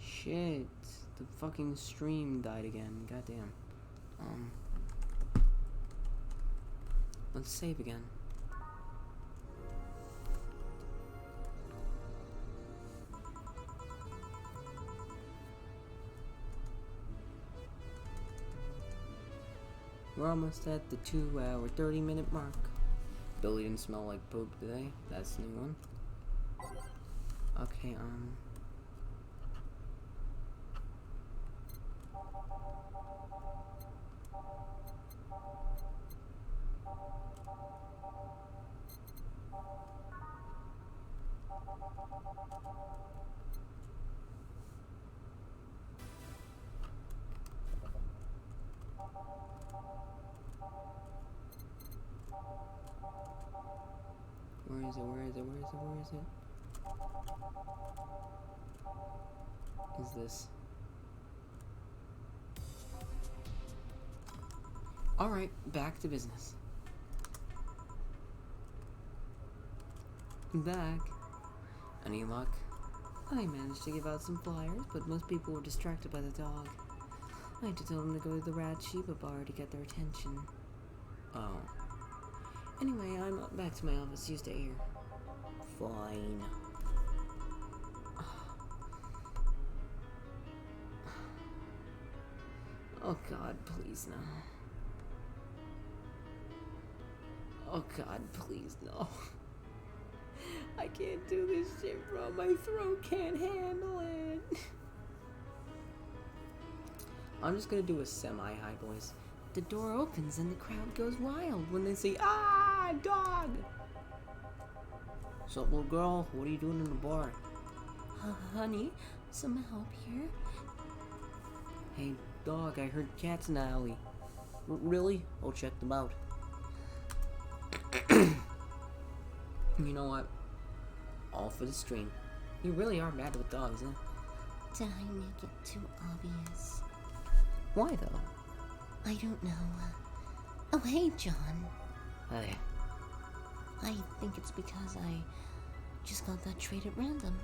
Shit, the fucking stream died again. Goddamn. Let's save again. we're almost at the 2-hour, 30-minute mark. Billy didn't smell like poop today. That's a new one. Okay, where is it? Where is it? Where is it? Where is it? Is this? Alright, back to business. Back. Any luck? I managed to give out some flyers, but most people were distracted by the dog. I had to tell them to go to the Rad Sheba bar to get their attention. Oh. Anyway, I'm back to my office. You stay here. Fine. Oh god, please no. Oh god, please no. I can't do this shit, bro. My throat can't handle it. I'm just gonna do a semi-high voice. The door opens and the crowd goes wild When they say, ah, dog! Sup, little girl? What are you doing in the bar? Honey, some help here? Hey, dog, I heard cats in the alley. Really? I'll check them out. You know what? All for the stream. You really are bad with dogs, huh? Did I make it too obvious? Why, though? I don't know. Oh, hey, John. Hey. I think it's because I just got that trait at random.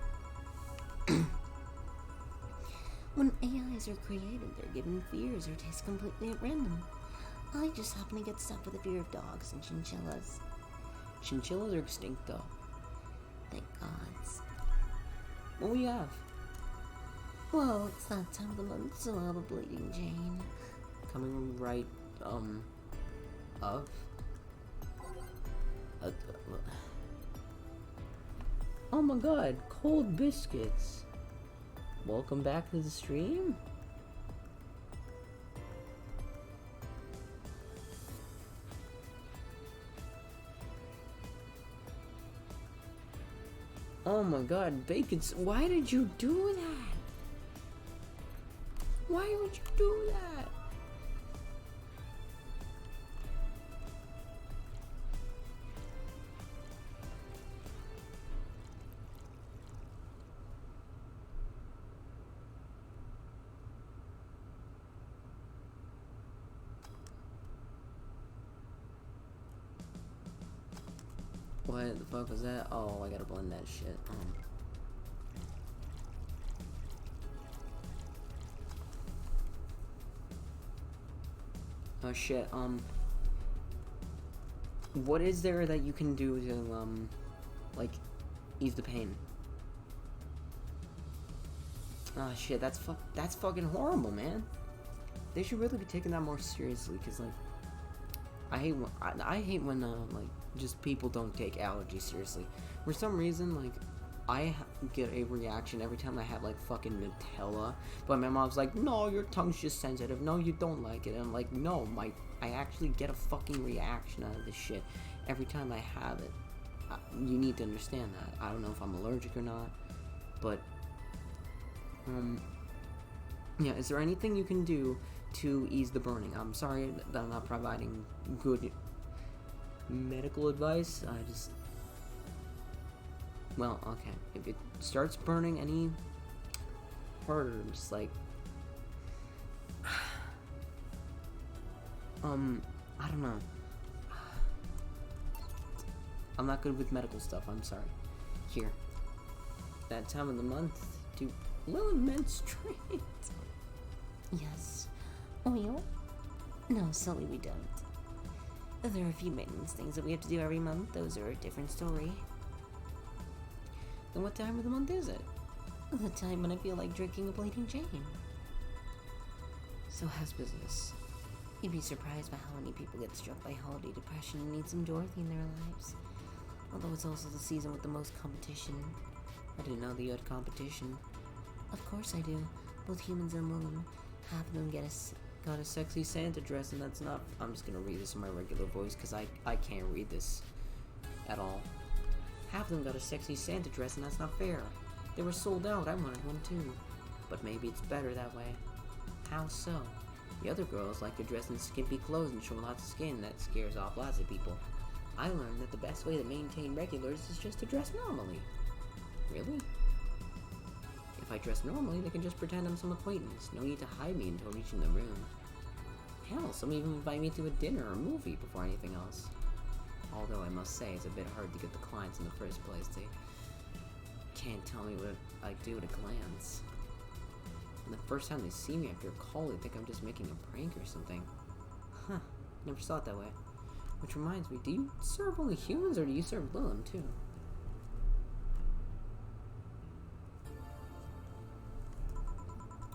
When AIs are created, they're given fears or tastes completely at random. I just happen to get stuck with a fear of dogs and chinchillas. Chinchillas are extinct, though. Thank gods. What do we have? Well, it's that time of the month, so I'll have a bleeding Jane. Coming right, of? Oh my god, cold biscuits. Welcome back to the stream? Oh my god, bacon. Why did you do that? Why would you do that? What the fuck was that? Oh, I gotta blend that shit. Oh shit, what is there that you can do to, like, ease the pain? Oh shit, that's fucking horrible, man. They should really be taking that more seriously, cause like, I hate when like, just people don't take allergies seriously. For some reason, like, I get a reaction every time I have like fucking Nutella, but my mom's like, no, your tongue's just sensitive, no, you don't like it, and I'm like, no, I actually get a fucking reaction out of this shit every time I have it. You need to understand that. I don't know if I'm allergic or not, but yeah, is there anything you can do to ease the burning? I'm sorry that I'm not providing good medical advice. Well, okay. If it starts burning any harder, just like, I don't know. I'm not good with medical stuff, I'm sorry. Here. That time of the month to Lily menstruate. Yes. Oil? No, silly, we don't. There are a few maintenance things that we have to do every month. Those are a different story. Then what time of the month is it? The time when I feel like drinking a bleeding Jane. So how's business? You'd be surprised by how many people get struck by holiday depression and need some Dorothy in their lives. Although it's also the season with the most competition. I didn't know that you had competition. Of course I do. Both humans and women. Half of them Got a sexy Santa dress, and that's not... I'm just gonna read this in my regular voice, because I can't read this at all. Half of them got a sexy Santa dress, and that's not fair. They were sold out. I wanted one too. But maybe it's better that way. How so? The other girls like to dress in skimpy clothes and show lots of skin. That scares off lots of people. I learned that the best way to maintain regulars is just to dress normally. Really? If I dress normally, they can just pretend I'm some acquaintance. No need to hide me until reaching the room. Hell, some even invite me to a dinner or movie before anything else. Although I must say, it's a bit hard to get the clients in the first place. They can't tell me what I do at a glance. And the first time they see me after a call, they think I'm just making a prank or something. Huh, never saw it that way. Which reminds me, do you serve only humans or do you serve Lilum too?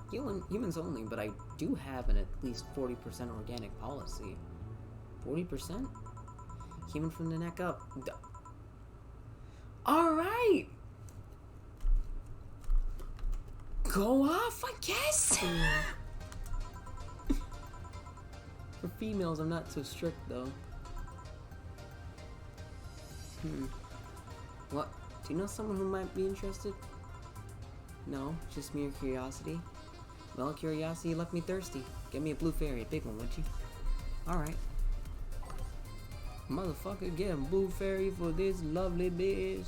Humans only, but I do have an at least 40% organic policy. 40%? Human from the neck up. Alright! Go off, I guess! For females, I'm not so strict, though. What? Do you know someone who might be interested? No, just mere curiosity. Well, curiosity left me thirsty. Get me a blue fairy, a big one, would you? Alright. Motherfucker, get a blue fairy for this lovely bitch.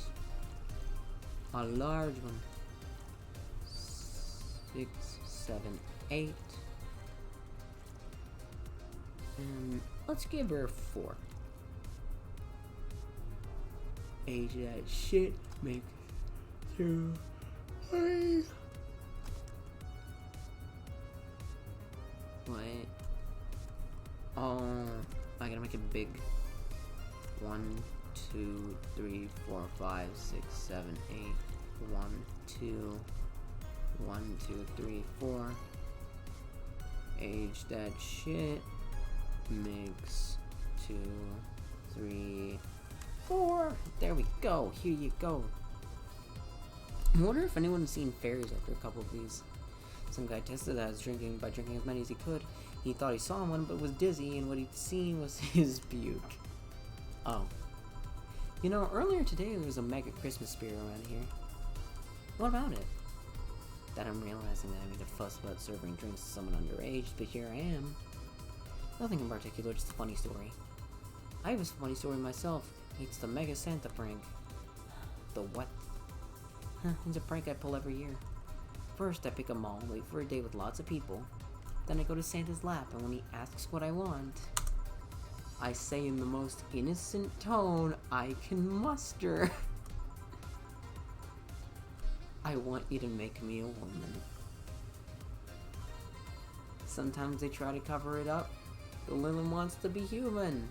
A large one. 6, 7, 8. And let's give her 4. Age that shit. Make 2, 3. Wait. Oh, I gotta make it big. 1, 2, 3, 4, 5, 6, 7, 8. 1, 2. 1, 2, 3, 4. Age that shit. Mix 2, 3, 4. There we go. Here you go. I wonder if anyone's seen fairies after a couple of these. Some guy tested that by drinking as many as he could. He thought he saw one, but was dizzy, and what he'd seen was his puke. Oh. You know, earlier today there was a mega Christmas spirit around here. What about it? That I'm realizing that I made a fuss about serving drinks to someone underage, but here I am. Nothing in particular, just a funny story. I have a funny story myself. It's the Mega Santa prank. The what? It's a prank I pull every year. First, I pick a mall, wait for a day with lots of people. Then I go to Santa's lap, and when he asks what I want, I say in the most innocent tone I can muster. I want you to make me a woman. Sometimes they try to cover it up. The Lilum wants to be human.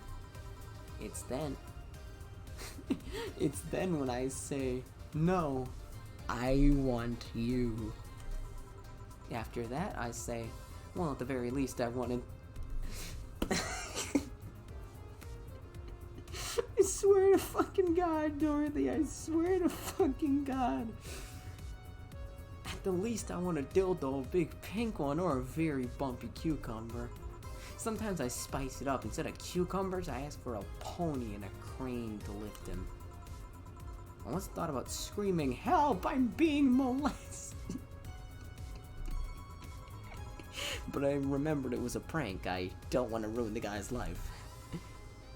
It's then. It's then when I say, no, I want you. After that, I say, well, at the very least, I wanted... I swear to fucking God, Dorothy, I swear to fucking God. At the least, I want a dildo, a big pink one, or a very bumpy cucumber. Sometimes I spice it up. Instead of cucumbers, I ask for a pony and a crane to lift him. I once thought about screaming, help, I'm being molested. But I remembered it was a prank. I don't want to ruin the guy's life.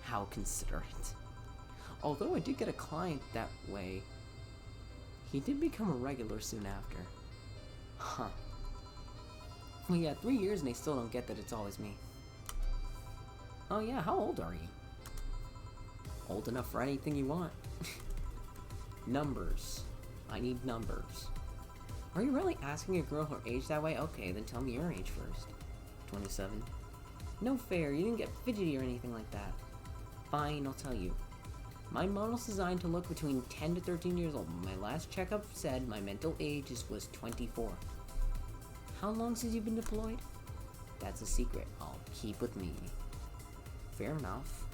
How considerate. Although I did get a client that way, he did become a regular soon after. Huh. Well, yeah, 3 years and they still don't get that it's always me. Oh yeah, how old are you? Old enough for anything you want. Numbers. I need numbers. Are you really asking a girl her age that way? Okay, then tell me your age first. 27. No fair, you didn't get fidgety or anything like that. Fine, I'll tell you. My model's designed to look between 10 to 13 years old. My last checkup said my mental age was 24. How long since you've been deployed? That's a secret. I'll keep with me. Fair enough.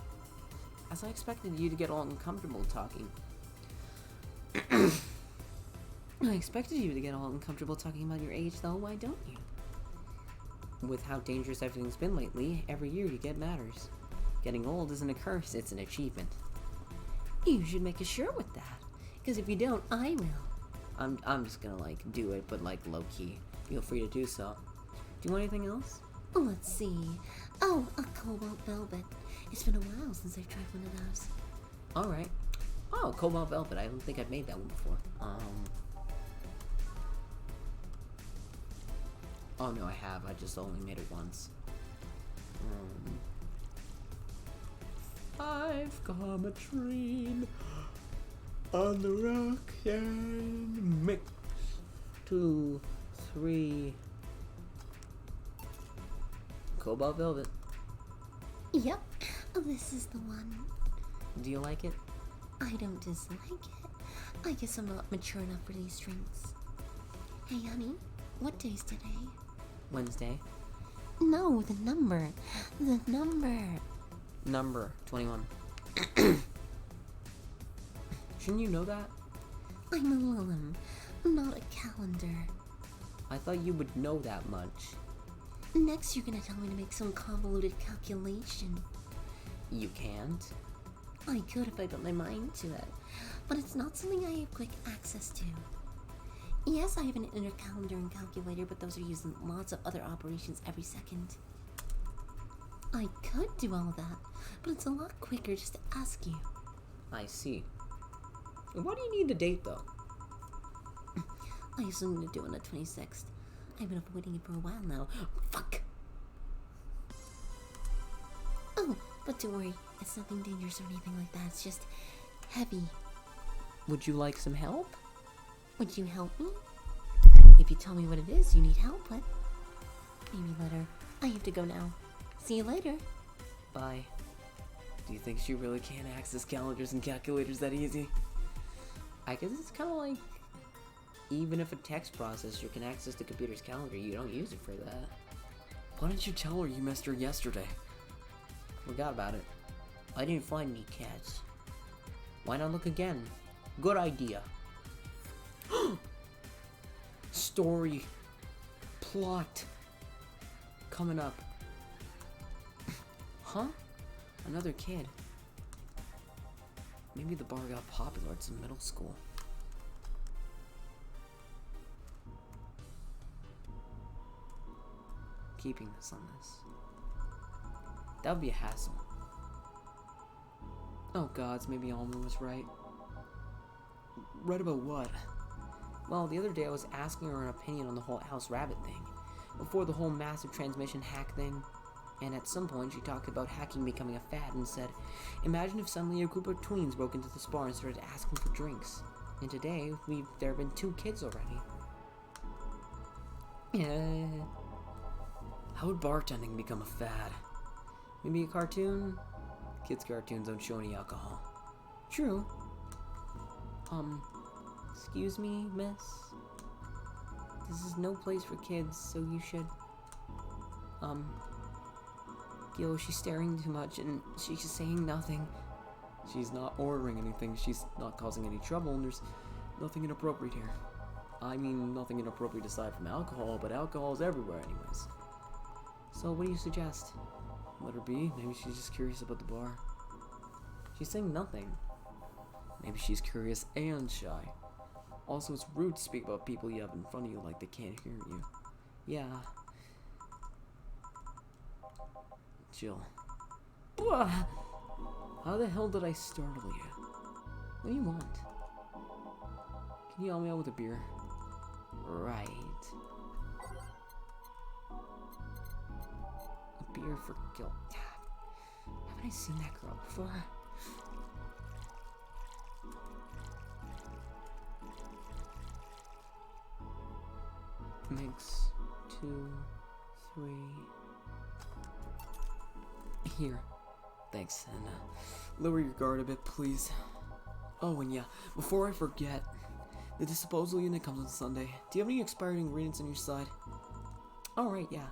As I expected you to get all uncomfortable talking. I expected you to get all uncomfortable talking about your age, though. Why don't you? With how dangerous everything's been lately, every year you get matters. Getting old isn't a curse, it's an achievement. You should make a shirt with that. Because if you don't, I will. I'm just gonna, like, do it, but, like, low-key. Feel free to do so. Do you want anything else? Let's see. Oh, a cobalt velvet. It's been a while since I've tried one of those. Alright. Oh, cobalt velvet. I don't think I've made that one before. Oh, no, I have. I just only made it once. I've come a train on the rock and mix 2, 3. Cobalt velvet. Yep, this is the one. Do you like it? I don't dislike it. I guess I'm not mature enough for these drinks. Hey, honey, what day's today? Wednesday. No, the number. The number. Number 21. Shouldn't you know that? I'm a Lilum, not a calendar. I thought you would know that much. Next, you're gonna tell me to make some convoluted calculation. You can't? I could if I put my mind to it, but it's not something I have quick access to. Yes, I have an inner calendar and calculator, but those are used in lots of other operations every second. I could do all of that, but it's a lot quicker just to ask you. I see. Why do you need the date, though? I assumed to do it on the 26th. I've been avoiding it for a while now. Fuck! Oh, but don't worry. It's nothing dangerous or anything like that. It's just heavy. Would you like some help? Would you help me? If you tell me what it is you need help with. Maybe later. I have to go now. See you later. Bye. Do you think she really can't access calendars and calculators that easy? I guess it's kind of like, even if a text processor can access the computer's calendar, you don't use it for that. Why didn't you tell her you missed her yesterday? Forgot about it. I didn't find any cats. Why not look again? Good idea. Story. Plot. Coming up. Huh? Another kid. Maybe the bar got popular at some middle school. Keeping this on this. That would be a hassle. Oh gods, maybe Alma was right. Right about what? Well, the other day I was asking her an opinion on the whole House Rabbit thing, before the whole massive transmission hack thing, and at some point she talked about hacking becoming a fad and said, imagine if suddenly a group of tweens broke into the bar and started asking for drinks. And today, there have been 2 kids already. Yeah. How would bartending become a fad? Maybe a cartoon? Kids' cartoons don't show any alcohol. True. Excuse me, miss? This is no place for kids, so you should, Gil, she's staring too much and she's saying nothing. She's not ordering anything, she's not causing any trouble, and there's nothing inappropriate here. I mean, nothing inappropriate aside from alcohol, but alcohol's everywhere anyways. So what do you suggest? Let her be. Maybe she's just curious about the bar. She's saying nothing. Maybe she's curious and shy. Also, it's rude to speak about people you have in front of you like they can't hear you. Yeah. Jill. How the hell did I startle you? What do you want? Can you help me out with a beer? Right. A beer for Gil. Haven't I seen that girl before? Mix 2, 3. Here. Thanks, and lower your guard a bit, please. Oh, and yeah, before I forget, the disposal unit comes on Sunday. Do you have any expired ingredients on your side? Alright, yeah.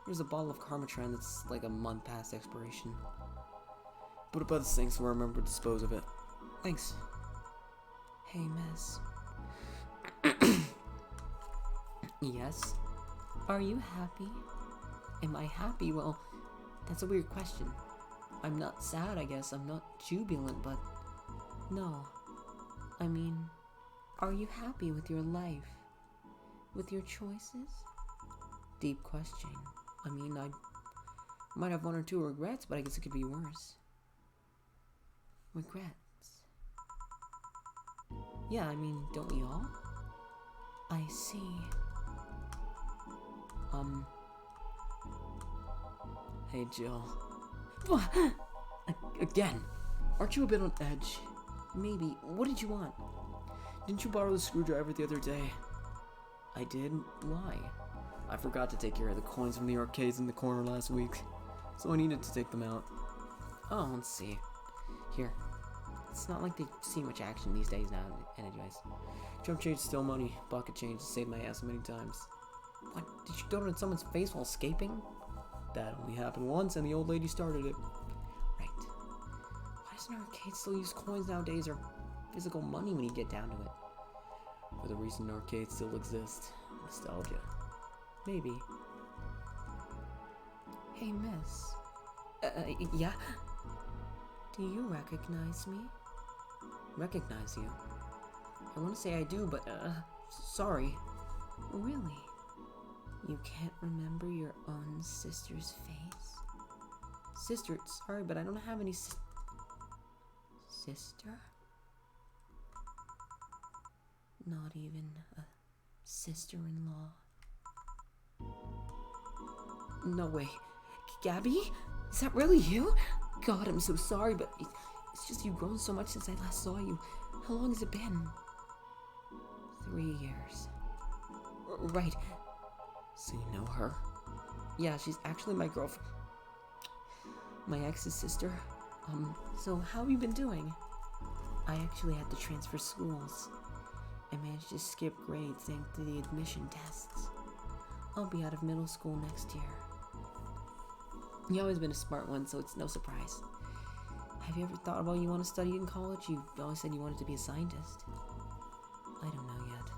There's a bottle of Karmatran that's like a month past expiration. Put it by the sink so I remember to dispose of it. Thanks. Hey, miss. Yes? Are you happy? Am I happy? Well, that's a weird question. I'm not sad, I guess. I'm not jubilant, but... No. I mean, are you happy with your life? With your choices? Deep question. I mean, I might have one or two regrets, but I guess it could be worse. Regrets? Yeah, I mean, don't we all? I see. Hey, Jill. Again. Aren't you a bit on edge? Maybe. What did you want? Didn't you borrow the screwdriver the other day? I did? Why? I forgot to take care of the coins from the arcades in the corner last week, so I needed to take them out. Oh, let's see. Here. It's not like they see much action these days now, anyways. Jump change still money. Pocket change has saved my ass many times. What? Did you throw it in someone's face while escaping? That only happened once, and the old lady started it. Right. Why doesn't an arcade still use coins nowadays, or physical money when you get down to it? For the reason arcades still exist. Nostalgia. Maybe. Hey, miss. Yeah? Do you recognize me? Recognize you? I want to say I do, but, sorry. Really? You can't remember your own sister's face? Sister, sorry, but I don't have any Sister? Not even a sister-in-law? No way. Gabby? Is that really you? God, I'm so sorry, but it's just you've grown so much since I last saw you. How long has it been? 3 years. Right. So you know her? Yeah, she's actually my girlfriend. My ex's sister. So how have you been doing? I actually had to transfer schools. I managed to skip grades thanks to the admission tests. I'll be out of middle school next year. You've always been a smart one, so it's no surprise. Have you ever thought about what you want to study in college? You always said you wanted to be a scientist. I don't know yet.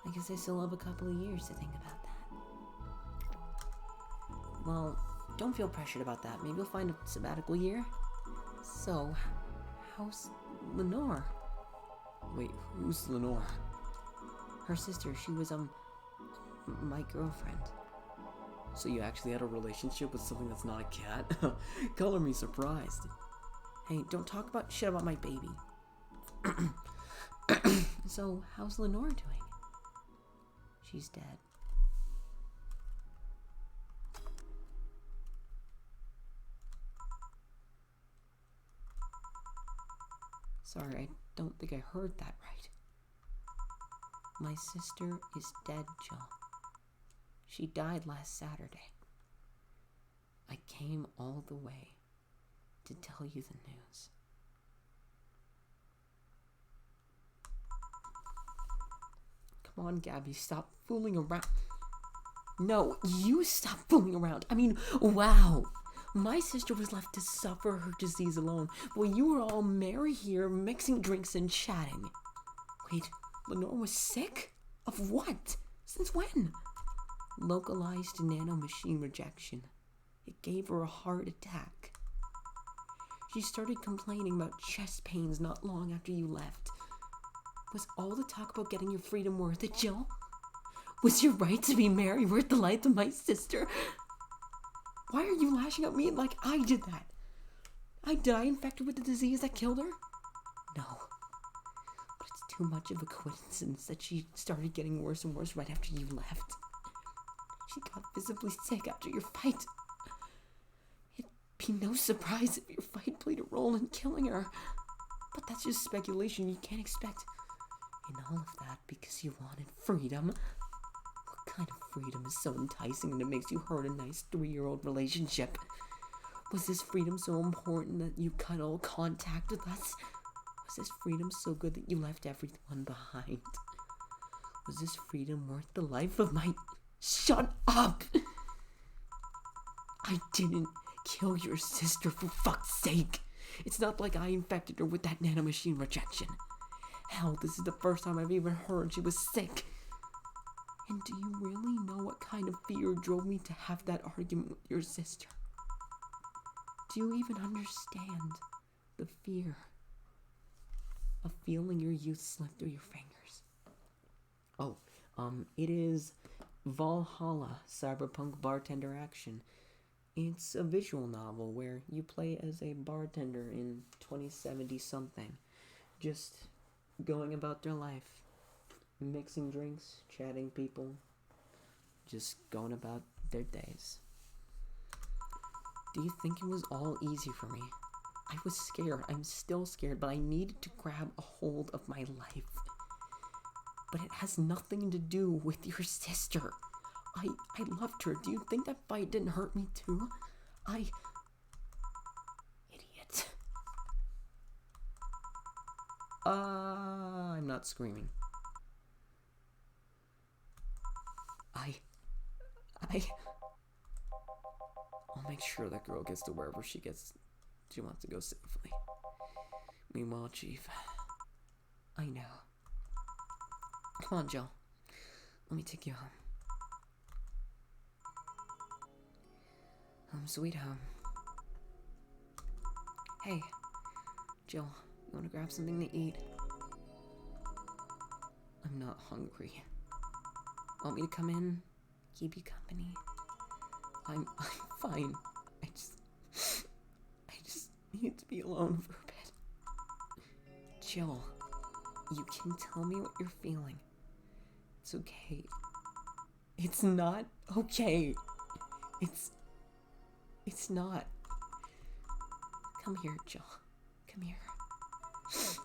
I guess I still have a couple of years to think about that. Well, don't feel pressured about that. Maybe you'll find a sabbatical year. So, how's Lenore? Wait, who's Lenore? Her sister, she was, my girlfriend. So you actually had a relationship with something that's not a cat? Color me surprised. Hey, don't talk about shit about my baby. So, how's Lenore doing? She's dead. Sorry, I don't think I heard that right. My sister is dead, Jill. She died last Saturday. I came all the way to tell you the news. Come on, Gabby, stop fooling around. No, you stop fooling around. I mean, wow. My sister was left to suffer her disease alone, while you were all merry here, mixing drinks and chatting. Wait, Lenore was sick? Of what? Since when? Localized nanomachine rejection. It gave her a heart attack. She started complaining about chest pains not long after you left. Was all the talk about getting your freedom worth it, Jill? Was your right to be Mary worth the life of my sister? Why are you lashing at me like I did that? Did I infect her with the disease that killed her? No. But it's too much of a coincidence that she started getting worse and worse right after you left. She got visibly sick after your fight. It'd be no surprise if your fight played a role in killing her. But that's just speculation. You can't expect in all of that because you wanted freedom. What kind of freedom is so enticing and it makes you hurt a nice 3-year-old relationship? Was this freedom so important that you cut all contact with us? Was this freedom so good that you left everyone behind? Was this freedom worth the life of my... Shut up! I didn't kill your sister, for fuck's sake. It's not like I infected her with that nanomachine rejection. Hell, this is the first time I've even heard she was sick. And do you really know what kind of fear drove me to have that argument with your sister? Do you even understand the fear of feeling your youth slip through your fingers? Oh, it is Valhalla Cyberpunk Bartender Action. It's a visual novel where you play as a bartender in 2070 something, just going about their life, mixing drinks, chatting people, just going about their days. Do you think it was all easy for me? I was scared. I'm still scared, but I needed to grab a hold of my life. But it has nothing to do with your sister. I loved her. Do you think that fight didn't hurt me too? Idiot. I'm not screaming. I'll make sure that girl gets to wherever she wants to go safely. Meanwhile, Chief, I know. Come on, Jill. Let me take you home. Home sweet home. Hey, Jill, you want to grab something to eat? I'm not hungry. Want me to come in? Keep you company? I'm fine. I just need to be alone for a bit. Jill, you can tell me what you're feeling. It's okay. It's not okay. It's not. Come here, Jill. Come here. It's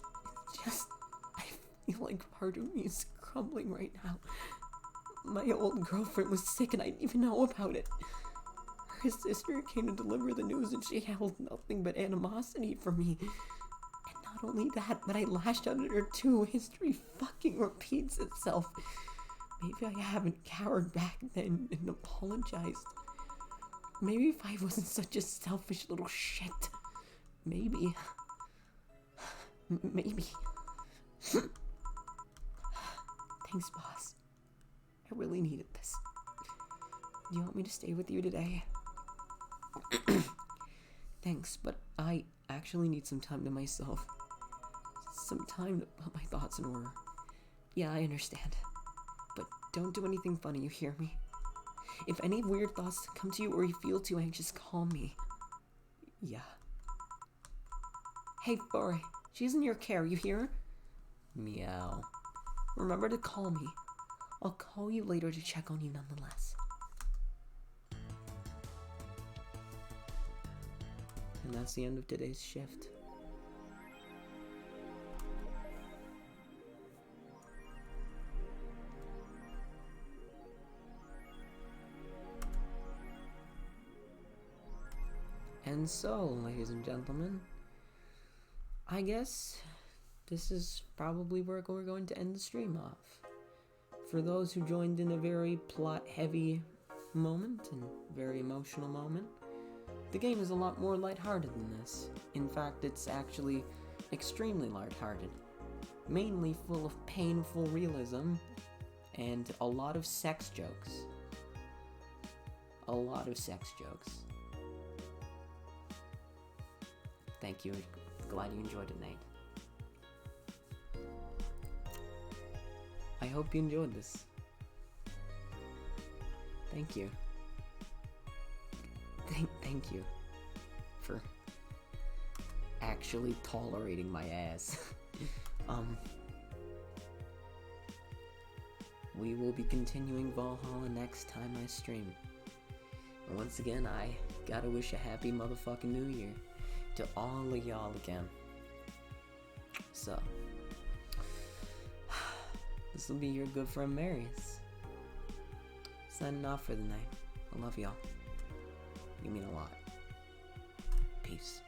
just, I feel like part of me is crumbling right now. My old girlfriend was sick and I didn't even know about it. Her sister came to deliver the news and she held nothing but animosity for me. And not only that, but I lashed out at her too. History fucking repeats itself. Maybe I haven't cowered back then and apologized. Maybe if I wasn't such a selfish little shit. Maybe. Thanks, boss. I really needed this. Do you want me to stay with you today? Thanks, but I actually need some time to myself. Some time to put my thoughts in order. Yeah, I understand. But don't do anything funny, you hear me? If any weird thoughts come to you or you feel too anxious, call me. Yeah. Hey, Bori, she's in your care, you hear? Meow. Remember to call me. I'll call you later to check on you nonetheless. And that's the end of today's shift. And so, ladies and gentlemen, I guess this is probably where we're going to end the stream off. For those who joined in a very plot-heavy moment and very emotional moment, the game is a lot more lighthearted than this. In fact, it's actually extremely lighthearted, mainly full of painful realism and a lot of sex jokes. A lot of sex jokes. Thank you. Glad you enjoyed it, Nate. I hope you enjoyed this. Thank you. Thank you for actually tolerating my ass. We will be continuing Valhalla next time I stream. And once again, I gotta wish a happy motherfucking New Year to all of y'all again. So, this will be your good friend Marius. Signing off for the night. I love y'all. You mean a lot. Peace.